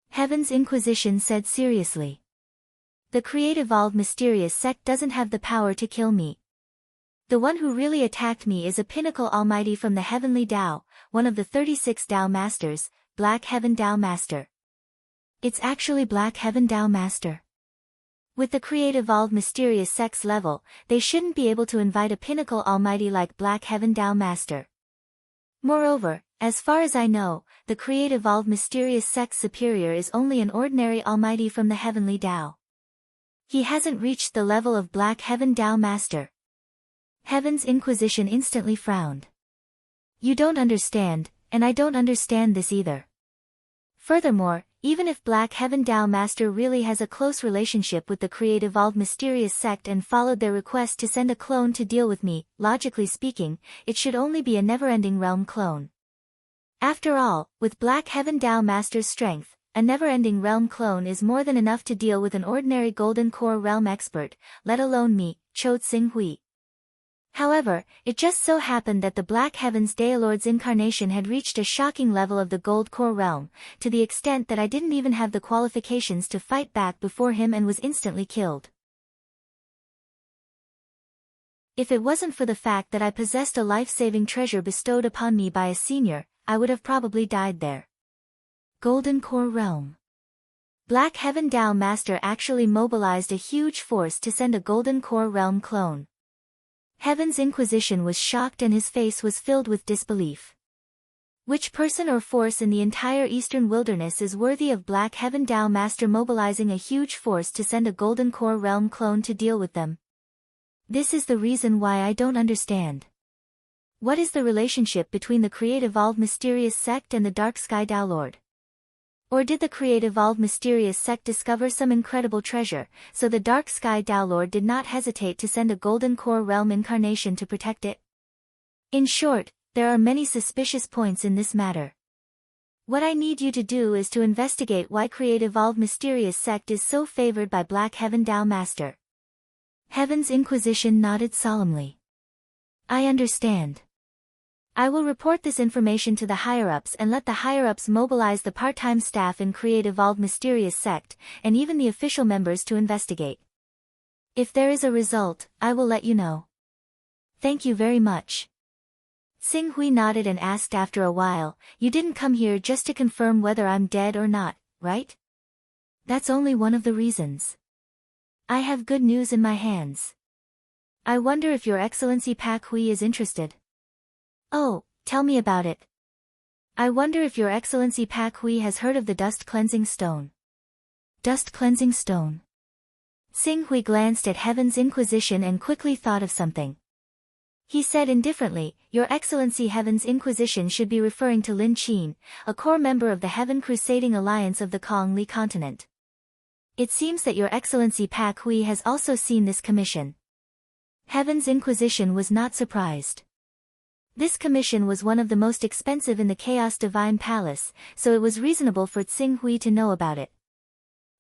Heaven's Inquisition said seriously. The Create-Evolve Mysterious sect doesn't have the power to kill me. The one who really attacked me is a pinnacle almighty from the Heavenly Dao, one of the 36 Dao Masters, Black Heaven Dao Master. It's actually Black Heaven Dao Master. With the Create-Evolve Mysterious sect's level, they shouldn't be able to invite a pinnacle almighty like Black Heaven Dao Master. Moreover, as far as I know, the Create-Evolve Mysterious sect's superior is only an ordinary almighty from the Heavenly Dao. He hasn't reached the level of Black Heaven Dao Master. Heaven's Inquisition instantly frowned. You don't understand, and I don't understand this either. Furthermore, even if Black Heaven Dao Master really has a close relationship with the Create-Evolve Mysterious sect and followed their request to send a clone to deal with me, logically speaking, it should only be a never-ending realm clone. After all, with Black Heaven Dao Master's strength, a never-ending realm clone is more than enough to deal with an ordinary Golden Core realm expert, let alone me, Chode Xinghui. However, it just so happened that the Black Heavens Daelord's incarnation had reached a shocking level of the Gold Core realm, to the extent that I didn't even have the qualifications to fight back before him and was instantly killed. If it wasn't for the fact that I possessed a life-saving treasure bestowed upon me by a senior, I would have probably died there. Golden Core realm. Black Heaven Dao Master actually mobilized a huge force to send a Golden Core realm clone. Heaven's Inquisition was shocked and his face was filled with disbelief. Which person or force in the entire Eastern Wilderness is worthy of Black Heaven Dao Master mobilizing a huge force to send a Golden Core realm clone to deal with them? This is the reason why I don't understand. What is the relationship between the Create Evolve Mysterious Sect and the Dark Sky Dao Lord? Or did the Create Evolve Mysterious Sect discover some incredible treasure, so the Dark Sky Dao Lord did not hesitate to send a Golden Core realm incarnation to protect it? In short, there are many suspicious points in this matter. What I need you to do is to investigate why Create Evolve Mysterious Sect is so favored by Black Heaven Dao Master. Heaven's Inquisition nodded solemnly. I understand. I will report this information to the higher-ups and let the higher-ups mobilize the part-time staff in Create Evolve Mysterious Sect, and even the official members to investigate. If there is a result, I will let you know. Thank you very much. Xinghui nodded and asked after a while, you didn't come here just to confirm whether I'm dead or not, right? That's only one of the reasons. I have good news in my hands. I wonder if Your Excellency Pak Hui is interested. Oh, tell me about it. I wonder if Your Excellency Pak Hui has heard of the Dust Cleansing Stone. Dust Cleansing Stone. Xinghui glanced at Heaven's Inquisition and quickly thought of something. He said indifferently, Your Excellency Heaven's Inquisition should be referring to Lin Qin, a core member of the Heaven Crusading Alliance of the Kongli continent. It seems that Your Excellency Pak Hui has also seen this commission. Heaven's Inquisition was not surprised. This commission was one of the most expensive in the Chaos Divine Palace, so it was reasonable for Xinghui to know about it.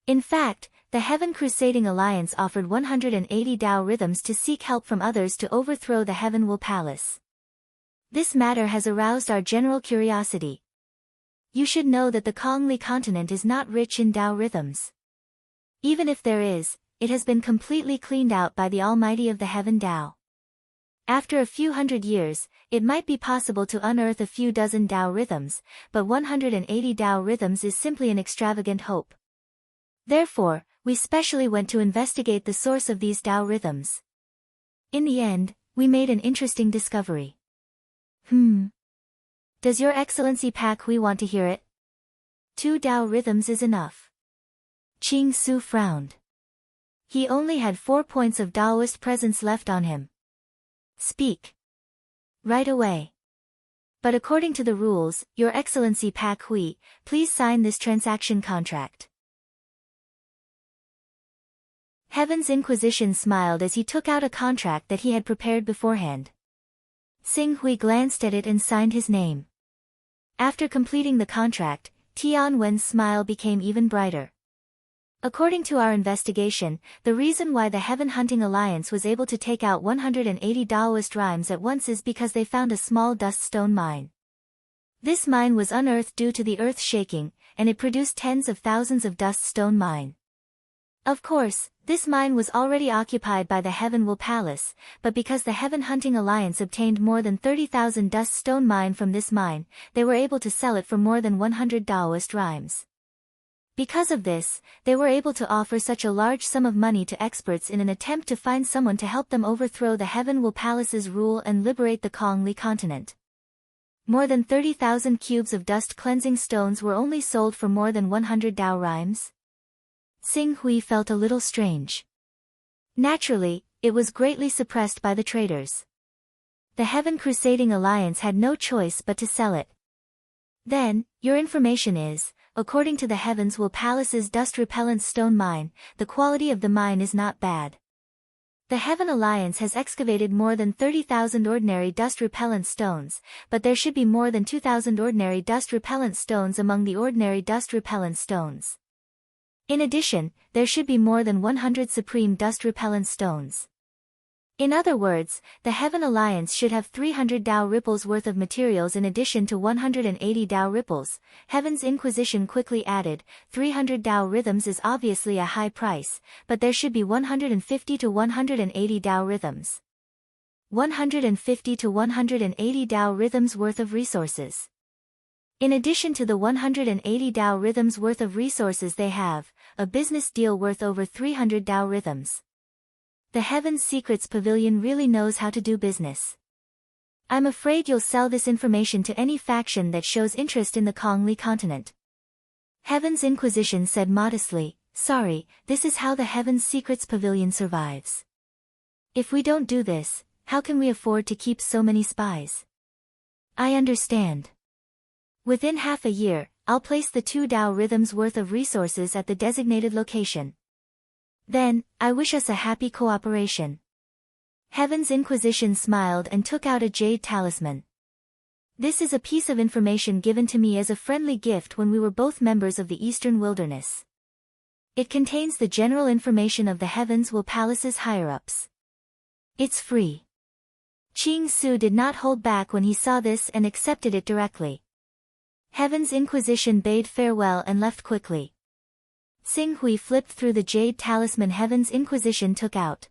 In fact, the Heaven Crusading Alliance offered 180 Dao rhythms to seek help from others to overthrow the Heaven Will Palace. This matter has aroused our general curiosity. You should know that the Kongli continent is not rich in Dao rhythms. Even if there is, it has been completely cleaned out by the Almighty of the Heaven Dao. After a few hundred years, it might be possible to unearth a few dozen Dao rhythms, but 180 Dao rhythms is simply an extravagant hope. Therefore, we specially went to investigate the source of these Dao rhythms. In the end, we made an interesting discovery. Does Your Excellency Pak Hui want to hear it? 2 Dao rhythms is enough. Qing Su frowned. He only had 4 points of Daoist presence left on him. Speak. Right away. But according to the rules, Your Excellency Pak Hui, please sign this transaction contract. Heaven's Inquisition smiled as he took out a contract that he had prepared beforehand. Xinghui glanced at it and signed his name. After completing the contract, Tian Wen's smile became even brighter. According to our investigation, the reason why the Heaven Hunting Alliance was able to take out 180 Daoist rhymes at once is because they found a small dust stone mine. This mine was unearthed due to the earth shaking, and it produced tens of thousands of dust stone mine. Of course, this mine was already occupied by the Heaven Will Palace, but because the Heaven Hunting Alliance obtained more than 30,000 dust stone mine from this mine, they were able to sell it for more than 100 Daoist rhymes. Because of this, they were able to offer such a large sum of money to experts in an attempt to find someone to help them overthrow the Heaven Will Palace's rule and liberate the Kongli continent. More than 30,000 cubes of dust cleansing stones were only sold for more than 100 Dao rhymes. Xinghui felt a little strange. Naturally, it was greatly suppressed by the traders. The Heaven Crusading Alliance had no choice but to sell it. Then, your information is, according to the Heavens Will Palace's dust repellent stone mine, the quality of the mine is not bad. The Heaven Alliance has excavated more than 30,000 ordinary dust-repellent stones, but there should be more than 2,000 ordinary dust-repellent stones among the ordinary dust-repellent stones. In addition, there should be more than 100 supreme dust-repellent stones. In other words, the Heaven Alliance should have 300 Tao ripples worth of materials in addition to 180 Tao ripples. Heaven's Inquisition quickly added, 300 Tao rhythms is obviously a high price, but there should be 150 to 180 Tao rhythms. 150 to 180 Tao rhythms worth of resources. In addition to the 180 Tao rhythms worth of resources they have, a business deal worth over 300 Tao rhythms. The Heaven's Secrets Pavilion really knows how to do business. I'm afraid you'll sell this information to any faction that shows interest in the Kongli continent. Heaven's Inquisition said modestly, sorry, this is how the Heaven's Secrets Pavilion survives. If we don't do this, how can we afford to keep so many spies? I understand. Within half a year, I'll place the 2 Tao rhythms worth of resources at the designated location. Then, I wish us a happy cooperation. Heaven's Inquisition smiled and took out a jade talisman. This is a piece of information given to me as a friendly gift when we were both members of the Eastern Wilderness. It contains the general information of the Heavens Will Palace's higher-ups. It's free. Qing Su did not hold back when he saw this and accepted it directly. Heaven's Inquisition bade farewell and left quickly. Xing Hui flipped through the jade talisman Heaven's Inquisition took out.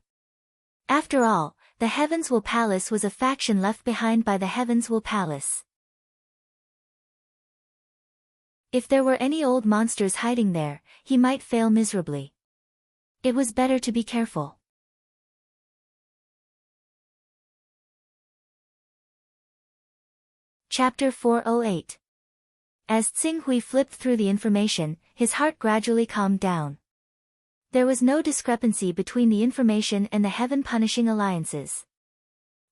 After all, the Heavens Will Palace was a faction left behind by the Heavens Will Palace. If there were any old monsters hiding there, he might fail miserably. It was better to be careful. Chapter 408. As Xing Hui flipped through the information, his heart gradually calmed down. There was no discrepancy between the information and the heaven-punishing alliances.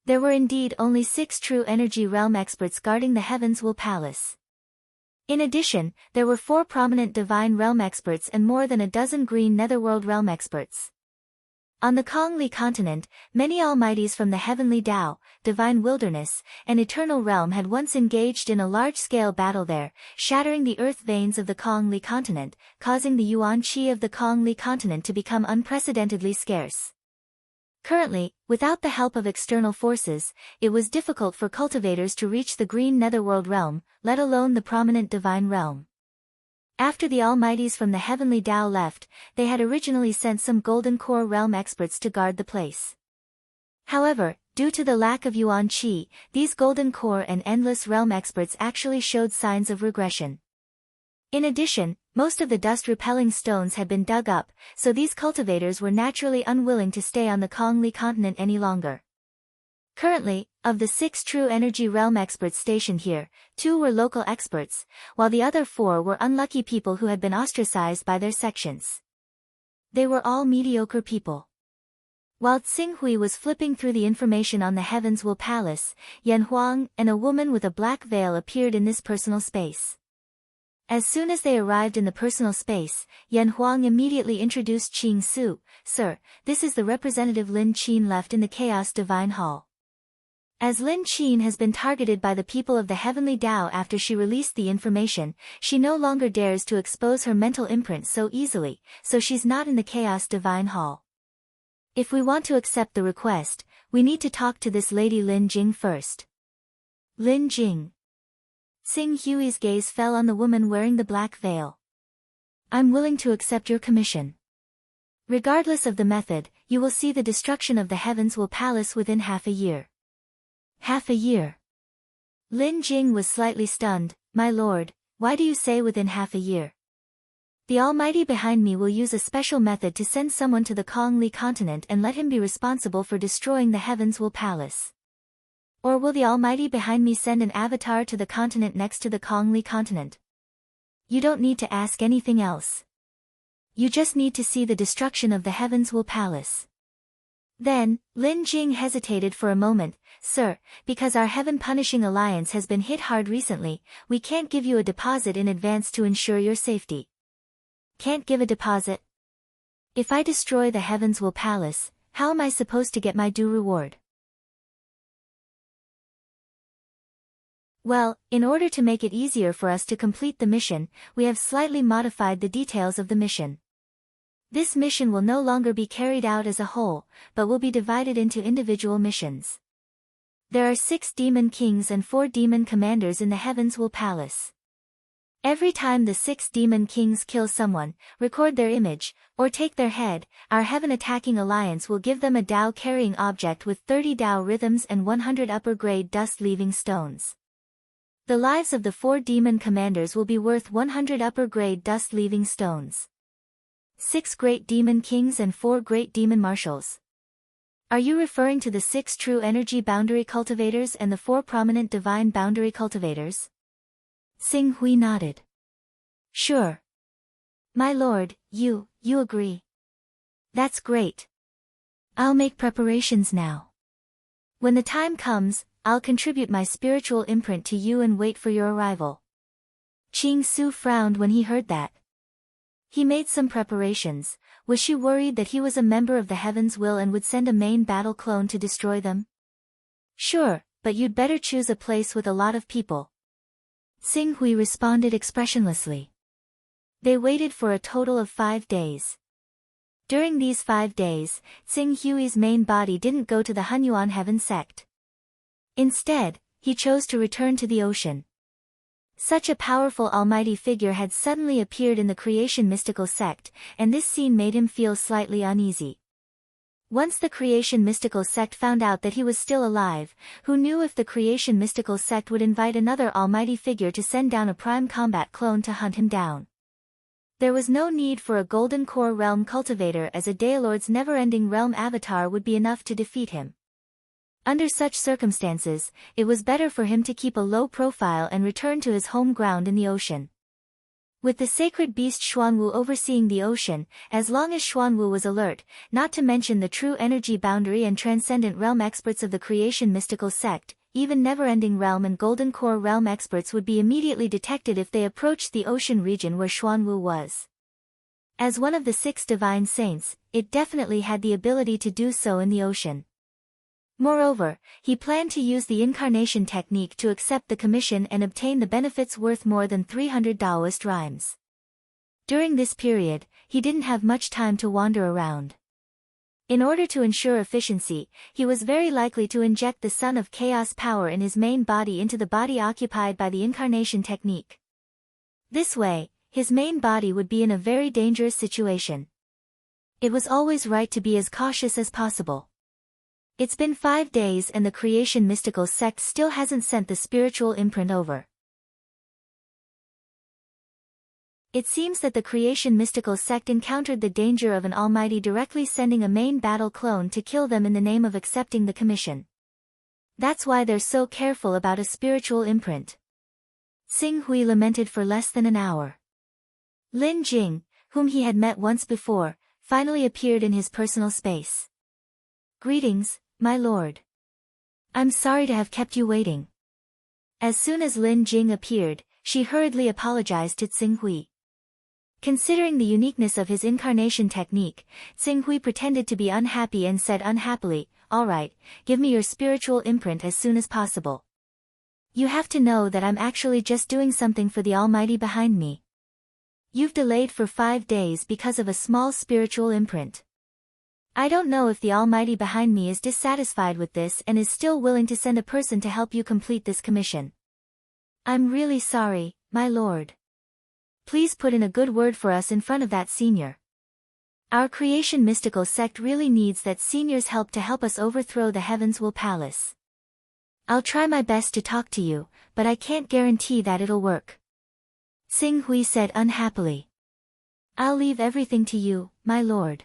There were indeed only 6 true energy realm experts guarding the Heavens Will Palace. In addition, there were 4 prominent divine realm experts and more than a dozen green netherworld realm experts. On the Kongli continent, many almighties from the Heavenly Tao, Divine Wilderness, and Eternal Realm had once engaged in a large-scale battle there, shattering the earth veins of the Kongli continent, causing the yuan qi of the Kongli continent to become unprecedentedly scarce. Currently, without the help of external forces, it was difficult for cultivators to reach the green netherworld realm, let alone the prominent divine realm. After the Almighties from the Heavenly Tao left, they had originally sent some Golden Core realm experts to guard the place. However, due to the lack of yuan qi, these Golden Core and Endless Realm experts actually showed signs of regression. In addition, most of the dust-repelling stones had been dug up, so these cultivators were naturally unwilling to stay on the Kongli continent any longer. Currently, of the 6 true energy realm experts stationed here, 2 were local experts, while the other 4 were unlucky people who had been ostracized by their sections. They were all mediocre people. While Xing Hui was flipping through the information on the Heavens Will Palace, Yan Huang and a woman with a black veil appeared in this personal space. As soon as they arrived in the personal space, Yan Huang immediately introduced Qing Su, "Sir, this is the representative Lin Qin left in the Chaos Divine Hall." As Lin Qin has been targeted by the people of the Heavenly Tao after she released the information, she no longer dares to expose her mental imprint so easily, so she's not in the Chaos Divine Hall. If we want to accept the request, we need to talk to this lady Lin Jing first. Lin Jing. Xing Hui's gaze fell on the woman wearing the black veil. I'm willing to accept your commission. Regardless of the method, you will see the destruction of the Heavens Will Palace within half a year. Half a year. Lin Jing was slightly stunned. My lord, why do you say within half a year? The Almighty behind me will use a special method to send someone to the Kongli continent and let him be responsible for destroying the Heavens Will Palace. Or will the Almighty behind me send an avatar to the continent next to the Kongli continent? You don't need to ask anything else. You just need to see the destruction of the Heavens Will Palace. Then, Lin Jing hesitated for a moment. Sir, because our heaven-punishing alliance has been hit hard recently, we can't give you a deposit in advance to ensure your safety. Can't give a deposit? If I destroy the Heavens Will Palace, How am I supposed to get my due reward? Well, in order to make it easier for us to complete the mission, we have slightly modified the details of the mission. This mission will no longer be carried out as a whole, but will be divided into individual missions. There are 6 demon kings and 4 demon commanders in the Heavens Will Palace. Every time the 6 demon kings kill someone, record their image, or take their head, our Heaven Attacking Alliance will give them a Tao-carrying object with 30 Tao rhythms and 100 upper-grade dust-leaving stones. The lives of the 4 demon commanders will be worth 100 upper-grade dust-leaving stones. 6 great demon kings and 4 great demon marshals. Are you referring to the 6 true energy boundary cultivators and the 4 prominent divine boundary cultivators? Xing Hui nodded. Sure. My lord, you agree. That's great. I'll make preparations now. When the time comes, I'll contribute my spiritual imprint to you and wait for your arrival. Qing Su frowned when he heard that. He made some preparations. Was she worried that he was a member of the Heaven's Will and would send a main battle clone to destroy them? Sure, but you'd better choose a place with a lot of people. Xing Hui responded expressionlessly. They waited for a total of 5 days. During these 5 days, Xing Hui's main body didn't go to the Hunyuan Heaven sect. Instead, he chose to return to the ocean. Such a powerful almighty figure had suddenly appeared in the creation mystical sect, and this scene made him feel slightly uneasy. Once the creation mystical sect found out that he was still alive, who knew if the creation mystical sect would invite another almighty figure to send down a prime combat clone to hunt him down. There was no need for a golden core realm cultivator, as a Daelord's never-ending realm avatar would be enough to defeat him. Under such circumstances, it was better for him to keep a low profile and return to his home ground in the ocean. With the sacred beast Xuanwu overseeing the ocean, as long as Xuanwu was alert, not to mention the true energy boundary and transcendent realm experts of the creation mystical sect, even never-ending realm and golden core realm experts would be immediately detected if they approached the ocean region where Xuanwu was. As one of the 6 divine saints, it definitely had the ability to do so in the ocean. Moreover, he planned to use the incarnation technique to accept the commission and obtain the benefits worth more than 300 Taoist rhymes. During this period, he didn't have much time to wander around. In order to ensure efficiency, he was very likely to inject the Son of Chaos power in his main body into the body occupied by the incarnation technique. This way, his main body would be in a very dangerous situation. It was always right to be as cautious as possible. It's been 5 days and the creation mystical sect still hasn't sent the spiritual imprint over. It seems that the creation mystical sect encountered the danger of an almighty directly sending a main battle clone to kill them in the name of accepting the commission. That's why they're so careful about a spiritual imprint. Xing Hui lamented for less than an hour. Lin Jing, whom he had met once before, finally appeared in his personal space. Greetings, my lord. I'm sorry to have kept you waiting. As soon as Lin Jing appeared, she hurriedly apologized to Xing Hui. Considering the uniqueness of his incarnation technique, Xing Hui pretended to be unhappy and said unhappily, "All right, give me your spiritual imprint as soon as possible. You have to know that I'm actually just doing something for the Almighty behind me. You've delayed for 5 days because of a small spiritual imprint. I don't know if the Almighty behind me is dissatisfied with this and is still willing to send a person to help you complete this commission. I'm really sorry, my lord. Please put in a good word for us in front of that senior. Our creation mystical sect really needs that senior's help to help us overthrow the Heavens Will Palace. I'll try my best to talk to you, but I can't guarantee that it'll work." Xing Hui said unhappily. "I'll leave everything to you, my lord."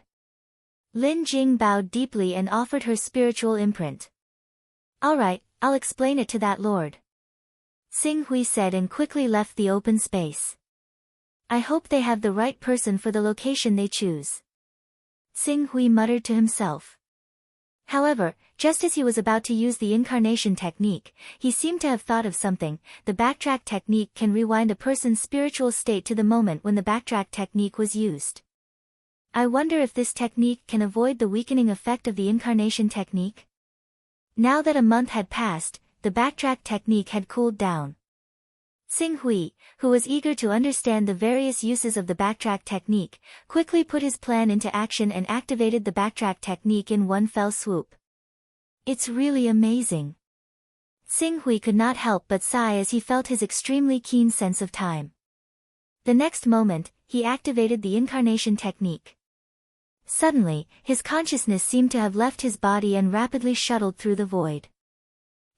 Lin Jing bowed deeply and offered her spiritual imprint. "All right, I'll explain it to that lord," Xing Hui said and quickly left the open space. "I hope they have the right person for the location they choose," Xing Hui muttered to himself. However, just as he was about to use the incarnation technique, he seemed to have thought of something. The backtrack technique can rewind a person's spiritual state to the moment when the backtrack technique was used. I wonder if this technique can avoid the weakening effect of the incarnation technique? Now that a month had passed, the backtrack technique had cooled down. Xing Hui, who was eager to understand the various uses of the backtrack technique, quickly put his plan into action and activated the backtrack technique in one fell swoop. It's really amazing. Xing Hui could not help but sigh as he felt his extremely keen sense of time. The next moment, he activated the incarnation technique. Suddenly, his consciousness seemed to have left his body and rapidly shuttled through the void.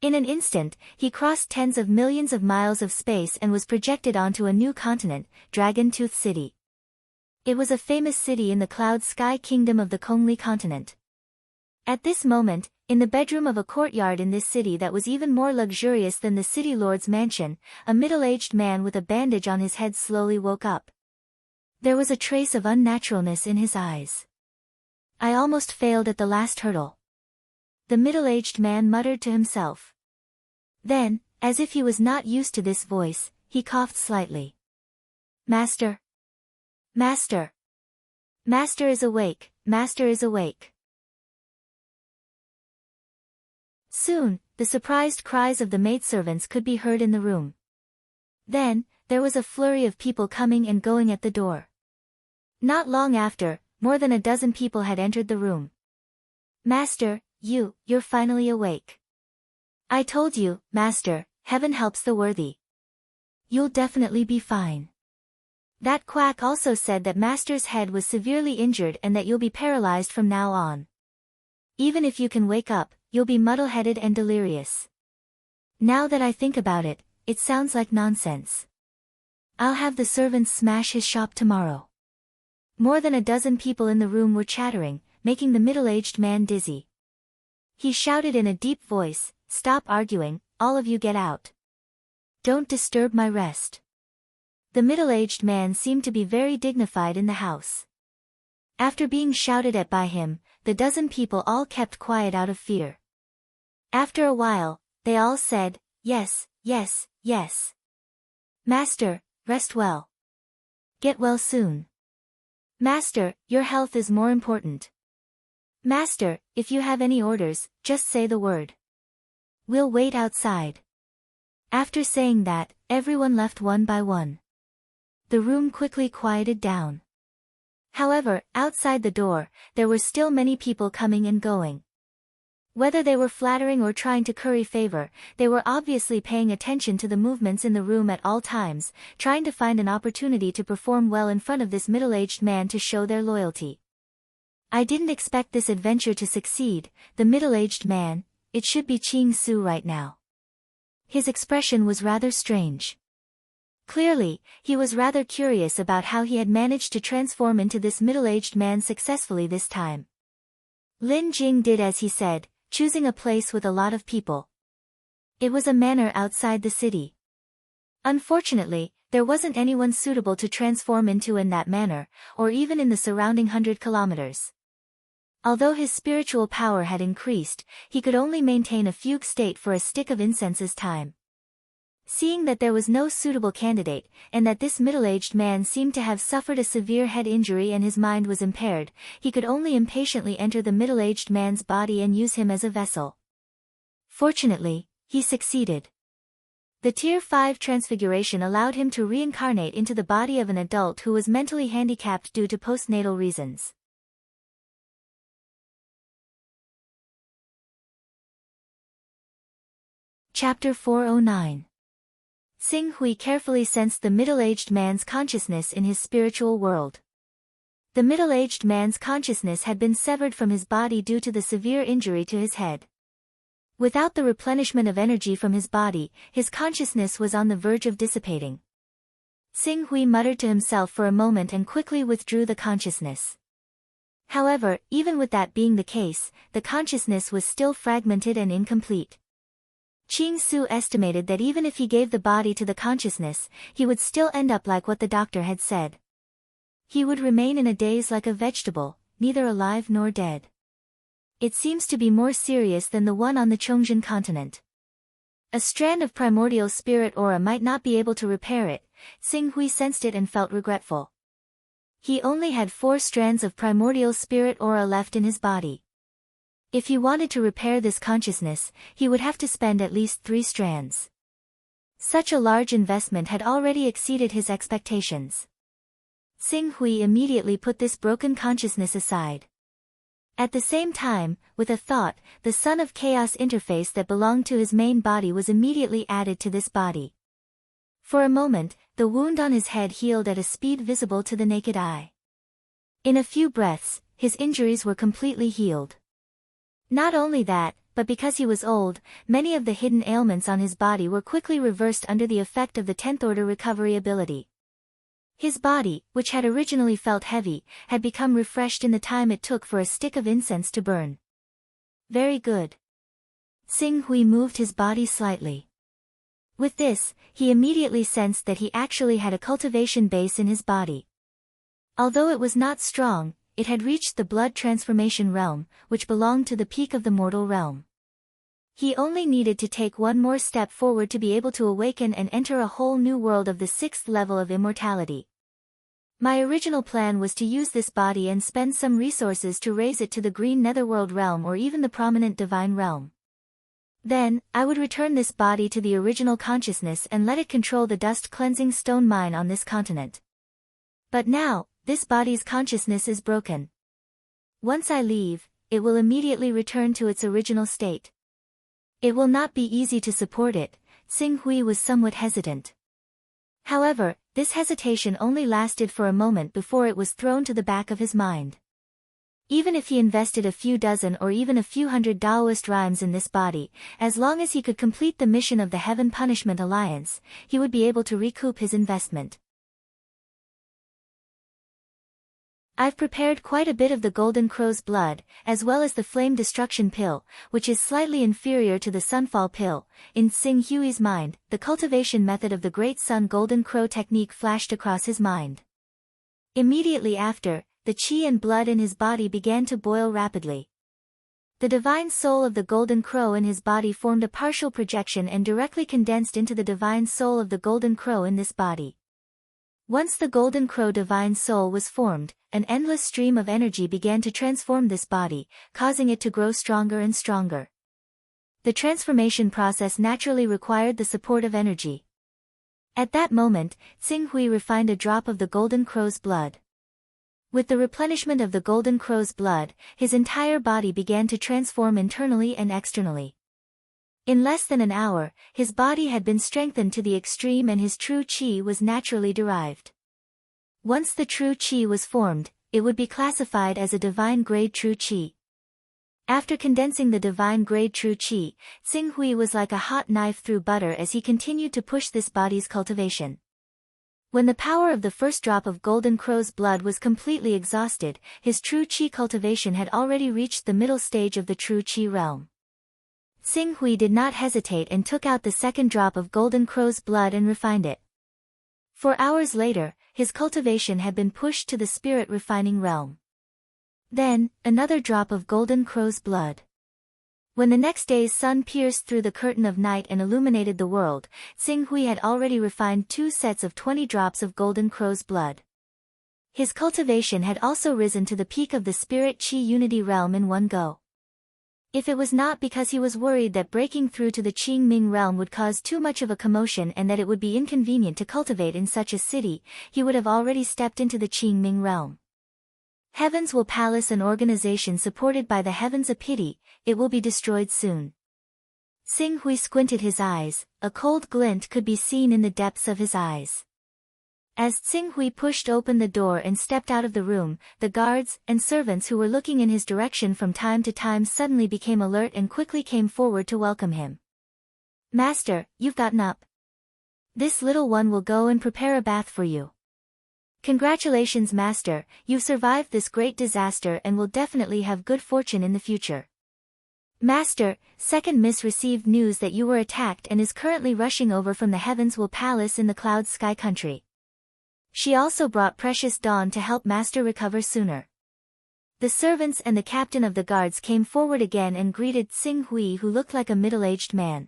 In an instant, he crossed tens of millions of miles of space and was projected onto a new continent, Dragon Tooth City. It was a famous city in the cloud sky kingdom of the Kongli continent. At this moment, in the bedroom of a courtyard in this city that was even more luxurious than the city lord's mansion, a middle-aged man with a bandage on his head slowly woke up. There was a trace of unnaturalness in his eyes. I almost failed at the last hurdle. The middle-aged man muttered to himself. Then, as if he was not used to this voice, he coughed slightly. Master! Master! Master is awake, Master is awake. Soon, the surprised cries of the maidservants could be heard in the room. Then, there was a flurry of people coming and going at the door. Not long after, more than a dozen people had entered the room. Master, you're finally awake. I told you, Master, heaven helps the worthy. You'll definitely be fine. That quack also said that Master's head was severely injured and that you'll be paralyzed from now on. Even if you can wake up, you'll be muddle-headed and delirious. Now that I think about it, it sounds like nonsense. I'll have the servants smash his shop tomorrow. More than a dozen people in the room were chattering, making the middle-aged man dizzy. He shouted in a deep voice, "Stop arguing, all of you get out. Don't disturb my rest." The middle-aged man seemed to be very dignified in the house. After being shouted at by him, the dozen people all kept quiet out of fear. After a while, they all said, "Yes, yes, yes. Master, rest well. Get well soon. Master, your health is more important. Master, if you have any orders, just say the word. We'll wait outside." After saying that, everyone left one by one. The room quickly quieted down. However, outside the door, there were still many people coming and going. Whether they were flattering or trying to curry favor, they were obviously paying attention to the movements in the room at all times, trying to find an opportunity to perform well in front of this middle-aged man to show their loyalty. I didn't expect this adventure to succeed, the middle-aged man, it should be Qing Su right now. His expression was rather strange. Clearly, he was rather curious about how he had managed to transform into this middle-aged man successfully this time. Lin Jing did as he said, choosing a place with a lot of people. It was a manor outside the city. Unfortunately, there wasn't anyone suitable to transform into in that manor, or even in the surrounding 100 kilometers. Although his spiritual power had increased, he could only maintain a fugue state for a stick of incense's time. Seeing that there was no suitable candidate, and that this middle-aged man seemed to have suffered a severe head injury and his mind was impaired, he could only impatiently enter the middle-aged man's body and use him as a vessel. Fortunately, he succeeded. The Tier 5 transfiguration allowed him to reincarnate into the body of an adult who was mentally handicapped due to postnatal reasons. Chapter 409. Xing Hui carefully sensed the middle-aged man's consciousness in his spiritual world. The middle-aged man's consciousness had been severed from his body due to the severe injury to his head. Without the replenishment of energy from his body, his consciousness was on the verge of dissipating. Xing Hui muttered to himself for a moment and quickly withdrew the consciousness. However, even with that being the case, the consciousness was still fragmented and incomplete. Qing Su estimated that even if he gave the body to the consciousness, he would still end up like what the doctor had said. He would remain in a daze like a vegetable, neither alive nor dead. It seems to be more serious than the one on the Chongjian continent. A strand of primordial spirit aura might not be able to repair it. Xing Hui sensed it and felt regretful. He only had 4 strands of primordial spirit aura left in his body. If he wanted to repair this consciousness, he would have to spend at least 3 strands. Such a large investment had already exceeded his expectations. Xing Hui immediately put this broken consciousness aside. At the same time, with a thought, the Son of Chaos interface that belonged to his main body was immediately added to this body. For a moment, the wound on his head healed at a speed visible to the naked eye. In a few breaths, his injuries were completely healed. Not only that, but because he was old, many of the hidden ailments on his body were quickly reversed under the effect of the 10th order recovery ability. His body, which had originally felt heavy, had become refreshed in the time it took for a stick of incense to burn. Very good. Xing Hui moved his body slightly. With this, he immediately sensed that he actually had a cultivation base in his body. Although it was not strong, it had reached the blood transformation realm, which belonged to the peak of the mortal realm. He only needed to take one more step forward to be able to awaken and enter a whole new world of the 6th level of immortality. My original plan was to use this body and spend some resources to raise it to the green netherworld realm or even the prominent divine realm. Then, I would return this body to the original consciousness and let it control the dust-cleansing stone mine on this continent. But now, this body's consciousness is broken. Once I leave, it will immediately return to its original state. It will not be easy to support it. Xing Hui was somewhat hesitant. However, this hesitation only lasted for a moment before it was thrown to the back of his mind. Even if he invested a few dozen or even a few hundred Daoist rhymes in this body, as long as he could complete the mission of the Heaven Punishment Alliance, he would be able to recoup his investment. I've prepared quite a bit of the Golden Crow's blood, as well as the Flame Destruction Pill, which is slightly inferior to the Sunfall Pill. In Xing Hui's mind, the cultivation method of the Great Sun Golden Crow technique flashed across his mind. Immediately after, the qi and blood in his body began to boil rapidly. The divine soul of the Golden Crow in his body formed a partial projection and directly condensed into the divine soul of the Golden Crow in this body. Once the Golden Crow divine soul was formed, an endless stream of energy began to transform this body, causing it to grow stronger and stronger. The transformation process naturally required the support of energy. At that moment, Xing Hui refined a drop of the Golden Crow's blood. With the replenishment of the Golden Crow's blood, his entire body began to transform internally and externally. In less than an hour, his body had been strengthened to the extreme and his true qi was naturally derived. Once the true qi was formed, it would be classified as a divine grade true qi. After condensing the divine grade true qi, Xing Hui was like a hot knife through butter as he continued to push this body's cultivation. When the power of the first drop of Golden Crow's blood was completely exhausted, his true qi cultivation had already reached the middle stage of the true qi realm. Xing Hui did not hesitate and took out the second drop of Golden Crow's blood and refined it. 4 hours later, his cultivation had been pushed to the spirit refining realm. Then, another drop of Golden Crow's blood. When the next day's sun pierced through the curtain of night and illuminated the world, Xing Hui had already refined 2 sets of 20 drops of Golden Crow's blood. His cultivation had also risen to the peak of the spirit qi unity realm in one go. If it was not because he was worried that breaking through to the Qingming realm would cause too much of a commotion and that it would be inconvenient to cultivate in such a city, he would have already stepped into the Qingming realm. Heavens will palace an organization supported by the heavens a pity, it will be destroyed soon. Xing Hui squinted his eyes, a cold glint could be seen in the depths of his eyes. As Xing Hui pushed open the door and stepped out of the room, the guards and servants who were looking in his direction from time to time suddenly became alert and quickly came forward to welcome him. "Master, you've gotten up. This little one will go and prepare a bath for you." "Congratulations, Master, you've survived this great disaster and will definitely have good fortune in the future." "Master, Second Miss received news that you were attacked and is currently rushing over from the Heavens Will Palace in the Cloud Sky Country. She also brought Precious Dawn to help Master recover sooner." The servants and the captain of the guards came forward again and greeted Xing Hui, who looked like a middle-aged man.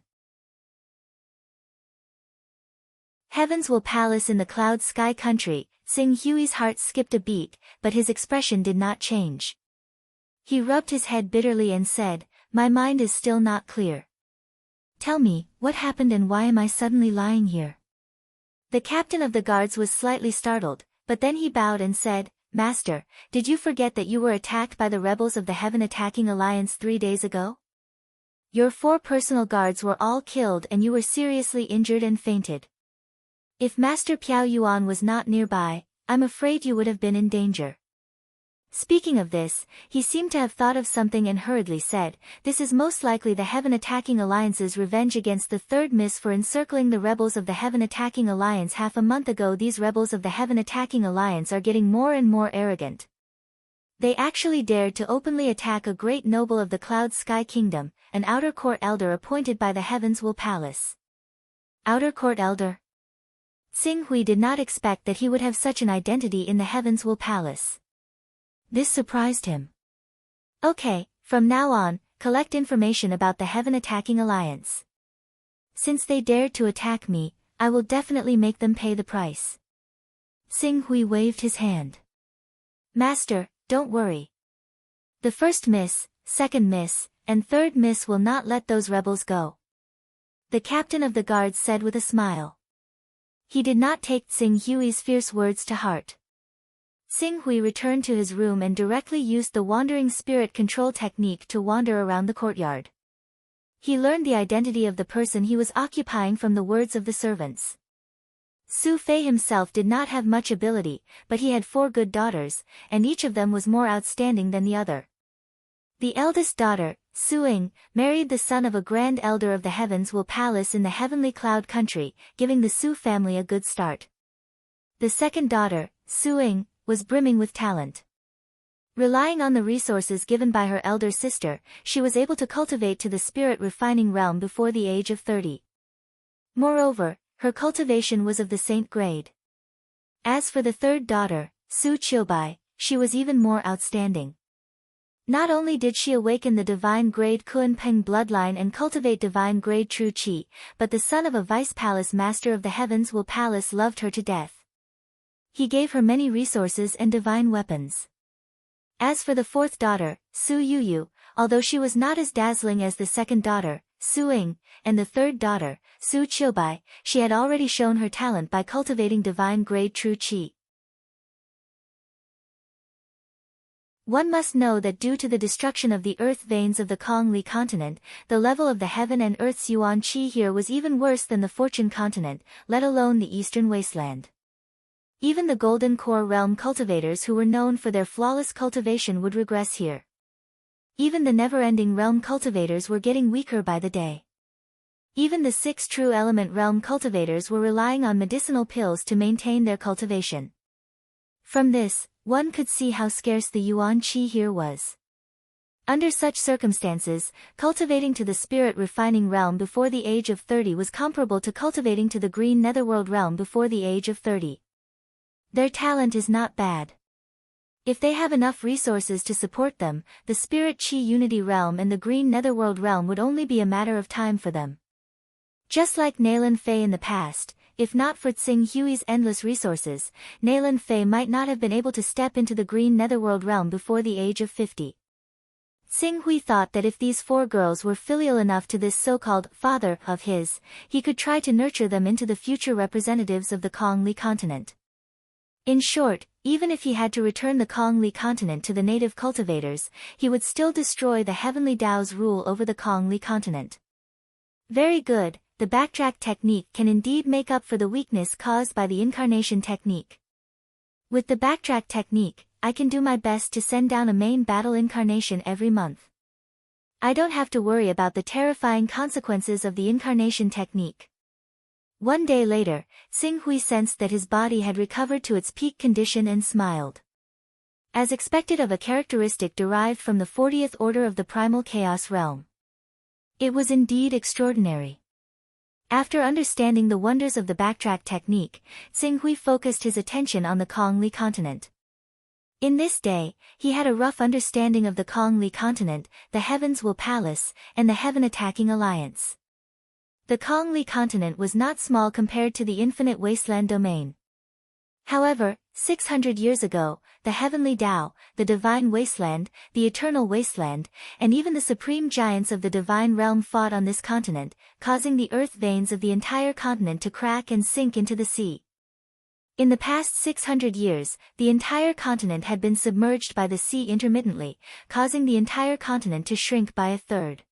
Heavens Will Palace in the Cloud Sky Country. Sing Hui's heart skipped a beat, but his expression did not change. He rubbed his head bitterly and said, "My mind is still not clear. Tell me, what happened and why am I suddenly lying here?" The captain of the guards was slightly startled, but then he bowed and said, "Master, did you forget that you were attacked by the rebels of the Heaven Attacking Alliance 3 days ago? Your 4 personal guards were all killed and you were seriously injured and fainted. If Master Piao Yuan was not nearby, I'm afraid you would have been in danger." Speaking of this, he seemed to have thought of something and hurriedly said, "This is most likely the Heaven Attacking Alliance's revenge against the third miss for encircling the rebels of the Heaven Attacking Alliance half a month ago. These rebels of the Heaven Attacking Alliance are getting more and more arrogant. They actually dared to openly attack a great noble of the Cloud Sky Kingdom, an outer court elder appointed by the Heavens Will Palace." Outer court elder? Sing Hui did not expect that he would have such an identity in the Heavens Will Palace. This surprised him. "Okay, from now on, collect information about the Heaven Attacking Alliance. Since they dared to attack me, I will definitely make them pay the price." Sing Hui waved his hand. "Master, don't worry. The first miss, second miss, and third miss will not let those rebels go," the captain of the guards said with a smile. He did not take Sing Hui's fierce words to heart. Sing Hui returned to his room and directly used the wandering spirit control technique to wander around the courtyard. He learned the identity of the person he was occupying from the words of the servants. Su Fei himself did not have much ability, but he had 4 good daughters, and each of them was more outstanding than the other. The eldest daughter, Su Ying, married the son of a grand elder of the Heavens Will Palace in the Heavenly Cloud Country, giving the Su family a good start. The second daughter, Su Ying, was brimming with talent. Relying on the resources given by her elder sister, she was able to cultivate to the spirit refining realm before the age of 30. Moreover, her cultivation was of the saint grade. As for the third daughter, Su Qiubai, she was even more outstanding. Not only did she awaken the divine grade Kunpeng bloodline and cultivate divine grade True Qi, but the son of a vice palace master of the Heavens Will Palace loved her to death. He gave her many resources and divine weapons. As for the fourth daughter, Su Yuyu, although she was not as dazzling as the second daughter, Su Ying, and the third daughter, Su Qiubai, she had already shown her talent by cultivating divine grade True Qi. One must know that due to the destruction of the earth veins of the Kongli continent, the level of the heaven and earth's yuan qi here was even worse than the Fortune continent, let alone the eastern wasteland. Even the Golden Core realm cultivators who were known for their flawless cultivation would regress here. Even the never-ending realm cultivators were getting weaker by the day. Even the 6 true element realm cultivators were relying on medicinal pills to maintain their cultivation. From this, one could see how scarce the yuan qi here was. Under such circumstances, cultivating to the spirit refining realm before the age of 30 was comparable to cultivating to the green netherworld realm before the age of 30. Their talent is not bad. If they have enough resources to support them, the Spirit Chi Unity Realm and the Green Netherworld Realm would only be a matter of time for them. Just like Naylan Fei in the past, if not for Tsing Hui's endless resources, Naylan Fei might not have been able to step into the Green Netherworld Realm before the age of 50. Tsing Hui thought that if these 4 girls were filial enough to this so-called father of his, he could try to nurture them into the future representatives of the Kongli continent. In short, even if he had to return the Kongli continent to the native cultivators, he would still destroy the heavenly Tao's rule over the Kongli continent. Very good, the backtrack technique can indeed make up for the weakness caused by the incarnation technique. With the backtrack technique, I can do my best to send down a main battle incarnation every month. I don't have to worry about the terrifying consequences of the incarnation technique. One day later, Tsing Hui sensed that his body had recovered to its peak condition and smiled. As expected of a characteristic derived from the 40th order of the primal chaos realm. It was indeed extraordinary. After understanding the wonders of the backtrack technique, Tsing Hui focused his attention on the Kongli continent. In this day, he had a rough understanding of the Kongli continent, the Heavens Will Palace, and the Heaven Attacking Alliance. The Kongli continent was not small compared to the infinite wasteland domain. However, 600 years ago, the heavenly Tao, the divine wasteland, the eternal wasteland, and even the supreme giants of the divine realm fought on this continent, causing the earth veins of the entire continent to crack and sink into the sea. In the past 600 years, the entire continent had been submerged by the sea intermittently, causing the entire continent to shrink by a third.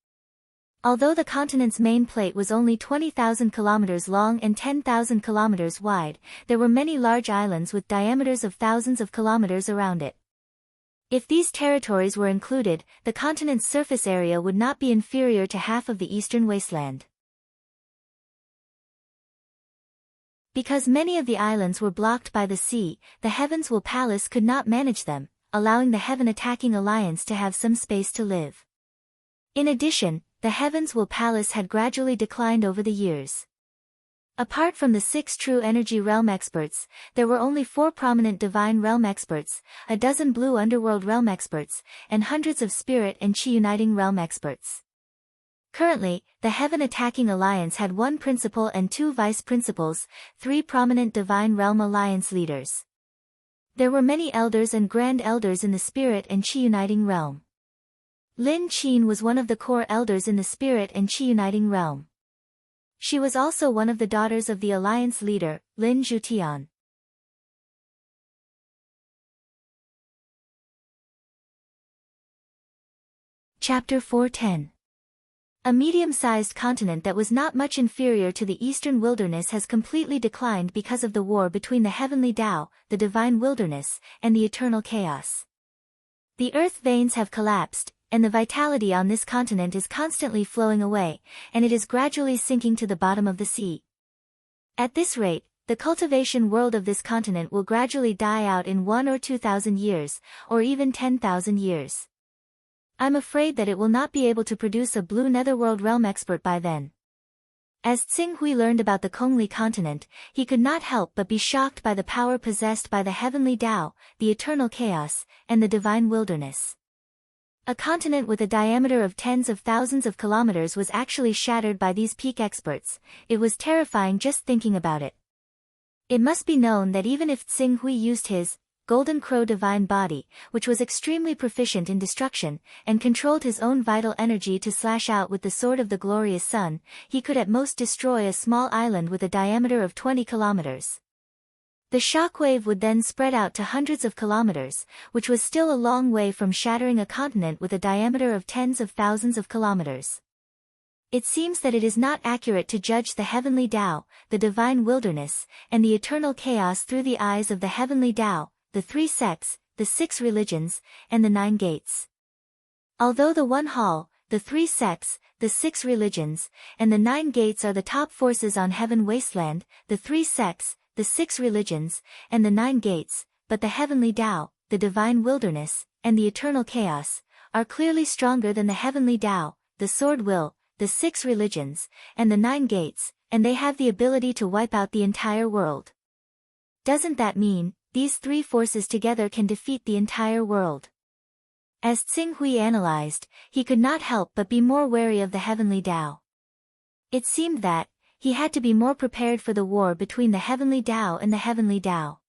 Although the continent's main plate was only 20,000 kilometers long and 10,000 kilometers wide, there were many large islands with diameters of thousands of kilometers around it. If these territories were included, the continent's surface area would not be inferior to half of the eastern wasteland. Because many of the islands were blocked by the sea, the Heavens Will Palace could not manage them, allowing the Heaven Attacking Alliance to have some space to live. In addition, the Heavens Will Palace had gradually declined over the years. Apart from the 6 true energy realm experts, there were only 4 prominent divine realm experts, a dozen blue underworld realm experts, and hundreds of spirit and chi uniting realm experts. Currently, the Heaven Attacking Alliance had 1 principal and 2 vice principals, 3 prominent divine realm alliance leaders. There were many elders and grand elders in the spirit and chi uniting realm. Lin Qin was one of the core elders in the spirit and chi uniting realm. She was also one of the daughters of the alliance leader, Lin Zhutian. Chapter 410. A medium-sized continent that was not much inferior to the eastern wilderness has completely declined because of the war between the heavenly Tao, the divine wilderness, and the eternal chaos. The earth veins have collapsed, and the vitality on this continent is constantly flowing away, and it is gradually sinking to the bottom of the sea. At this rate, the cultivation world of this continent will gradually die out in 1 or 2,000 years, or even 10,000 years. I'm afraid that it will not be able to produce a blue netherworld realm expert by then. As Tsing Hui learned about the Kongli continent, he could not help but be shocked by the power possessed by the heavenly Tao, the eternal chaos, and the divine wilderness. A continent with a diameter of tens of thousands of kilometers was actually shattered by these peak experts. It was terrifying just thinking about it. It must be known that even if Tsing Hui used his Golden Crow divine body, which was extremely proficient in destruction, and controlled his own vital energy to slash out with the sword of the glorious sun, he could at most destroy a small island with a diameter of 20 kilometers. The shockwave would then spread out to hundreds of kilometers, which was still a long way from shattering a continent with a diameter of tens of thousands of kilometers. It seems that it is not accurate to judge the heavenly Tao, the divine wilderness, and the eternal chaos through the eyes of the heavenly Tao, the 3 sects, the 6 religions, and the 9 gates. Although the 1 hall, the 3 sects, the 6 religions, and the 9 gates are the top forces on heaven wasteland, the 3 sects, the 6 religions, and the 9 gates, but the heavenly Tao, the divine wilderness, and the eternal chaos, are clearly stronger than the heavenly Tao, the sword will, the 6 religions, and the 9 gates, and they have the ability to wipe out the entire world. Doesn't that mean, these 3 forces together can defeat the entire world? As Tsing Hui analyzed, he could not help but be more wary of the heavenly Tao. It seemed that, he had to be more prepared for the war between the heavenly Tao and the heavenly Tao.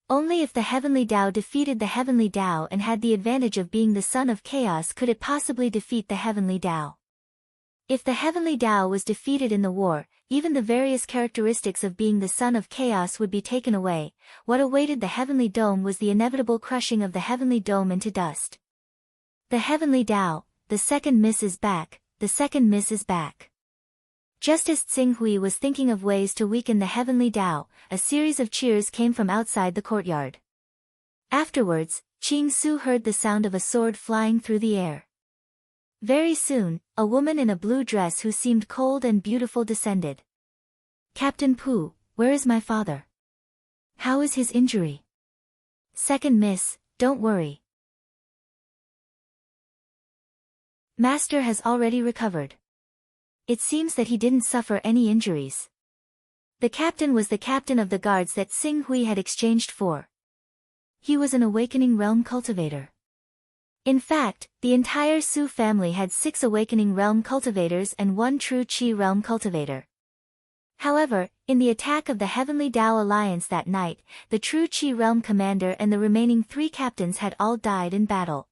Only if the heavenly Tao defeated the heavenly Tao and had the advantage of being the son of chaos could it possibly defeat the heavenly Tao. If the heavenly Tao was defeated in the war, even the various characteristics of being the son of chaos would be taken away. What awaited the heavenly dome was the inevitable crushing of the heavenly dome into dust. The heavenly Tao, the second miss is back, the second miss is back. Just as Tsing Hui was thinking of ways to weaken the heavenly Tao, a series of cheers came from outside the courtyard. Afterwards, Qing Su heard the sound of a sword flying through the air. Very soon, a woman in a blue dress who seemed cold and beautiful descended. "Captain Pu, where is my father? How is his injury?" "Second miss, don't worry. Master has already recovered. It seems that he didn't suffer any injuries." The captain was the captain of the guards that Tsing Hui had exchanged for. He was an awakening realm cultivator. In fact, the entire Su family had 6 awakening realm cultivators and 1 true Qi realm cultivator. However, in the attack of the Heavenly Tao Alliance that night, the true Qi Realm commander and the remaining 3 captains had all died in battle.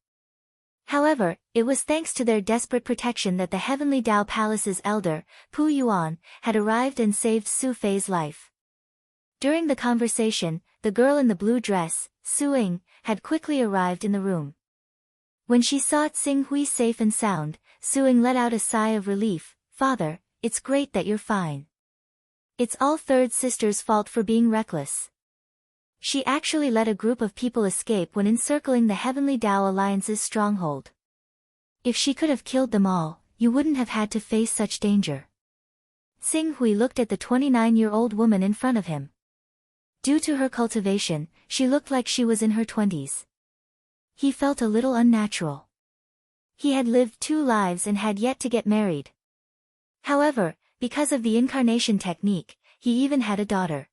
However, it was thanks to their desperate protection that the Heavenly Tao Palace's elder, Pu Yuan, had arrived and saved Su Fei's life. During the conversation, the girl in the blue dress, Su Ying, had quickly arrived in the room. When she saw Tsing Hui safe and sound, Su Ying let out a sigh of relief. "Father, it's great that you're fine. It's all third sister's fault for being reckless. She actually let a group of people escape when encircling the Heavenly Tao Alliance's stronghold. If she could have killed them all, you wouldn't have had to face such danger." Tsing Hui looked at the 29-year-old woman in front of him. Due to her cultivation, she looked like she was in her 20s. He felt a little unnatural. He had lived 2 lives and had yet to get married. However, because of the incarnation technique, he even had a daughter.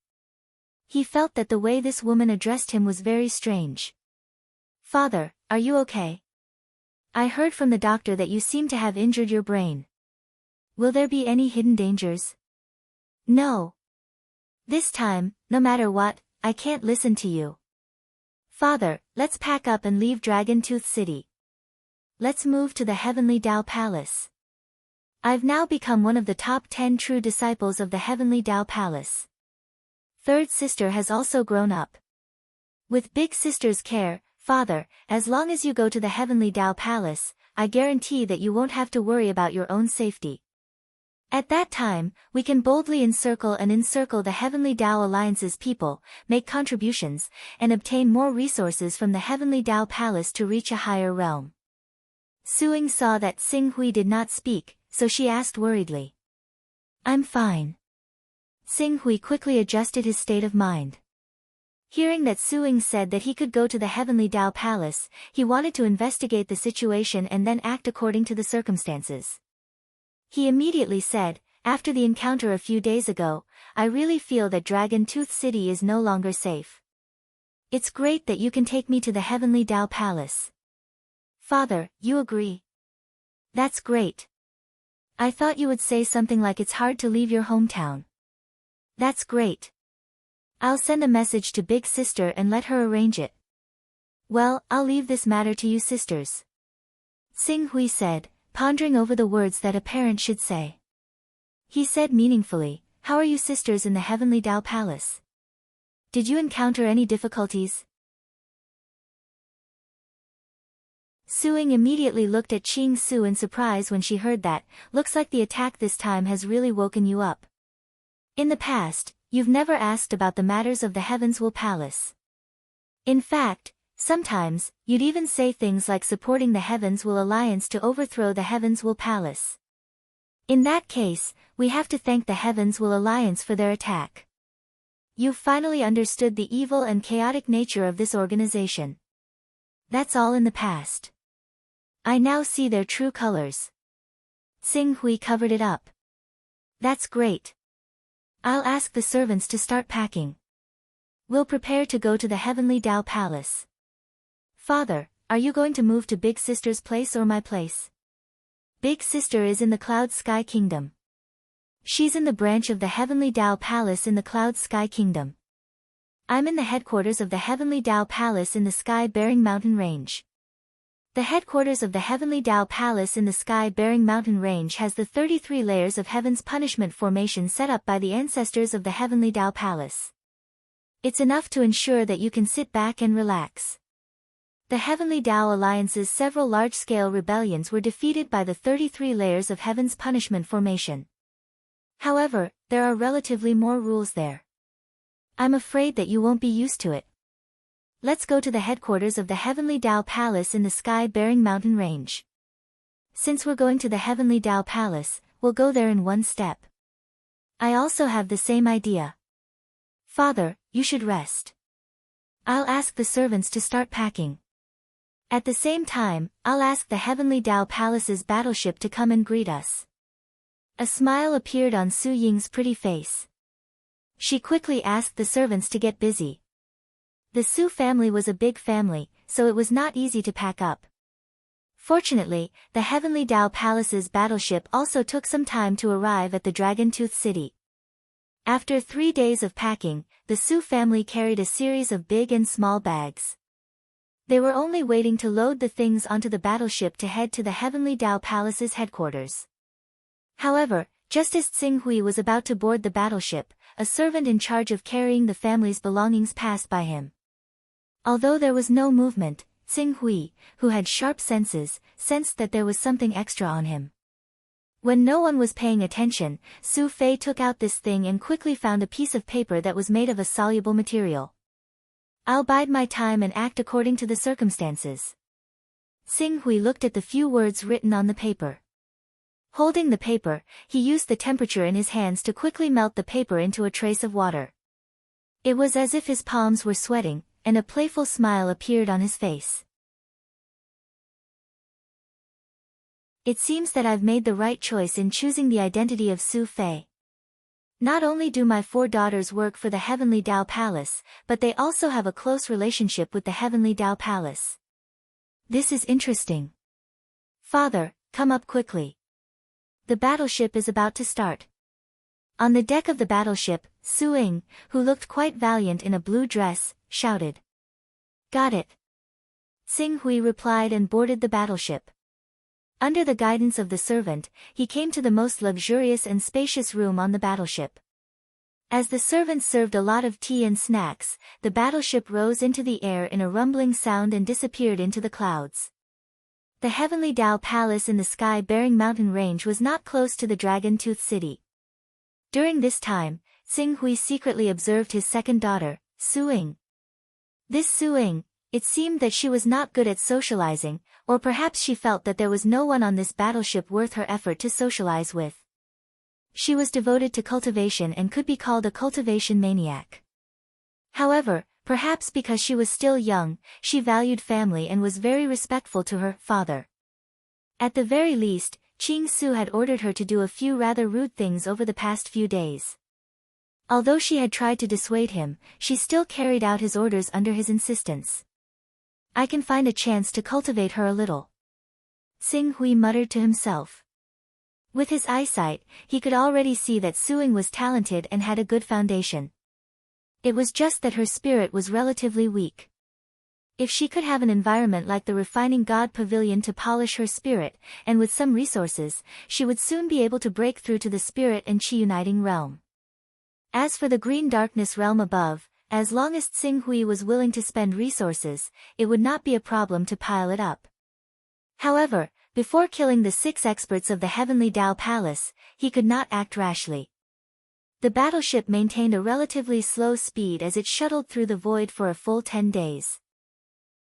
He felt that the way this woman addressed him was very strange. "Father, are you okay? I heard from the doctor that you seem to have injured your brain. Will there be any hidden dangers?" "No. This time, no matter what, I can't listen to you. Father, let's pack up and leave Dragon Tooth City. Let's move to the Heavenly Tao Palace. I've now become one of the top 10 true disciples of the Heavenly Tao Palace. Third sister has also grown up. With big sister's care, Father, as long as you go to the Heavenly Tao Palace, I guarantee that you won't have to worry about your own safety. At that time, we can boldly encircle the Heavenly Tao Alliance's people, make contributions, and obtain more resources from the Heavenly Tao Palace to reach a higher realm." Su Ying saw that Tsing Hui did not speak, so she asked worriedly. "I'm fine." Tsing Hui quickly adjusted his state of mind. Hearing that Su Ying said that he could go to the Heavenly Tao Palace, he wanted to investigate the situation and then act according to the circumstances. He immediately said, "After the encounter a few days ago, I really feel that Dragon Tooth City is no longer safe. It's great that you can take me to the Heavenly Tao Palace." "Father, you agree? That's great. I thought you would say something like it's hard to leave your hometown." "That's great. I'll send a message to Big Sister and let her arrange it." "Well, I'll leave this matter to you sisters," Tsing Hui said, pondering over the words that a parent should say. He said meaningfully, "How are you sisters in the Heavenly Tao Palace? Did you encounter any difficulties?" Su Ying immediately looked at Qing Su in surprise when she heard that. "Looks like the attack this time has really woken you up. In the past, you've never asked about the matters of the Heavens Will Palace. In fact, sometimes, you'd even say things like supporting the Heavens Will Alliance to overthrow the Heavens Will Palace. In that case, we have to thank the Heavens Will Alliance for their attack. You've finally understood the evil and chaotic nature of this organization. That's all in the past. I now see their true colors." Tsing Hui covered it up. "That's great. I'll ask the servants to start packing. We'll prepare to go to the Heavenly Tao Palace. Father, are you going to move to Big Sister's place or my place?" "Big Sister is in the Cloud Sky Kingdom. She's in the branch of the Heavenly Tao Palace in the Cloud Sky Kingdom. I'm in the headquarters of the Heavenly Tao Palace in the Sky-Bearing Mountain Range. The headquarters of the Heavenly Tao Palace in the Sky-Bearing Mountain Range has the 33 layers of Heaven's Punishment formation set up by the ancestors of the Heavenly Tao Palace. It's enough to ensure that you can sit back and relax. The Heavenly Tao Alliance's several large-scale rebellions were defeated by the 33 layers of Heaven's Punishment formation. However, there are relatively more rules there. I'm afraid that you won't be used to it. Let's go to the headquarters of the Heavenly Tao Palace in the Sky-Bearing Mountain Range. Since we're going to the Heavenly Tao Palace, we'll go there in one step. I also have the same idea. Father, you should rest. I'll ask the servants to start packing. At the same time, I'll ask the Heavenly Tao Palace's battleship to come and greet us." A smile appeared on Su Ying's pretty face. She quickly asked the servants to get busy. The Su family was a big family, so it was not easy to pack up. Fortunately, the Heavenly Tao Palace's battleship also took some time to arrive at the Dragon Tooth City. After 3 days of packing, the Su family carried a series of big and small bags. They were only waiting to load the things onto the battleship to head to the Heavenly Dao Palace's headquarters. However, just as Tsing Hui was about to board the battleship, a servant in charge of carrying the family's belongings passed by him. Although there was no movement, Tsing Hui, who had sharp senses, sensed that there was something extra on him. When no one was paying attention, Su Fei took out this thing and quickly found a piece of paper that was made of a soluble material. "I'll bide my time and act according to the circumstances." Tsing Hui looked at the few words written on the paper. Holding the paper, he used the temperature in his hands to quickly melt the paper into a trace of water. It was as if his palms were sweating, and a playful smile appeared on his face. "It seems that I've made the right choice in choosing the identity of Su Fei. Not only do my 4 daughters work for the Heavenly Dao Palace, but they also have a close relationship with the Heavenly Dao Palace. This is interesting. Father, come up quickly. The battleship is about to start." On the deck of the battleship, Su Ying, who looked quite valiant in a blue dress, shouted. "Got it." Tsing Hui replied and boarded the battleship. Under the guidance of the servant, he came to the most luxurious and spacious room on the battleship. As the servant served a lot of tea and snacks, the battleship rose into the air in a rumbling sound and disappeared into the clouds. The Heavenly Dao Palace in the sky-bearing mountain range was not close to the Dragon Tooth City. During this time, Tsing Hui secretly observed his second daughter, Su Ying. This Su Ying, it seemed that she was not good at socializing, or perhaps she felt that there was no one on this battleship worth her effort to socialize with. She was devoted to cultivation and could be called a cultivation maniac. However, perhaps because she was still young, she valued family and was very respectful to her father. At the very least, Qing Su had ordered her to do a few rather rude things over the past few days. Although she had tried to dissuade him, she still carried out his orders under his insistence. "I can find a chance to cultivate her a little," Tsing Hui muttered to himself. With his eyesight, he could already see that Su Ying was talented and had a good foundation. It was just that her spirit was relatively weak. If she could have an environment like the Refining God Pavilion to polish her spirit, and with some resources, she would soon be able to break through to the spirit and chi uniting realm. As for the green darkness realm above, as long as Tsing Hui was willing to spend resources, it would not be a problem to pile it up. However, before killing the 6 experts of the Heavenly Dao Palace, he could not act rashly. The battleship maintained a relatively slow speed as it shuttled through the void for a full 10 days.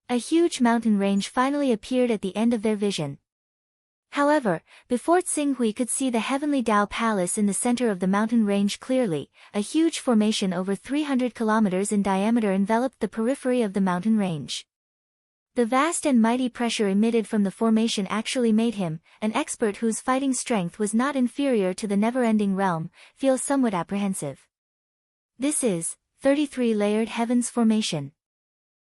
A huge mountain range finally appeared at the end of their vision. However, before Tsing Hui could see the Heavenly Dao Palace in the center of the mountain range clearly, a huge formation over 300 kilometers in diameter enveloped the periphery of the mountain range. The vast and mighty pressure emitted from the formation actually made him, an expert whose fighting strength was not inferior to the never-ending realm, feel somewhat apprehensive. "This is 33-layered heavens formation.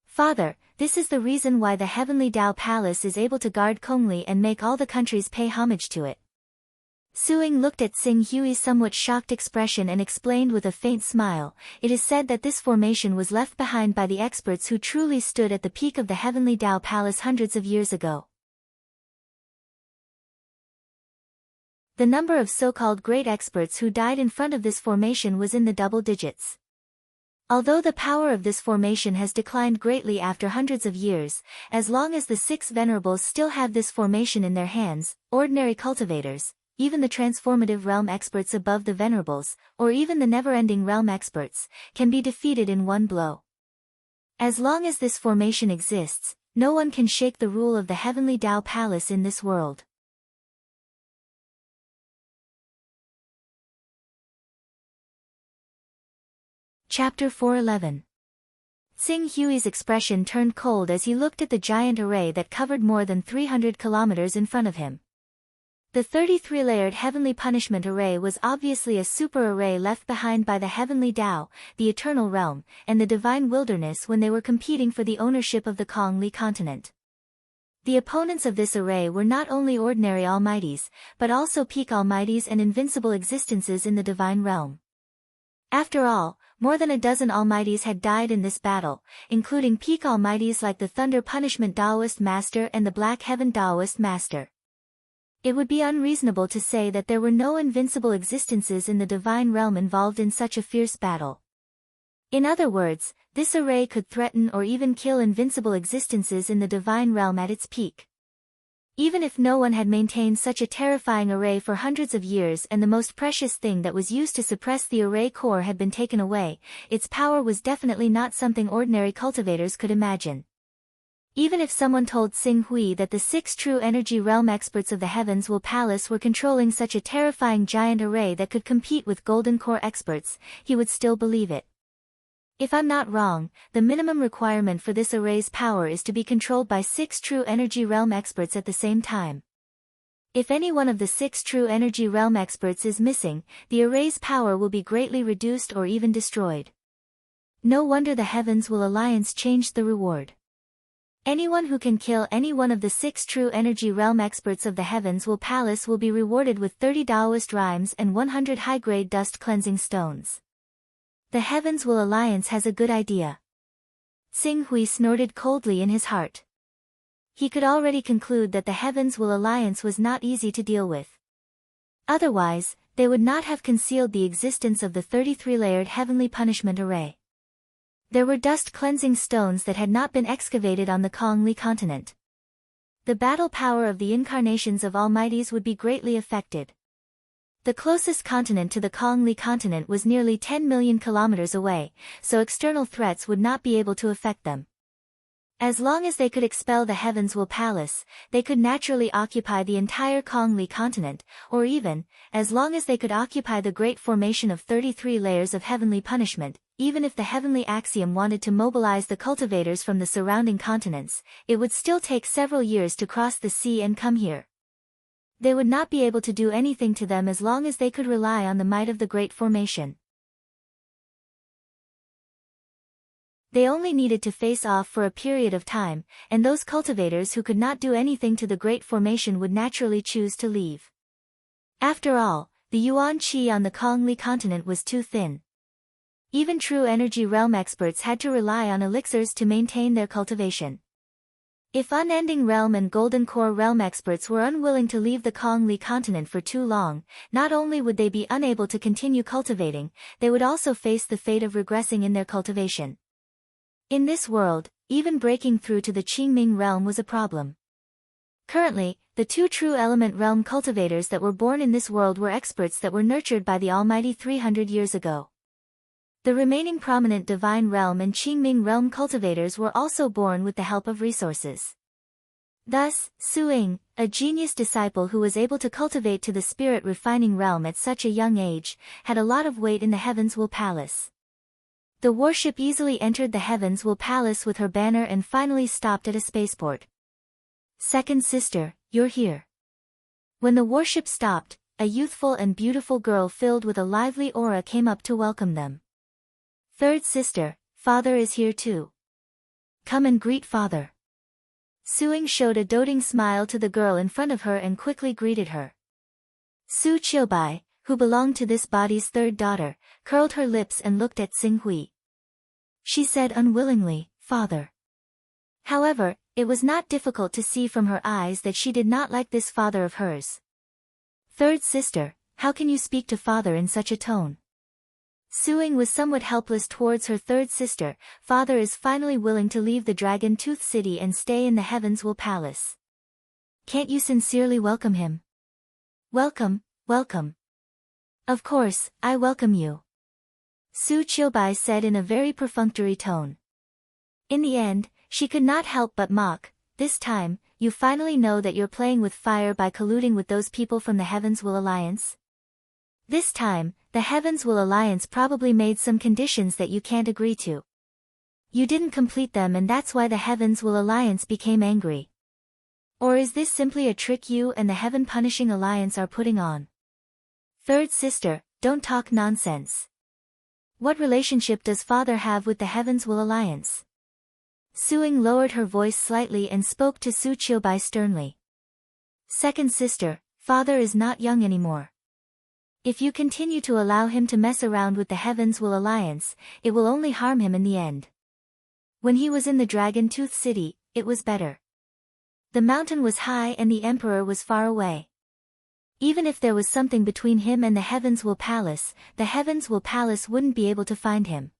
Father, this is the reason why the Heavenly Dao Palace is able to guard Kongli and make all the countries pay homage to it." Su Ying looked at Tsing Hui's somewhat shocked expression and explained with a faint smile, "It is said that this formation was left behind by the experts who truly stood at the peak of the Heavenly Dao Palace hundreds of years ago. The number of so-called great experts who died in front of this formation was in the double digits. Although the power of this formation has declined greatly after hundreds of years, as long as the 6 venerables still have this formation in their hands, ordinary cultivators, even the transformative realm experts above the venerables, or even the never-ending realm experts, can be defeated in one blow. As long as this formation exists, no one can shake the rule of the Heavenly Dao Palace in this world. Chapter 411. Tsing Hui's expression turned cold as he looked at the giant array that covered more than 300 kilometers in front of him. The 33-layered Heavenly Punishment Array was obviously a super-array left behind by the Heavenly Dao, the Eternal Realm, and the Divine Wilderness when they were competing for the ownership of the Kongli continent. The opponents of this array were not only ordinary almighties, but also peak almighties and invincible existences in the Divine Realm. After all, more than a dozen Almighties had died in this battle, including peak Almighties like the Thunder Punishment Daoist Master and the Black Heaven Daoist Master. It would be unreasonable to say that there were no invincible existences in the divine realm involved in such a fierce battle. In other words, this array could threaten or even kill invincible existences in the divine realm at its peak. Even if no one had maintained such a terrifying array for hundreds of years and the most precious thing that was used to suppress the array core had been taken away, its power was definitely not something ordinary cultivators could imagine. Even if someone told Xing Hui that the 6 true energy realm experts of the Heavens Will Palace were controlling such a terrifying giant array that could compete with Golden Core experts, he would still believe it. If I'm not wrong, the minimum requirement for this array's power is to be controlled by 6 true energy realm experts at the same time. If any one of the 6 true energy realm experts is missing, the array's power will be greatly reduced or even destroyed. No wonder the Heavens Will Alliance changed the reward. Anyone who can kill any one of the 6 true energy realm experts of the Heavens Will Palace will be rewarded with 30 Daoist rhymes and 100 high-grade dust cleansing stones. The Heavens Will Alliance has a good idea. Xing Hui snorted coldly in his heart. He could already conclude that the Heavens Will Alliance was not easy to deal with. Otherwise, they would not have concealed the existence of the 33-layered heavenly punishment array. There were dust cleansing stones that had not been excavated on the Kongli continent. The battle power of the incarnations of Almighties would be greatly affected. The closest continent to the Kongli continent was nearly 10 million kilometers away, so external threats would not be able to affect them. As long as they could expel the Heavens Will Palace, they could naturally occupy the entire Kongli continent, or even, as long as they could occupy the great formation of 33 layers of heavenly punishment, even if the heavenly axiom wanted to mobilize the cultivators from the surrounding continents, it would still take several years to cross the sea and come here. They would not be able to do anything to them as long as they could rely on the might of the Great Formation. They only needed to face off for a period of time, and those cultivators who could not do anything to the Great Formation would naturally choose to leave. After all, the Yuan Qi on the Kongli continent was too thin. Even true energy realm experts had to rely on elixirs to maintain their cultivation. If Unending Realm and Golden Core Realm experts were unwilling to leave the Kongli continent for too long, not only would they be unable to continue cultivating, they would also face the fate of regressing in their cultivation. In this world, even breaking through to the Qingming realm was a problem. Currently, the 2 true element realm cultivators that were born in this world were experts that were nurtured by the Almighty 300 years ago. The remaining prominent Divine Realm and Qingming Realm cultivators were also born with the help of resources. Thus, Suing, a genius disciple who was able to cultivate to the spirit refining realm at such a young age, had a lot of weight in the Heavens Will Palace. The warship easily entered the Heavens Will Palace with her banner and finally stopped at a spaceport. Second sister, you're here. When the warship stopped, a youthful and beautiful girl filled with a lively aura came up to welcome them. Third sister, father is here too. Come and greet father. Suing showed a doting smile to the girl in front of her and quickly greeted her. Su Qiubai, who belonged to this body's 3rd daughter, curled her lips and looked at Xing Hui. She said unwillingly, father. However, it was not difficult to see from her eyes that she did not like this father of hers. Third sister, how can you speak to father in such a tone? Suing was somewhat helpless towards her third sister. Father is finally willing to leave the Dragon Tooth City and stay in the Heavens Will Palace. Can't you sincerely welcome him? Welcome, welcome. Of course, I welcome you. Su Qiubai said in a very perfunctory tone. In the end, she could not help but mock. This time, you finally know that you're playing with fire by colluding with those people from the Heavens Will Alliance? This time, the Heavens Will Alliance probably made some conditions that you can't agree to. You didn't complete them and that's why the Heavens Will Alliance became angry. Or is this simply a trick you and the Heaven Punishing Alliance are putting on? Third sister, don't talk nonsense. What relationship does father have with the Heavens Will Alliance? Suing lowered her voice slightly and spoke to Su Qiubai sternly. Second sister, father is not young anymore. If you continue to allow him to mess around with the Heavens Will Alliance, it will only harm him in the end. When he was in the Dragon Tooth City, it was better. The mountain was high and the Emperor was far away. Even if there was something between him and the Heavens Will Palace, the Heavens Will Palace wouldn't be able to find him.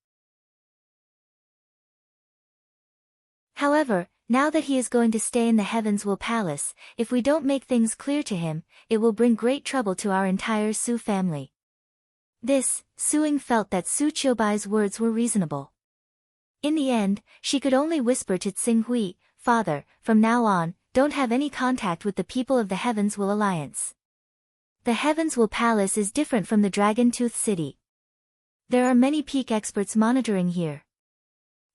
However, now that he is going to stay in the Heavens Will Palace, if we don't make things clear to him, it will bring great trouble to our entire Su family. Su Ying felt that Su Qiubai's words were reasonable. In the end, she could only whisper to Tsing Hui, "Father, from now on, don't have any contact with the people of the Heavens Will Alliance. The Heavens Will Palace is different from the Dragon Tooth City. There are many peak experts monitoring here.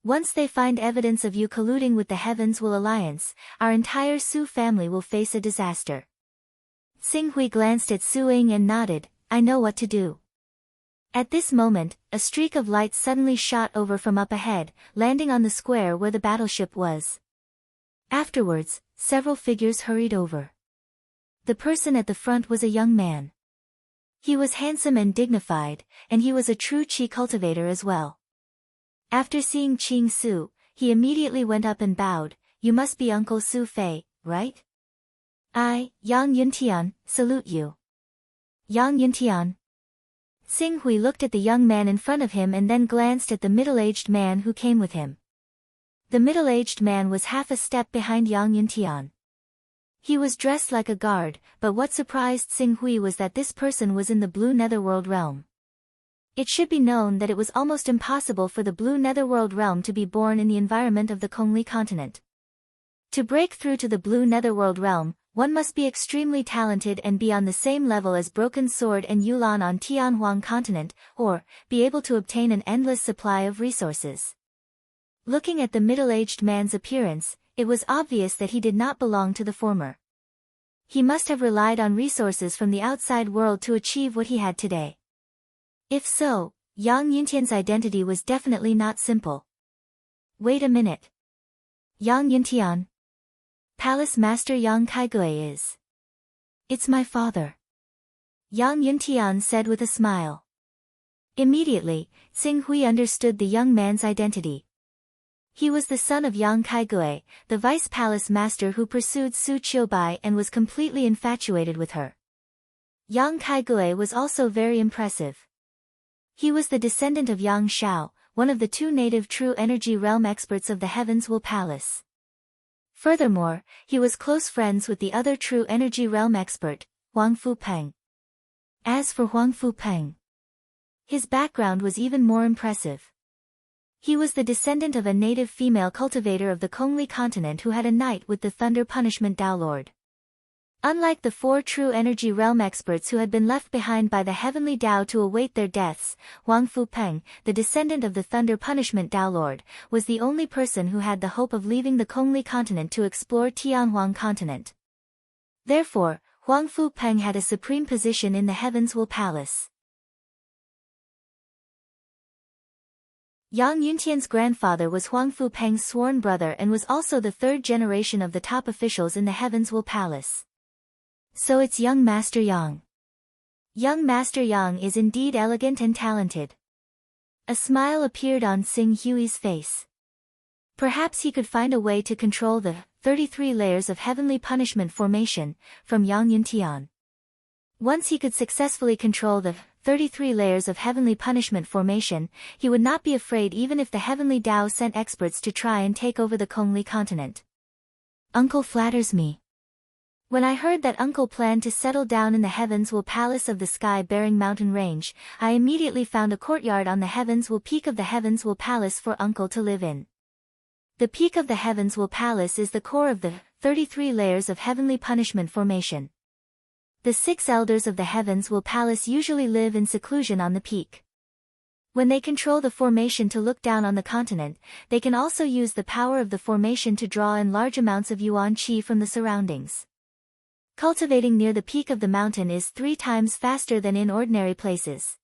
Once they find evidence of you colluding with the Heavens Will Alliance, our entire Su family will face a disaster." Tsing Hui glanced at Su Ying and nodded, "I know what to do." At this moment, a streak of light suddenly shot over from up ahead, landing on the square where the battleship was. Afterwards, several figures hurried over. The person at the front was a young man. He was handsome and dignified, and he was a true qi cultivator as well. After seeing Qing Su, he immediately went up and bowed. "You must be Uncle Su Fei, right? I, Yang Yuntian, salute you." Yang Yuntian. Tsing Hui looked at the young man in front of him and then glanced at the middle-aged man who came with him. The middle-aged man was half a step behind Yang Yuntian. He was dressed like a guard, but what surprised Tsing Hui was that this person was in the Blue Netherworld realm. It should be known that it was almost impossible for the Blue Netherworld realm to be born in the environment of the Kongli continent. To break through to the Blue Netherworld realm, one must be extremely talented and be on the same level as Broken Sword and Yulan on Tianhuang continent, or be able to obtain an endless supply of resources. Looking at the middle-aged man's appearance, it was obvious that he did not belong to the former. He must have relied on resources from the outside world to achieve what he had today. If so, Yang Yuntian's identity was definitely not simple. Wait a minute. Yang Yuntian. Palace Master Yang Kaigui is. It's my father. Yang Yuntian said with a smile. Immediately, Tsing Hui understood the young man's identity. He was the son of Yang Kaigui, the vice palace master who pursued Su Qiubai and was completely infatuated with her. Yang Kaigui was also very impressive. He was the descendant of Yang Shao, one of the two native true energy realm experts of the Heavens Will Palace. Furthermore, he was close friends with the other true energy realm expert, Huang Fupeng. As for Huang Fupeng, his background was even more impressive. He was the descendant of a native female cultivator of the Kongli continent who had a night with the Thunder Punishment Tao Lord. Unlike the four true energy realm experts who had been left behind by the heavenly Tao to await their deaths, Huang Fupeng, the descendant of the Thunder Punishment Tao Lord, was the only person who had the hope of leaving the Kongli continent to explore Tianhuang continent. Therefore, Huang Fupeng had a supreme position in the Heavens Will Palace. Yang Yuntian's grandfather was Huang Fupeng's sworn brother and was also the third generation of the top officials in the Heavens Will Palace. So it's young Master Yang. Young Master Yang is indeed elegant and talented. A smile appeared on Tsing Hui's face. Perhaps he could find a way to control the 33 layers of heavenly punishment formation from Yang Yuntian. Once he could successfully control the 33 layers of heavenly punishment formation, he would not be afraid even if the heavenly Tao sent experts to try and take over the Kongli continent. Uncle flatters me. When I heard that Uncle planned to settle down in the Heavens Will Palace of the Sky-bearing mountain range, I immediately found a courtyard on the Heavens Will Peak of the Heavens Will Palace for Uncle to live in. The peak of the Heavens Will Palace is the core of the 33 layers of heavenly punishment formation. The 6 elders of the Heavens Will Palace usually live in seclusion on the peak. When they control the formation to look down on the continent, they can also use the power of the formation to draw in large amounts of yuan qi from the surroundings. Cultivating near the peak of the mountain is 3 times faster than in ordinary places.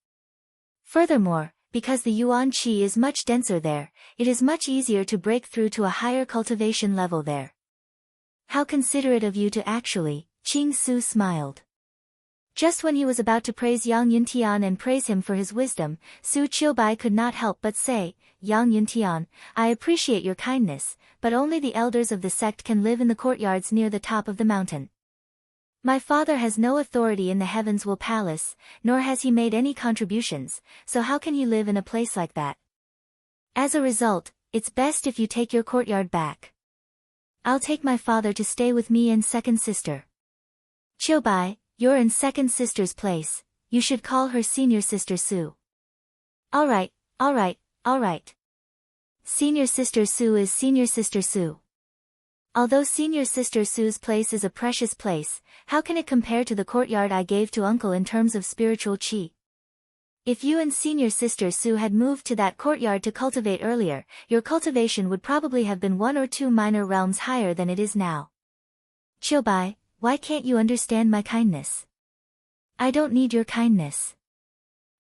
Furthermore, because the yuan qi is much denser there, it is much easier to break through to a higher cultivation level there. How considerate of you to actually, Qing Su smiled. Just when he was about to praise Yang Yuntian and praise him for his wisdom, Su Qiubai could not help but say, Yang Yuntian, I appreciate your kindness, but only the elders of the sect can live in the courtyards near the top of the mountain. My father has no authority in the Heavens Will Palace, nor has he made any contributions, so how can he live in a place like that? As a result, it's best if you take your courtyard back. I'll take my father to stay with me and second sister. Qiubai, you're in second sister's place, you should call her senior sister Su. Alright. Senior sister Su is senior sister Su. Although senior sister Su's place is a precious place, how can it compare to the courtyard I gave to uncle in terms of spiritual qi? If you and senior sister Su had moved to that courtyard to cultivate earlier, your cultivation would probably have been 1 or 2 minor realms higher than it is now. Qiubai, why can't you understand my kindness? I don't need your kindness.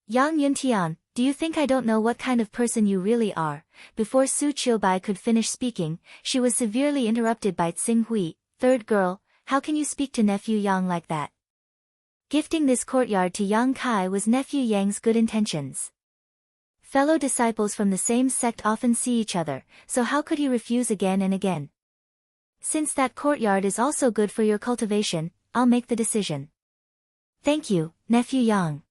Yang Yuntian, do you think I don't know what kind of person you really are? Before Su Qiubai could finish speaking, she was severely interrupted by Tsing Hui. Third girl, how can you speak to nephew Yang like that? Gifting this courtyard to Yang Kai was nephew Yang's good intentions. Fellow disciples from the same sect often see each other, so how could he refuse again and again? Since that courtyard is also good for your cultivation, I'll make the decision. Thank you, nephew Yang.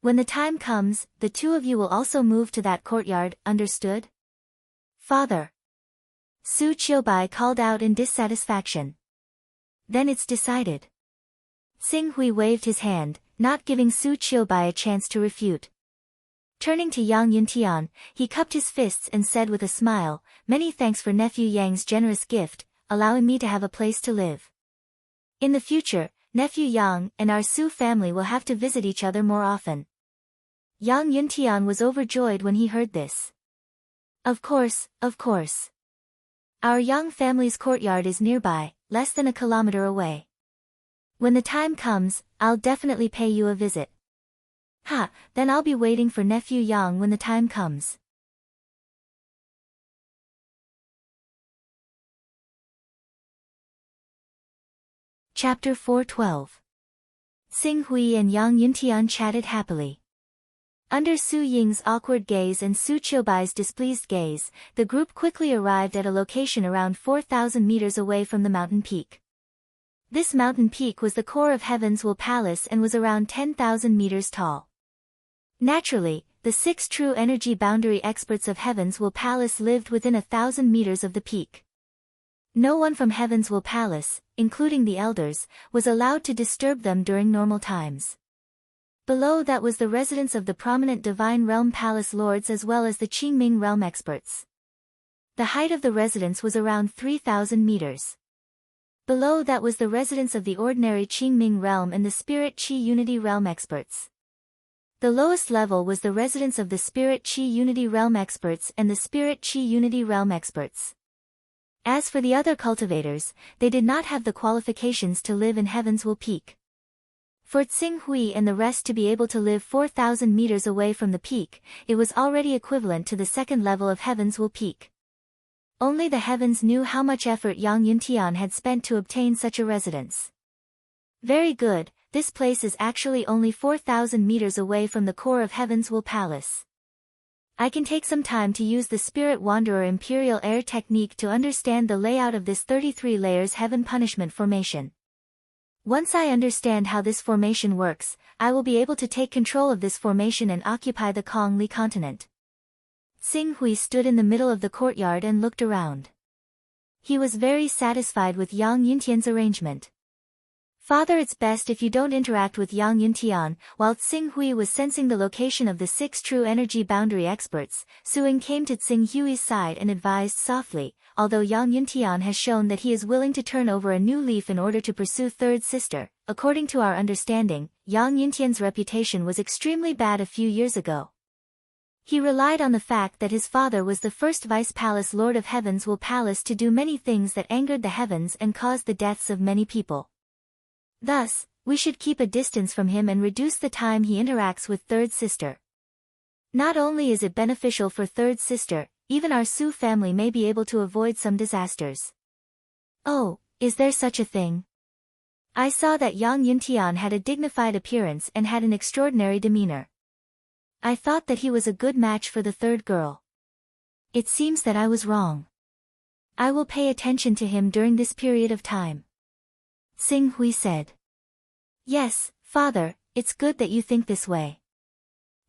When the time comes, the two of you will also move to that courtyard, understood? Father. Su Qiubai called out in dissatisfaction. Then it's decided. Tsing Hui waved his hand, not giving Su Qiubai a chance to refute. Turning to Yang Yuntian, he cupped his fists and said with a smile, many thanks for nephew Yang's generous gift, allowing me to have a place to live. In the future, nephew Yang and our Su family will have to visit each other more often. Yang Yuntian was overjoyed when he heard this. Of course. Our Yang family's courtyard is nearby, less than a kilometer away. When the time comes, I'll definitely pay you a visit. Then I'll be waiting for nephew Yang when the time comes. Chapter 412. Tsing Hui and Yang Yuntian chatted happily. Under Su Ying's awkward gaze and Su Qiubai's displeased gaze, the group quickly arrived at a location around 4,000 meters away from the mountain peak. This mountain peak was the core of Heaven's Will Palace and was around 10,000 meters tall. Naturally, the 6 true energy boundary experts of Heaven's Will Palace lived within 1,000 meters of the peak. No one from Heaven's Will Palace, including the elders, was allowed to disturb them during normal times. Below that was the residence of the prominent Divine Realm Palace Lords as well as the Qingming Realm experts. The height of the residence was around 3,000 meters. Below that was the residence of the ordinary Qingming Realm and the Spirit Qi Unity Realm experts. The lowest level was the residence of the Spirit Qi Unity Realm experts and the Spirit Qi Unity Realm experts. As for the other cultivators, they did not have the qualifications to live in Heaven's Will Peak. For Tsing Hui and the rest to be able to live 4,000 meters away from the peak, it was already equivalent to the second level of Heaven's Will Peak. Only the heavens knew how much effort Yang Yuntian had spent to obtain such a residence. Very good, this place is actually only 4,000 meters away from the core of Heaven's Will Palace. I can take some time to use the Spirit Wanderer Imperial Air technique to understand the layout of this 33 layers Heaven Punishment formation. Once I understand how this formation works, I will be able to take control of this formation and occupy the Kongli continent. Tsing Hui stood in the middle of the courtyard and looked around. He was very satisfied with Yang Yuntian's arrangement. Father, it's best if you don't interact with Yang Yuntian. While Tsing Hui was sensing the location of the 6 true energy boundary experts, Su Ying came to Tsing Hui's side and advised softly, although Yang Yuntian has shown that he is willing to turn over a new leaf in order to pursue third sister, according to our understanding, Yang Yuntian's reputation was extremely bad a few years ago. He relied on the fact that his father was the first Vice Palace Lord of Heaven's Will Palace to do many things that angered the heavens and caused the deaths of many people. Thus, we should keep a distance from him and reduce the time he interacts with third sister. Not only is it beneficial for third sister, even our Su family may be able to avoid some disasters. Oh, Is there such a thing? I saw that Yang Yuntian had a dignified appearance and had an extraordinary demeanor. I thought that he was a good match for the third girl. It seems that I was wrong. I will pay attention to him during this period of time. Xing Hui said. Yes, father, it's good that you think this way.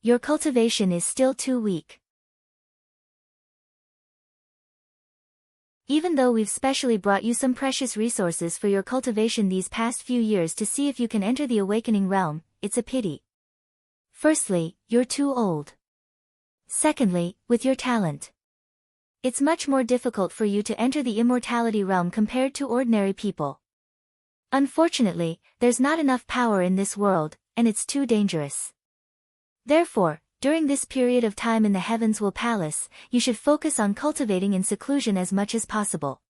Your cultivation is still too weak. Even though we've specially brought you some precious resources for your cultivation these past few years to see if you can enter the awakening realm, it's a pity. Firstly, you're too old. Secondly, with your talent, it's much more difficult for you to enter the immortality realm compared to ordinary people. Unfortunately, there's not enough power in this world, and it's too dangerous. Therefore, during this period of time in the Heavens Will Palace, you should focus on cultivating in seclusion as much as possible.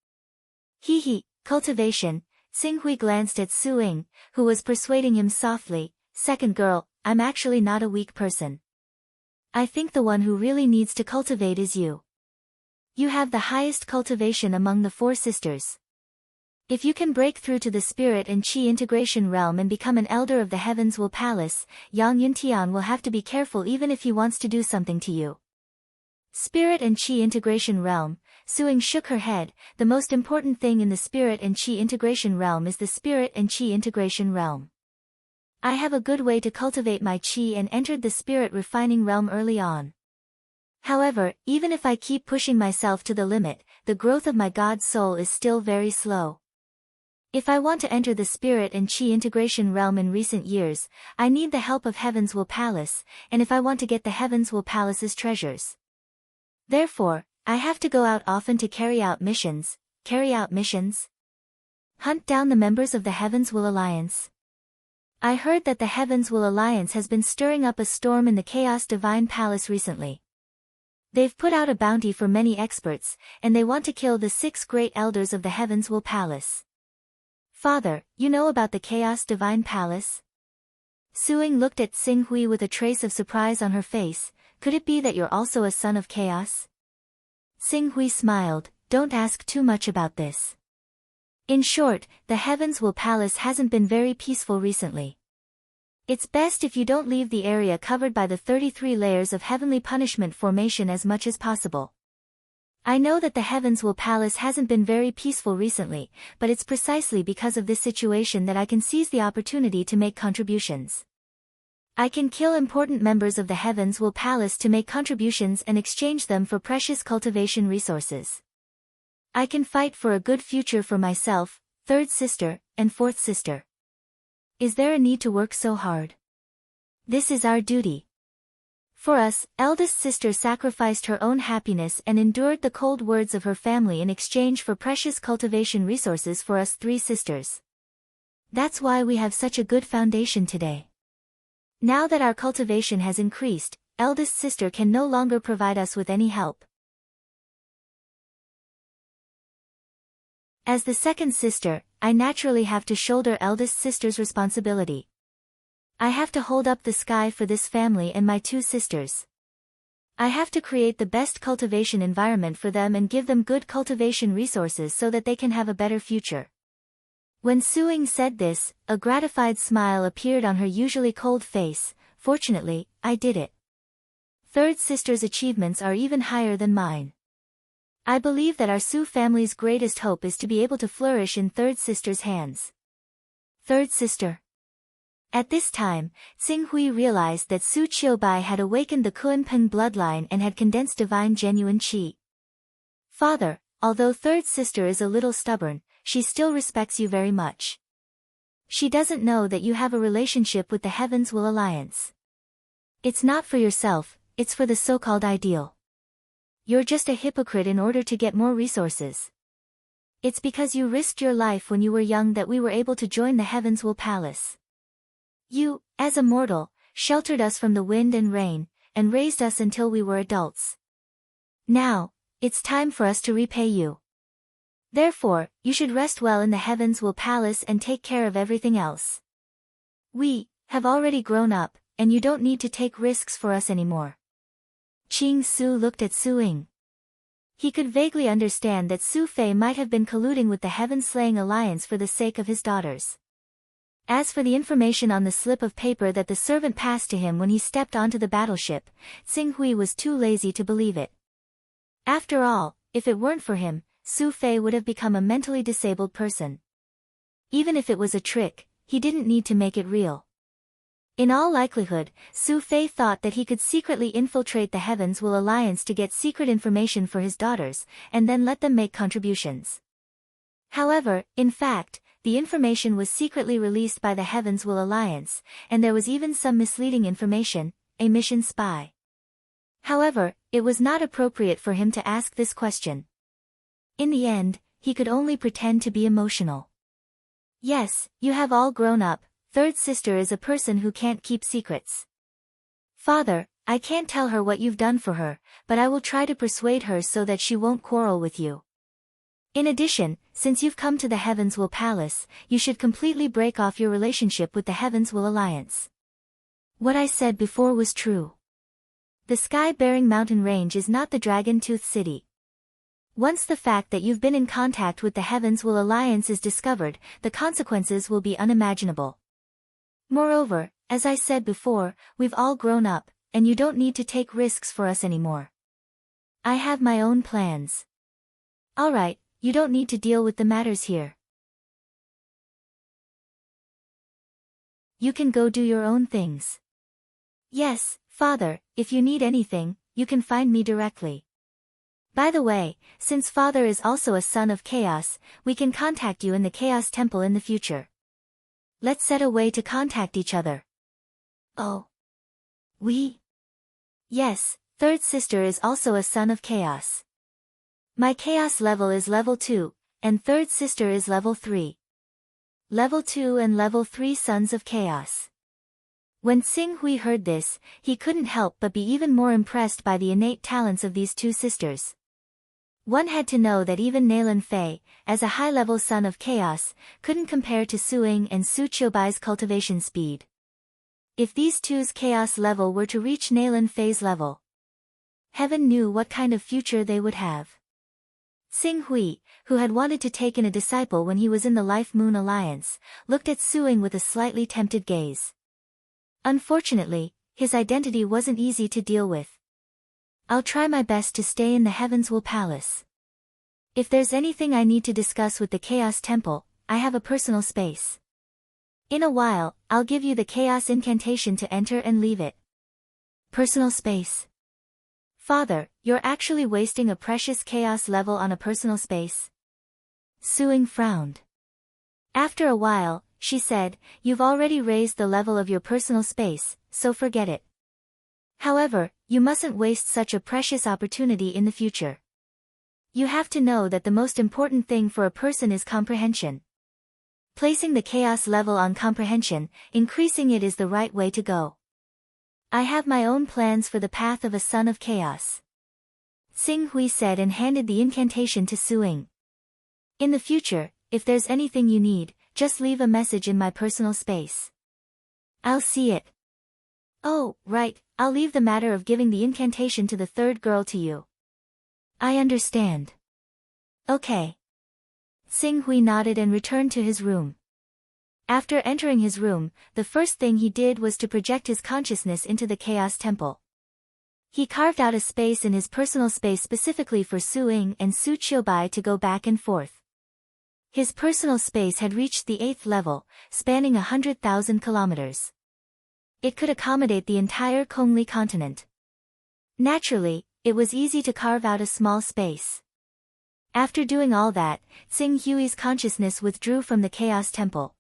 Cultivation. Xing Hui glanced at Su Ying, who was persuading him softly. Second girl, I'm actually not a weak person. I think the one who really needs to cultivate is you. You have the highest cultivation among the four sisters. If you can break through to the spirit and chi integration realm and become an elder of the Heavens Will Palace, Yang Yuntian will have to be careful even if he wants to do something to you. Spirit and chi integration realm. Su Ying shook her head. The most important thing in the spirit and chi integration realm is the spirit and chi integration realm. I have a good way to cultivate my chi and entered the spirit refining realm early on. However, even if I keep pushing myself to the limit, the growth of my God soul is still very slow. If I want to enter the spirit and chi integration realm in recent years, I need the help of Heavens Will Palace, and if I want to get the Heavens Will Palace's treasures. Therefore, I have to go out often to carry out missions. Hunt down the members of the Heavens Will Alliance. I heard that the Heavens Will Alliance has been stirring up a storm in the Chaos Divine Palace recently. They've put out a bounty for many experts, and they want to kill the 6 great elders of the Heavens Will Palace. Father, you know about the Chaos Divine Palace? Su Ying looked at Xing Hui with a trace of surprise on her face. Could it be that you're also a son of chaos? Xing Hui smiled. Don't ask too much about this. In short, the Heavens Will Palace hasn't been very peaceful recently. It's best if you don't leave the area covered by the 33 layers of heavenly punishment formation as much as possible. I know that the Heavens Will Palace hasn't been very peaceful recently, but it's precisely because of this situation that I can seize the opportunity to make contributions. I can kill important members of the Heavens Will Palace to make contributions and exchange them for precious cultivation resources. I can fight for a good future for myself, third sister, and fourth sister. Is there a need to work so hard? This is our duty. For us, eldest sister sacrificed her own happiness and endured the cold words of her family in exchange for precious cultivation resources for us 3 sisters. That's why we have such a good foundation today. Now that our cultivation has increased, eldest sister can no longer provide us with any help. As the second sister, I naturally have to shoulder eldest sister's responsibility. I have to hold up the sky for this family and my 2 sisters. I have to create the best cultivation environment for them and give them good cultivation resources so that they can have a better future. When Su Ying said this, a gratified smile appeared on her usually cold face. Fortunately, I did it. Third sister's achievements are even higher than mine. I believe that our Su family's greatest hope is to be able to flourish in third sister's hands. Third sister. At this time, Xing Hui realized that Su Qiubai had awakened the Kunpeng bloodline and had condensed divine genuine qi. Father, although third sister is a little stubborn, she still respects you very much. She doesn't know that you have a relationship with the Heavens Will Alliance. It's not for yourself, it's for the so-called ideal. You're just a hypocrite in order to get more resources. It's because you risked your life when you were young that we were able to join the Heavens Will Palace. You, as a mortal, sheltered us from the wind and rain, and raised us until we were adults. Now, it's time for us to repay you. Therefore, you should rest well in the Heavens Will Palace and take care of everything else. We have already grown up, and you don't need to take risks for us anymore. Qing Su looked at Su Ying. He could vaguely understand that Su Fei might have been colluding with the Heaven-Slaying Alliance for the sake of his daughters. As for the information on the slip of paper that the servant passed to him when he stepped onto the battleship, Xing Hui was too lazy to believe it. After all, if it weren't for him, Su Fei would have become a mentally disabled person. Even if it was a trick, he didn't need to make it real. In all likelihood, Su Fei thought that he could secretly infiltrate the Heavens Will Alliance to get secret information for his daughters, and then let them make contributions. However, in fact, the information was secretly released by the Heavens Will Alliance, and there was even some misleading information, a mission spy. However, it was not appropriate for him to ask this question. In the end, he could only pretend to be emotional. Yes, you have all grown up. Third sister is a person who can't keep secrets. Father, I can't tell her what you've done for her, but I will try to persuade her so that she won't quarrel with you. In addition, since you've come to the Heavens Will Palace, you should completely break off your relationship with the Heavens Will Alliance. What I said before was true. The sky-bearing mountain range is not the Dragon-Tooth City. Once the fact that you've been in contact with the Heavens Will Alliance is discovered, the consequences will be unimaginable. Moreover, as I said before, we've all grown up, and you don't need to take risks for us anymore. I have my own plans. Alright, you don't need to deal with the matters here. You can go do your own things. Yes, Father, if you need anything, you can find me directly. By the way, since Father is also a son of Chaos, we can contact you in the Chaos Temple in the future. Let's set a way to contact each other. Oh. We? Yes, third sister is also a son of Chaos. My Chaos level is level 2, and third sister is level 3. Level 2 and level 3 sons of Chaos. When Xing Hui heard this, he couldn't help but be even more impressed by the innate talents of these two sisters. One had to know that even Nalan Fei, as a high-level son of Chaos, couldn't compare to Suing and Su Qiubai's cultivation speed. If these two's Chaos level were to reach Nalan Fei's level, heaven knew what kind of future they would have. Xing Hui, who had wanted to take in a disciple when he was in the Life Moon Alliance, looked at Suing with a slightly tempted gaze. Unfortunately, his identity wasn't easy to deal with. I'll try my best to stay in the Heavens Will Palace. If there's anything I need to discuss with the Chaos Temple, I have a personal space. In a while, I'll give you the Chaos Incantation to enter and leave it. Personal space. Father, you're actually wasting a precious Chaos level on a personal space? Suing frowned. After a while, she said, you've already raised the level of your personal space, so forget it. However, you mustn't waste such a precious opportunity in the future. You have to know that the most important thing for a person is comprehension. Placing the Chaos level on comprehension, increasing it is the right way to go. I have my own plans for the path of a son of Chaos. Xing Hui said and handed the incantation to Suing. In the future, if there's anything you need, just leave a message in my personal space. I'll see it. Oh, right, I'll leave the matter of giving the incantation to the third girl to you. I understand. Okay. Xing Hui nodded and returned to his room. After entering his room, the first thing he did was to project his consciousness into the Chaos Temple. He carved out a space in his personal space specifically for Suing and Su Qiubai to go back and forth. His personal space had reached the 8th level, spanning 100,000 kilometers. It could accommodate the entire Kongli continent. Naturally, it was easy to carve out a small space. After doing all that, Xing Hui's consciousness withdrew from the Chaos Temple.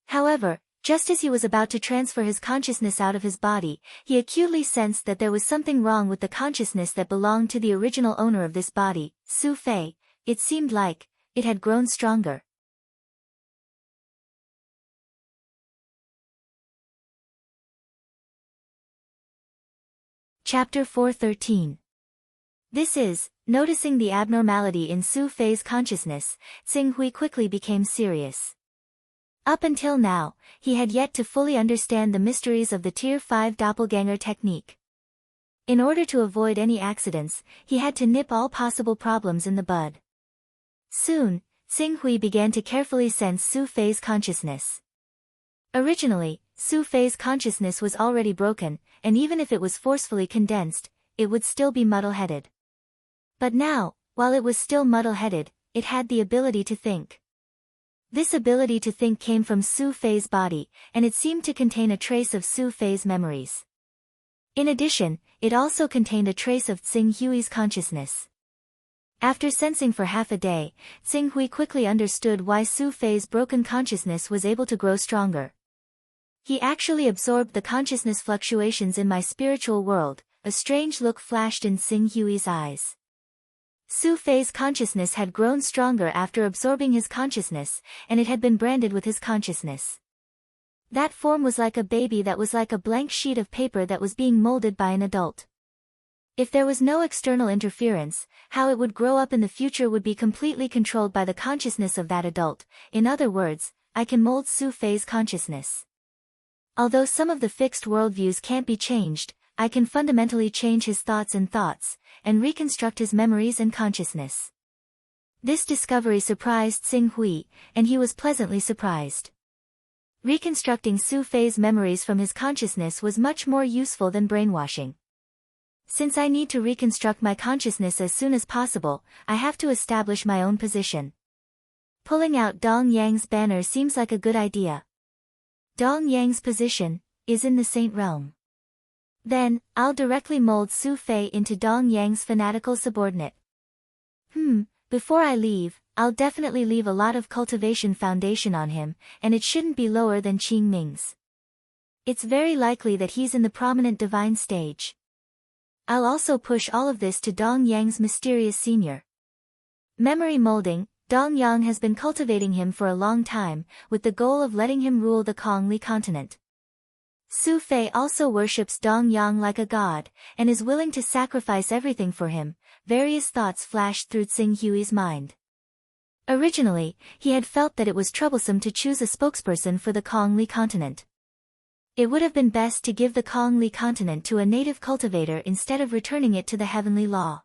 However, just as he was about to transfer his consciousness out of his body, he acutely sensed that there was something wrong with the consciousness that belonged to the original owner of this body, Su Fei. It seemed like it had grown stronger. Chapter 413. This is, noticing the abnormality in Su Fei's consciousness, Xing Hui quickly became serious. Up until now, he had yet to fully understand the mysteries of the Tier 5 doppelganger technique. In order to avoid any accidents, he had to nip all possible problems in the bud. Soon, Xing Hui began to carefully sense Su Fei's consciousness. Originally, Su Fei's consciousness was already broken, and even if it was forcefully condensed, it would still be muddle-headed. But now, while it was still muddle-headed, it had the ability to think. This ability to think came from Su Fei's body, and it seemed to contain a trace of Su Fei's memories. In addition, it also contained a trace of Xing Hui's consciousness. After sensing for half a day, Xing Hui quickly understood why Su Fei's broken consciousness was able to grow stronger. He actually absorbed the consciousness fluctuations in my spiritual world. A strange look flashed in Xing Hui's eyes. Su Fei's consciousness had grown stronger after absorbing his consciousness, and it had been branded with his consciousness. That form was like a baby that was like a blank sheet of paper that was being molded by an adult. If there was no external interference, how it would grow up in the future would be completely controlled by the consciousness of that adult. In other words, I can mold Su Fei's consciousness. Although some of the fixed worldviews can't be changed, I can fundamentally change his thoughts, and reconstruct his memories and consciousness. This discovery surprised Xing Hui, and he was pleasantly surprised. Reconstructing Su Fei's memories from his consciousness was much more useful than brainwashing. Since I need to reconstruct my consciousness as soon as possible, I have to establish my own position. Pulling out Dong Yang's banner seems like a good idea. Dong Yang's position is in the Saint Realm. Then, I'll directly mold Su Fei into Dong Yang's fanatical subordinate. Before I leave, I'll definitely leave a lot of cultivation foundation on him, and it shouldn't be lower than Qing Ming's. It's very likely that he's in the prominent divine stage. I'll also push all of this to Dong Yang's mysterious senior. Memory molding. Dong Yang has been cultivating him for a long time, with the goal of letting him rule the Kongli continent. Su Fei also worships Dong Yang like a god, and is willing to sacrifice everything for him. Various thoughts flashed through Xing Hui's mind. Originally, he had felt that it was troublesome to choose a spokesperson for the Kongli continent. It would have been best to give the Kongli continent to a native cultivator instead of returning it to the heavenly law.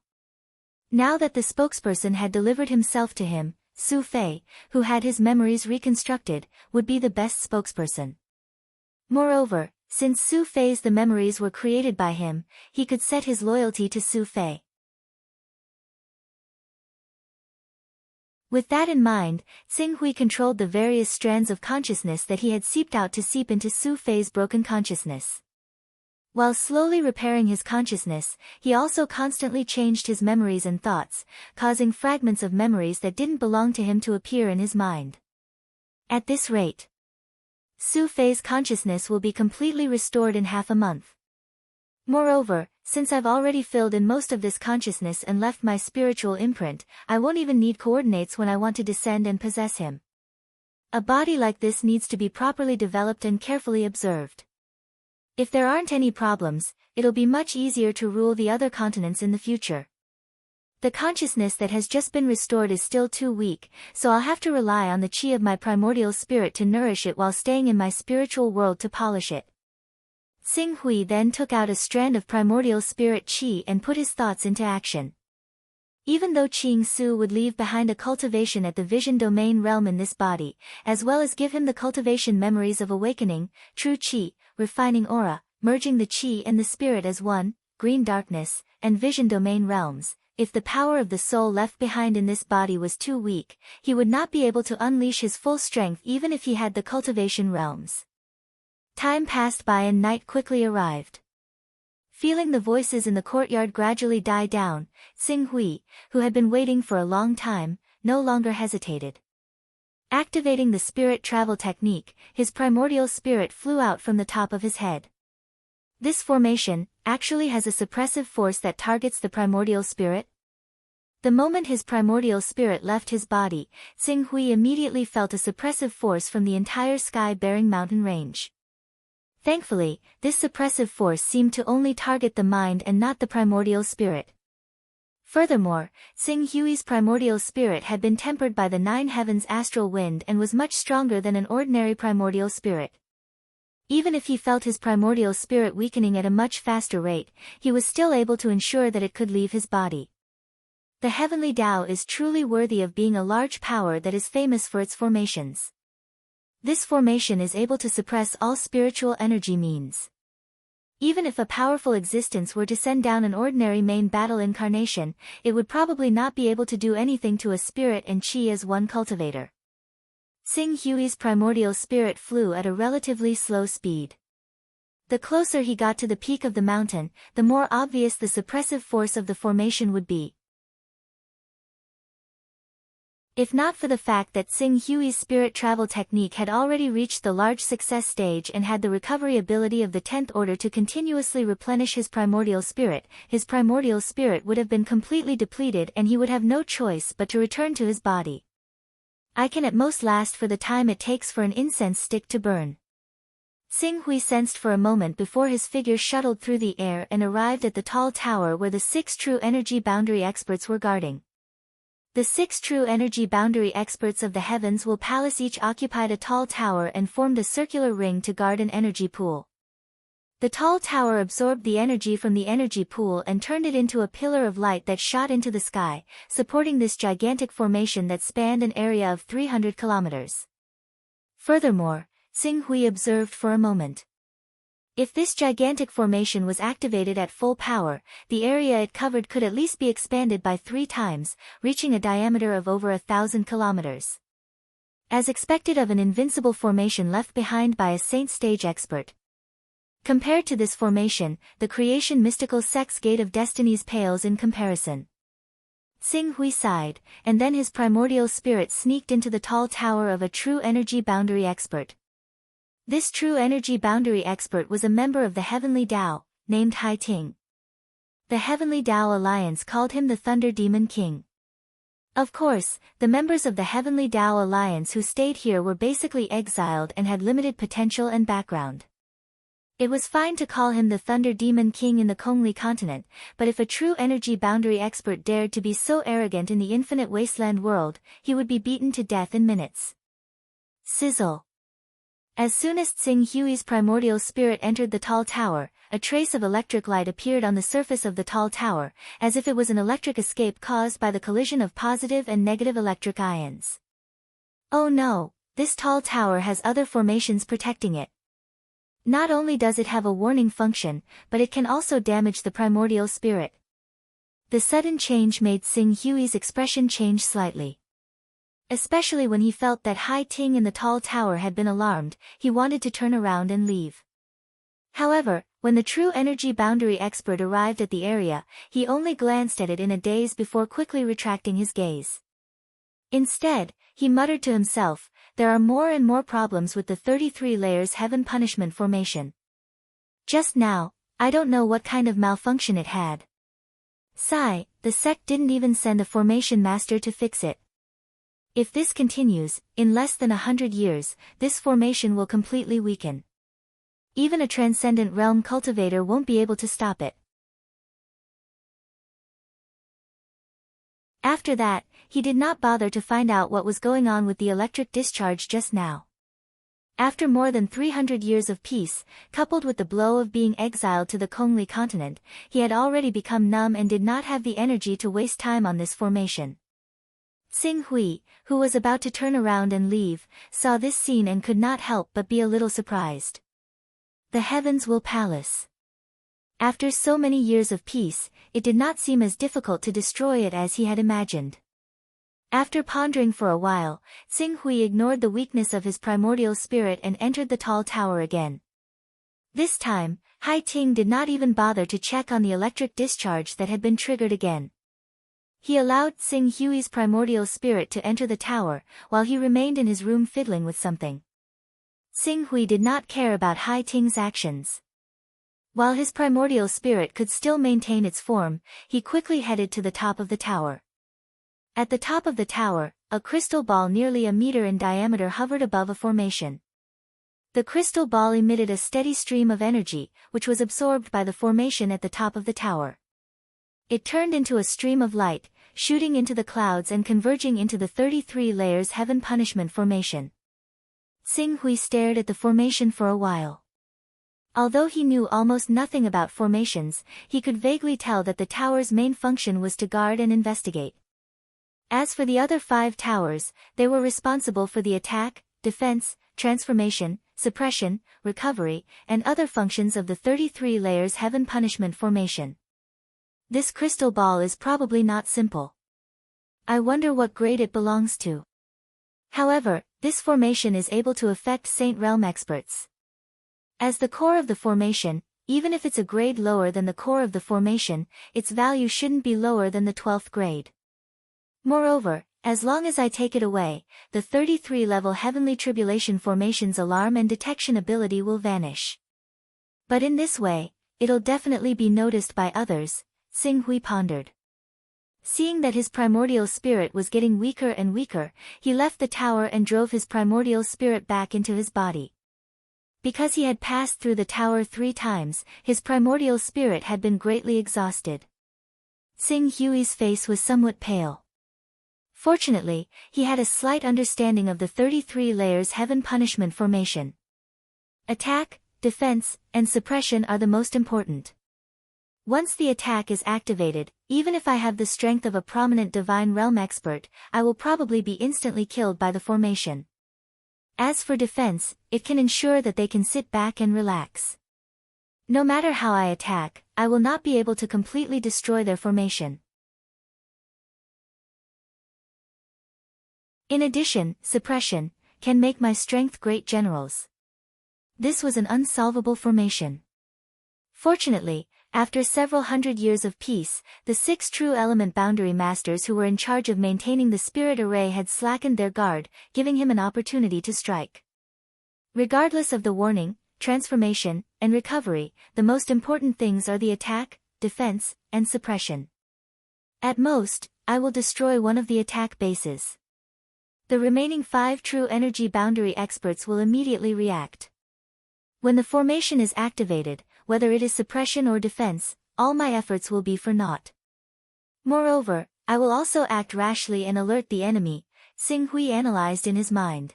Now that the spokesperson had delivered himself to him, Su Fei, who had his memories reconstructed, would be the best spokesperson. Moreover, since Su Fei's the memories were created by him, he could set his loyalty to Su Fei. With that in mind, Xing Hui controlled the various strands of consciousness that he had seeped out to seep into Su Fei's broken consciousness. While slowly repairing his consciousness, he also constantly changed his memories and thoughts, causing fragments of memories that didn't belong to him to appear in his mind. At this rate, Su Fei's consciousness will be completely restored in half a month. Moreover, since I've already filled in most of this consciousness and left my spiritual imprint, I won't even need coordinates when I want to descend and possess him. A body like this needs to be properly developed and carefully observed. If there aren't any problems, it'll be much easier to rule the other continents in the future. The consciousness that has just been restored is still too weak, so I'll have to rely on the qi of my primordial spirit to nourish it while staying in my spiritual world to polish it. Xing Hui then took out a strand of primordial spirit qi and put his thoughts into action. Even though Qing Su would leave behind a cultivation at the vision domain realm in this body, as well as give him the cultivation memories of awakening, true qi, refining aura, merging the qi and the spirit as one, green darkness, and vision domain realms, if the power of the soul left behind in this body was too weak, he would not be able to unleash his full strength even if he had the cultivation realms. Time passed by and night quickly arrived. Feeling the voices in the courtyard gradually die down, Xing Hui, who had been waiting for a long time, no longer hesitated. Activating the spirit travel technique, his primordial spirit flew out from the top of his head. This formation actually has a suppressive force that targets the primordial spirit. The moment his primordial spirit left his body, Xing Hui immediately felt a suppressive force from the entire sky-bearing mountain range. Thankfully, this suppressive force seemed to only target the mind and not the primordial spirit. Furthermore, Xing Hui's primordial spirit had been tempered by the 9 heavens astral wind and was much stronger than an ordinary primordial spirit. Even if he felt his primordial spirit weakening at a much faster rate, he was still able to ensure that it could leave his body. The heavenly Tao is truly worthy of being a large power that is famous for its formations. This formation is able to suppress all spiritual energy means. Even if a powerful existence were to send down an ordinary main battle incarnation, it would probably not be able to do anything to a spirit and chi as one cultivator. Xing Hui's primordial spirit flew at a relatively slow speed. The closer he got to the peak of the mountain, the more obvious the suppressive force of the formation would be. If not for the fact that Xing Hui's spirit travel technique had already reached the large success stage and had the recovery ability of the 10th order to continuously replenish his primordial spirit would have been completely depleted and he would have no choice but to return to his body. I can at most last for the time it takes for an incense stick to burn. Xing Hui sensed for a moment before his figure shuttled through the air and arrived at the tall tower where the 6 true energy boundary experts were guarding. The 6 true energy boundary experts of the heavens will palace each occupied a tall tower and formed a circular ring to guard an energy pool. The tall tower absorbed the energy from the energy pool and turned it into a pillar of light that shot into the sky, supporting this gigantic formation that spanned an area of 300 kilometers. Furthermore, Xing Hui observed for a moment. If this gigantic formation was activated at full power, the area it covered could at least be expanded by 3 times, reaching a diameter of over 1,000 kilometers. As expected of an invincible formation left behind by a saint stage expert. Compared to this formation, the creation mystical sex gate of destinies pales in comparison. Xing Hui sighed, and then his primordial spirit sneaked into the tall tower of a true energy boundary expert. This true energy boundary expert was a member of the Heavenly Tao, named Hai Ting. The Heavenly Tao Alliance called him the Thunder Demon King. Of course, the members of the Heavenly Tao Alliance who stayed here were basically exiled and had limited potential and background. It was fine to call him the Thunder Demon King in the Kongli continent, but if a true energy boundary expert dared to be so arrogant in the infinite wasteland world, he would be beaten to death in minutes. Sizzle. As soon as Xing Hui's primordial spirit entered the tall tower, a trace of electric light appeared on the surface of the tall tower, as if it was an electric escape caused by the collision of positive and negative electric ions. Oh no, this tall tower has other formations protecting it. Not only does it have a warning function, but it can also damage the primordial spirit. The sudden change made Xing Hui's expression change slightly. Especially when he felt that Hai Ting in the tall tower had been alarmed, he wanted to turn around and leave. However, when the true energy boundary expert arrived at the area, he only glanced at it in a daze before quickly retracting his gaze. Instead, he muttered to himself, there are more and more problems with the 33 layers heaven punishment formation. Just now, I don't know what kind of malfunction it had. Sigh, the sect didn't even send a formation master to fix it. If this continues, in less than 100 years, this formation will completely weaken. Even a transcendent realm cultivator won't be able to stop it. After that, he did not bother to find out what was going on with the electric discharge just now. After more than 300 years of peace, coupled with the blow of being exiled to the Kongli continent, he had already become numb and did not have the energy to waste time on this formation. Xing Hui, who was about to turn around and leave, saw this scene and could not help but be a little surprised. The heavens will palace. After so many years of peace, it did not seem as difficult to destroy it as he had imagined. After pondering for a while, Xing Hui ignored the weakness of his primordial spirit and entered the tall tower again. This time, Hai Ting did not even bother to check on the electric discharge that had been triggered again. He allowed Xing Hui's primordial spirit to enter the tower, while he remained in his room fiddling with something. Xing Hui did not care about Hai Ting's actions. While his primordial spirit could still maintain its form, he quickly headed to the top of the tower. At the top of the tower, a crystal ball nearly a meter in diameter hovered above a formation. The crystal ball emitted a steady stream of energy, which was absorbed by the formation at the top of the tower. It turned into a stream of light, shooting into the clouds and converging into the 33 layers heaven punishment formation. Xing Hui stared at the formation for a while. Although he knew almost nothing about formations, he could vaguely tell that the tower's main function was to guard and investigate. As for the other 5 towers, they were responsible for the attack, defense, transformation, suppression, recovery, and other functions of the 33 layers heaven punishment formation. This crystal ball is probably not simple. I wonder what grade it belongs to. However, this formation is able to affect Saint Realm experts. As the core of the formation, even if it's a grade lower than the core of the formation, its value shouldn't be lower than the 12th grade. Moreover, as long as I take it away, the 33-level Heavenly Tribulation formation's alarm and detection ability will vanish. But in this way, it'll definitely be noticed by others, Xing Hui pondered. Seeing that his primordial spirit was getting weaker and weaker, he left the tower and drove his primordial spirit back into his body. Because he had passed through the tower 3 times, his primordial spirit had been greatly exhausted. Xing Hui's face was somewhat pale. Fortunately, he had a slight understanding of the 33 layers heaven punishment formation. Attack, defense, and suppression are the most important. Once the attack is activated, even if I have the strength of a prominent divine realm expert, I will probably be instantly killed by the formation. As for defense, it can ensure that they can sit back and relax. No matter how I attack, I will not be able to completely destroy their formation. In addition, suppression can make my strength great generals. This was an unsolvable formation. Fortunately, after several hundred years of peace, the 6 true element boundary masters who were in charge of maintaining the spirit array had slackened their guard, giving him an opportunity to strike. Regardless of the warning, transformation, and recovery, the most important things are the attack, defense, and suppression. At most, I will destroy one of the attack bases. The remaining 5 true energy boundary experts will immediately react. When the formation is activated, whether it is suppression or defense, all my efforts will be for naught. Moreover, I will also act rashly and alert the enemy, Xing Hui analyzed in his mind.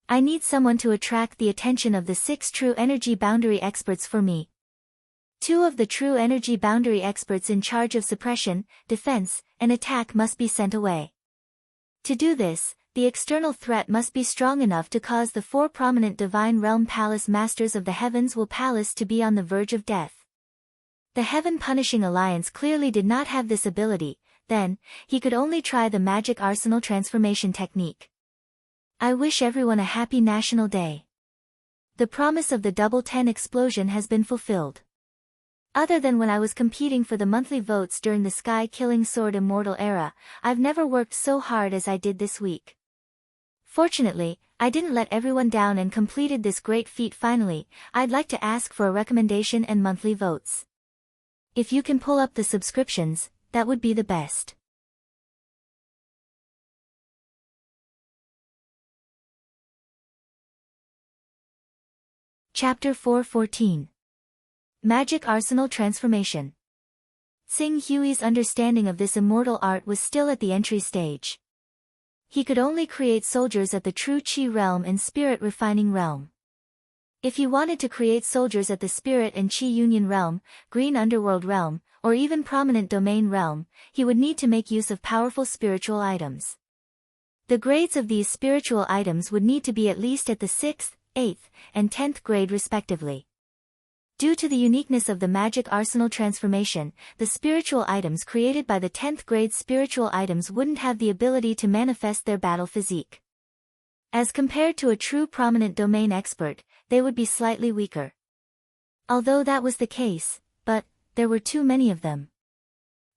I need someone to attract the attention of the 6 true energy boundary experts for me. 2 of the true energy boundary experts in charge of suppression, defense, and attack must be sent away. To do this, the external threat must be strong enough to cause the 4 prominent Divine Realm Palace Masters of the Heavens will Palace to be on the verge of death. The Heaven Punishing Alliance clearly did not have this ability, then, he could only try the Magic Arsenal Transformation technique. I wish everyone a happy National Day. The promise of the Double 10 explosion has been fulfilled. Other than when I was competing for the monthly votes during the Sky Killing Sword Immortal era, I've never worked so hard as I did this week. Fortunately, I didn't let everyone down and completed this great feat finally. I'd like to ask for a recommendation and monthly votes. If you can pull up the subscriptions, that would be the best. Chapter 4:14. Magic Arsenal Transformation. Xing Hui's understanding of this immortal art was still at the entry stage. He could only create soldiers at the true Qi realm and spirit refining realm. If he wanted to create soldiers at the spirit and Qi union realm, green underworld realm, or even prominent domain realm, he would need to make use of powerful spiritual items. The grades of these spiritual items would need to be at least at the 6th, 8th, and 10th grade respectively. Due to the uniqueness of the Magic Arsenal Transformation, the spiritual items created by the 10th grade spiritual items wouldn't have the ability to manifest their battle physique. As compared to a true prominent domain expert, they would be slightly weaker. Although that was the case, but there were too many of them.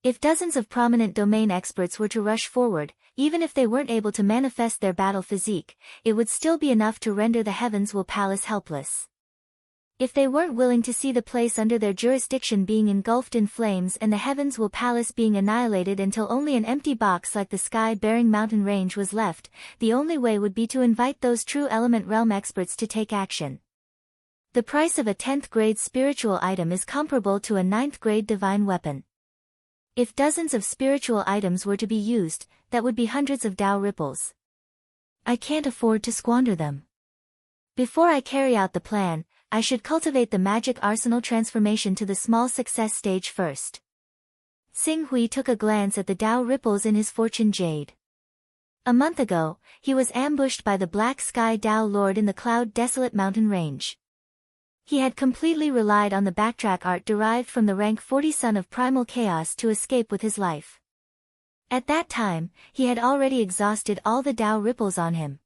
If dozens of prominent domain experts were to rush forward, even if they weren't able to manifest their battle physique, it would still be enough to render the Heavens Will Palace helpless. If they weren't willing to see the place under their jurisdiction being engulfed in flames and the Heavens Will Palace being annihilated until only an empty box like the sky-bearing mountain range was left, the only way would be to invite those true element realm experts to take action. The price of a 10th grade spiritual item is comparable to a 9th grade divine weapon. If dozens of spiritual items were to be used, that would be hundreds of Tao ripples. I can't afford to squander them. Before I carry out the plan, I should cultivate the magic arsenal transformation to the small success stage first. Xing Hui took a glance at the Tao ripples in his fortune jade. A month ago, he was ambushed by the Black Sky Tao Lord in the Cloud Desolate mountain range. He had completely relied on the backtrack art derived from the rank 40 son of Primal Chaos to escape with his life. At that time, he had already exhausted all the Tao ripples on him.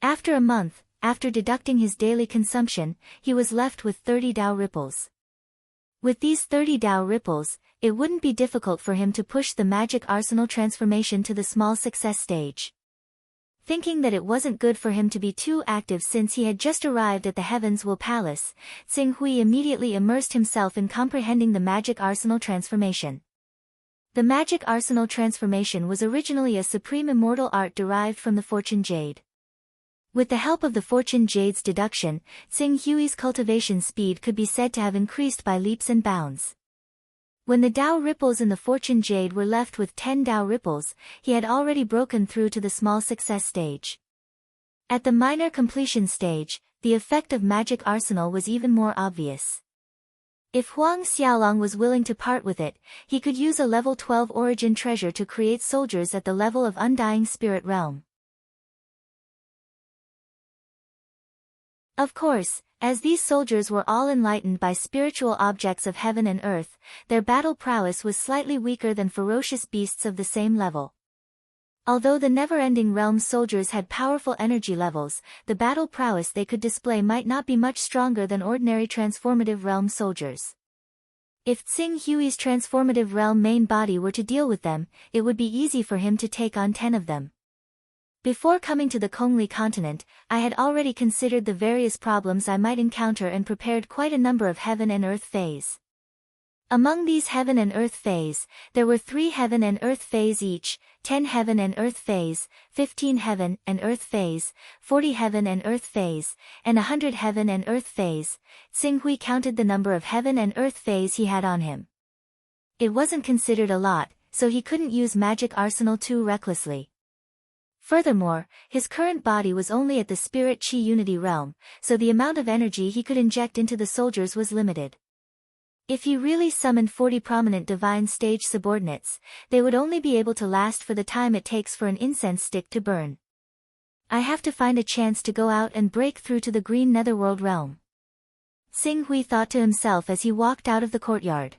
After a month, after deducting his daily consumption, he was left with 30 Tao ripples. With these 30 Tao ripples, it wouldn't be difficult for him to push the magic arsenal transformation to the small success stage. Thinking that it wasn't good for him to be too active since he had just arrived at the Heavens Will Palace, Xing Hui immediately immersed himself in comprehending the magic arsenal transformation. The magic arsenal transformation was originally a supreme immortal art derived from the Fortune Jade. With the help of the Fortune Jade's deduction, Xing Hui's cultivation speed could be said to have increased by leaps and bounds. When the Tao ripples in the Fortune Jade were left with 10 Tao ripples, he had already broken through to the small success stage. At the minor completion stage, the effect of magic arsenal was even more obvious. If Huang Xiaolong was willing to part with it, he could use a level 12 origin treasure to create soldiers at the level of Undying Spirit Realm. Of course, as these soldiers were all enlightened by spiritual objects of heaven and earth, their battle prowess was slightly weaker than ferocious beasts of the same level. Although the never-ending realm soldiers had powerful energy levels, the battle prowess they could display might not be much stronger than ordinary transformative realm soldiers. If Xing Hui's transformative realm main body were to deal with them, it would be easy for him to take on 10 of them. Before coming to the Kongli continent, I had already considered the various problems I might encounter and prepared quite a number of heaven and earth phase. Among these heaven and earth phase, there were 3 heaven and earth phase each, 10 heaven and earth phase, 15 heaven and earth phase, 40 heaven and earth phase, and 100 heaven and earth phase. Xing Hui counted the number of heaven and earth phase he had on him. It wasn't considered a lot, so he couldn't use magic arsenal too recklessly. Furthermore, his current body was only at the Spirit Chi Unity realm, so the amount of energy he could inject into the soldiers was limited. If he really summoned 40 prominent divine stage subordinates, they would only be able to last for the time it takes for an incense stick to burn. I have to find a chance to go out and break through to the Green Netherworld realm. Xing Hui thought to himself as he walked out of the courtyard.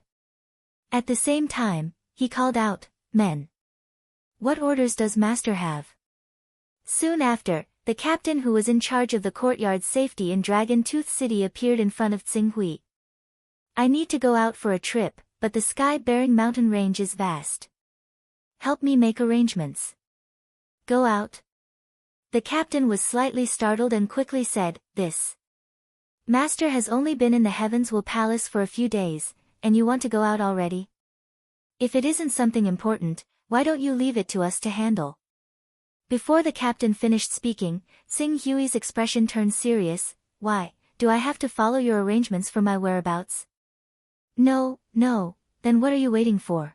At the same time, he called out, "Men! What orders does Master have?" Soon after, the captain who was in charge of the courtyard's safety in Dragon Tooth City appeared in front of Xing Hui. "I need to go out for a trip, but the sky-bearing mountain range is vast. Help me make arrangements." "Go out?" The captain was slightly startled and quickly said, "This Master has only been in the Heavens Will Palace for a few days, and you want to go out already? If it isn't something important, why don't you leave it to us to handle?" Before the captain finished speaking, Xing Hui's expression turned serious. "Why, do I have to follow your arrangements for my whereabouts?" No, then what are you waiting for?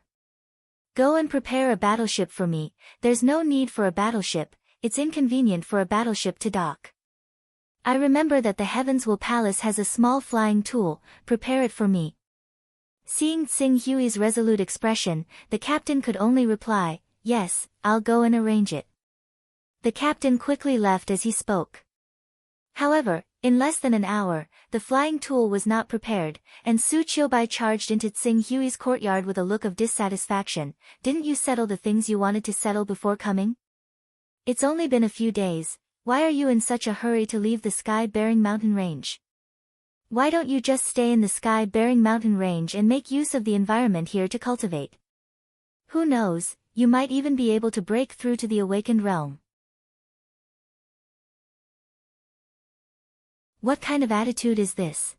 Go and prepare a battleship for me. There's no need for a battleship, it's inconvenient for a battleship to dock. I remember that the Heavens Will Palace has a small flying tool, prepare it for me." Seeing Xing Hui's resolute expression, the captain could only reply, "Yes, I'll go and arrange it." The captain quickly left as he spoke. However, in less than an hour, the flying tool was not prepared, and Su Qiubai charged into Xing Hui's courtyard with a look of dissatisfaction. "Didn't you settle the things you wanted to settle before coming? It's only been a few days, why are you in such a hurry to leave the sky-bearing mountain range? Why don't you just stay in the sky-bearing mountain range and make use of the environment here to cultivate? Who knows, you might even be able to break through to the awakened realm." What kind of attitude is this?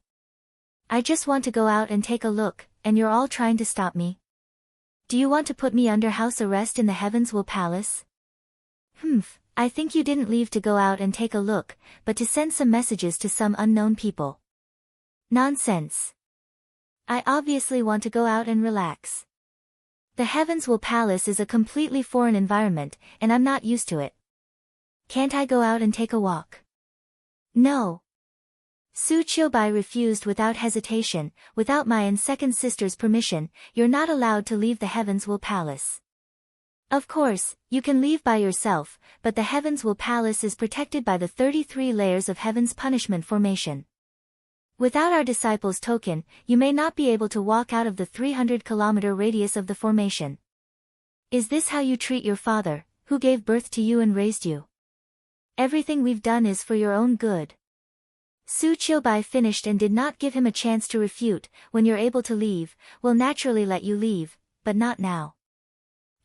I just want to go out and take a look, and you're all trying to stop me. Do you want to put me under house arrest in the Heavens Will Palace? I think you didn't leave to go out and take a look, but to send some messages to some unknown people. Nonsense. I obviously want to go out and relax. The Heavens Will Palace is a completely foreign environment, and I'm not used to it. Can't I go out and take a walk? No. Su Qiubai refused without hesitation. Without my and second sister's permission, you're not allowed to leave the Heavens Will Palace. Of course, you can leave by yourself, but the Heavens Will Palace is protected by the 33 layers of Heaven's punishment formation. Without our disciples' token, you may not be able to walk out of the 300-kilometer radius of the formation. Is this how you treat your father, who gave birth to you and raised you? Everything we've done is for your own good. Su Qiubai finished and did not give him a chance to refute. When you're able to leave, we'll naturally let you leave, but not now.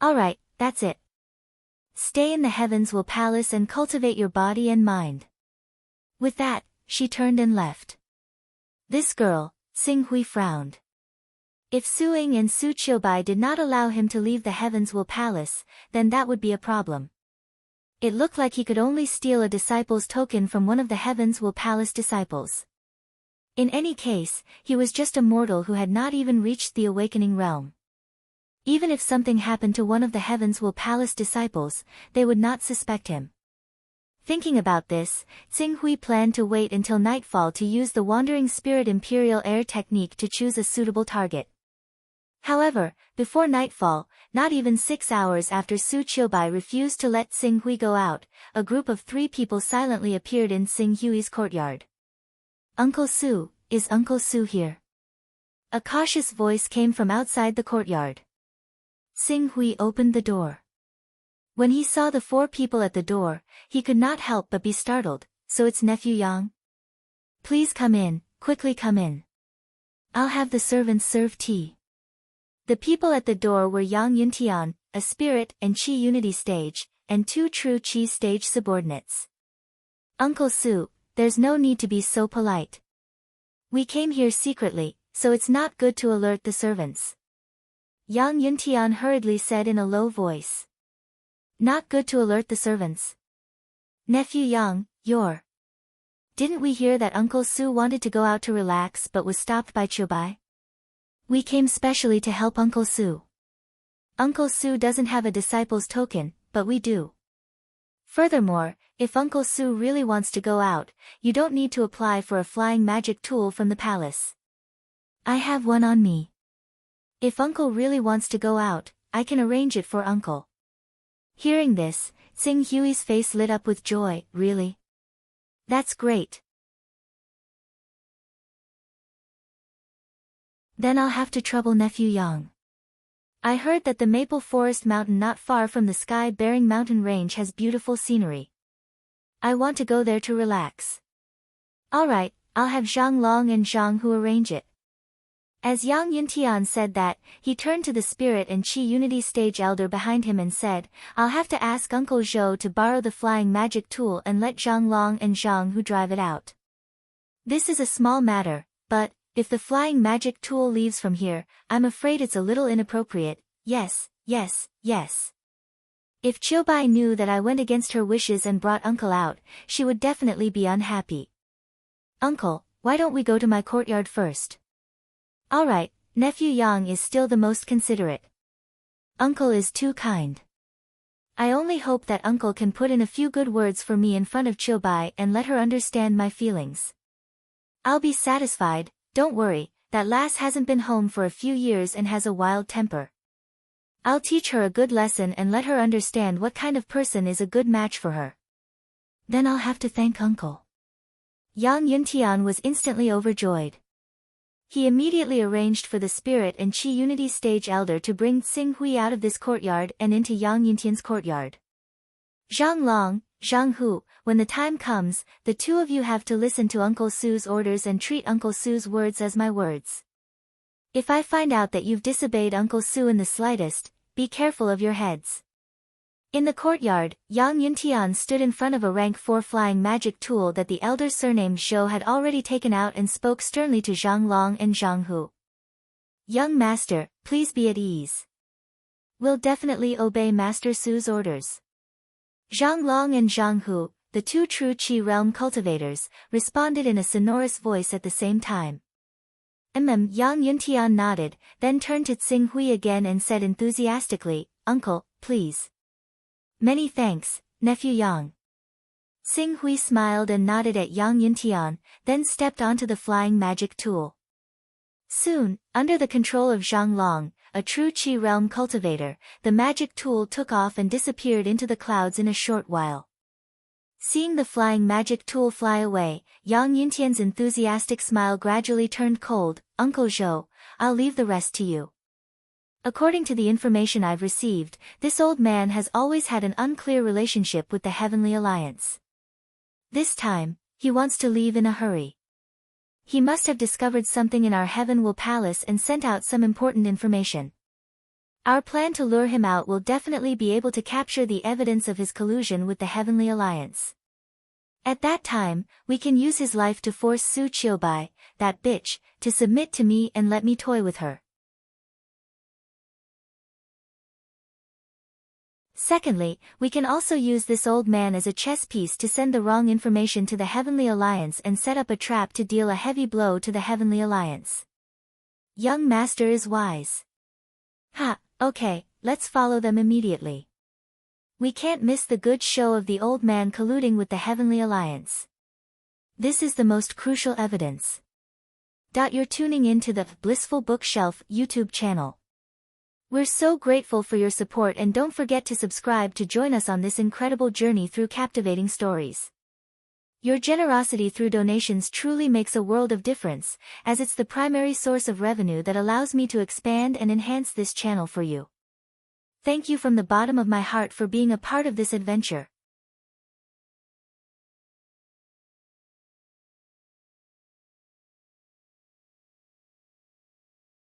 Alright, that's it. Stay in the Heavens Will Palace and cultivate your body and mind. With that, she turned and left. This girl, Xing Hui frowned. If Su Ying and Su Qiubai did not allow him to leave the Heavens Will Palace, then that would be a problem. It looked like he could only steal a disciple's token from one of the Heavens Will Palace disciples. In any case, he was just a mortal who had not even reached the awakening realm. Even if something happened to one of the Heavens Will Palace disciples, they would not suspect him. Thinking about this, Xing Hui planned to wait until nightfall to use the Wandering Spirit Imperial Air technique to choose a suitable target. However, before nightfall, not even 6 hours after Su Qiubai refused to let Xing Hui go out, a group of 3 people silently appeared in Xing Hui's courtyard. Uncle Su, is Uncle Su here? A cautious voice came from outside the courtyard. Xing Hui opened the door. When he saw the 4 people at the door, he could not help but be startled. So it's nephew Yang? Please come in, quickly come in. I'll have the servants serve tea. The people at the door were Yang Yintian, a spirit and Qi Unity stage, and 2 true Qi stage subordinates. Uncle Su, there's no need to be so polite. We came here secretly, so it's not good to alert the servants. Yang Yintian hurriedly said in a low voice. Not good to alert the servants. Nephew Yang, you're... Didn't we hear that Uncle Su wanted to go out to relax but was stopped by Qiubai? We came specially to help Uncle Su. Uncle Su doesn't have a disciple's token, but we do. Furthermore, if Uncle Su really wants to go out, you don't need to apply for a flying magic tool from the palace. I have one on me. If Uncle really wants to go out, I can arrange it for Uncle. Hearing this, Xing Hui's face lit up with joy. Really? That's great. Then I'll have to trouble nephew Yang. I heard that the Maple Forest mountain not far from the sky-bearing mountain range has beautiful scenery. I want to go there to relax. Alright, I'll have Zhang Long and Zhang Hu arrange it. As Yang Yintian said that, he turned to the Spirit and Qi Unity stage elder behind him and said, I'll have to ask Uncle Zhou to borrow the flying magic tool and let Zhang Long and Zhang Hu drive it out. This is a small matter, but, if the flying magic tool leaves from here, I'm afraid it's a little inappropriate. Yes, yes, yes. If Qiubai knew that I went against her wishes and brought Uncle out, she would definitely be unhappy. Uncle, why don't we go to my courtyard first? Alright, nephew Yang is still the most considerate. Uncle is too kind. I only hope that Uncle can put in a few good words for me in front of Qiubai and let her understand my feelings. I'll be satisfied. Don't worry, that lass hasn't been home for a few years and has a wild temper. I'll teach her a good lesson and let her understand what kind of person is a good match for her. Then I'll have to thank Uncle. Yang Yintian was instantly overjoyed. He immediately arranged for the Spirit and Qi Unity stage elder to bring Xing Hui out of this courtyard and into Yang Yintian's courtyard. Zhang Long, Zhang Hu, when the time comes, the 2 of you have to listen to Uncle Su's orders and treat Uncle Su's words as my words. If I find out that you've disobeyed Uncle Su in the slightest, be careful of your heads. In the courtyard, Yang Yintian stood in front of a rank 4 flying magic tool that the elder surnamed Zhou had already taken out and spoke sternly to Zhang Long and Zhang Hu. Young master, please be at ease. We'll definitely obey Master Su's orders. Zhang Long and Zhang Hu, the 2 true Qi realm cultivators, responded in a sonorous voice at the same time. Yang Yintian nodded, then turned to Xing Hui again and said enthusiastically, Uncle, please. Many thanks, nephew Yang. Xing Hui smiled and nodded at Yang Yintian, then stepped onto the flying magic tool. Soon, under the control of Zhang Long, a true Qi realm cultivator, the magic tool took off and disappeared into the clouds in a short while. Seeing the flying magic tool fly away, Yang Yintian's enthusiastic smile gradually turned cold. Uncle Zhou, I'll leave the rest to you. According to the information I've received, this old man has always had an unclear relationship with the Heavenly Alliance. This time, he wants to leave in a hurry. He must have discovered something in our Heavenly Palace and sent out some important information. Our plan to lure him out will definitely be able to capture the evidence of his collusion with the Heavenly Alliance. At that time, we can use his life to force Su Qiubai, that bitch, to submit to me and let me toy with her. Secondly, we can also use this old man as a chess piece to send the wrong information to the Heavenly Alliance and set up a trap to deal a heavy blow to the Heavenly Alliance. Young master is wise. Ha, okay, let's follow them immediately. We can't miss the good show of the old man colluding with the Heavenly Alliance. This is the most crucial evidence. You're tuning in to the Blissful Bookshelf YouTube channel. We're so grateful for your support, and don't forget to subscribe to join us on this incredible journey through captivating stories. Your generosity through donations truly makes a world of difference, as it's the primary source of revenue that allows me to expand and enhance this channel for you. Thank you from the bottom of my heart for being a part of this adventure.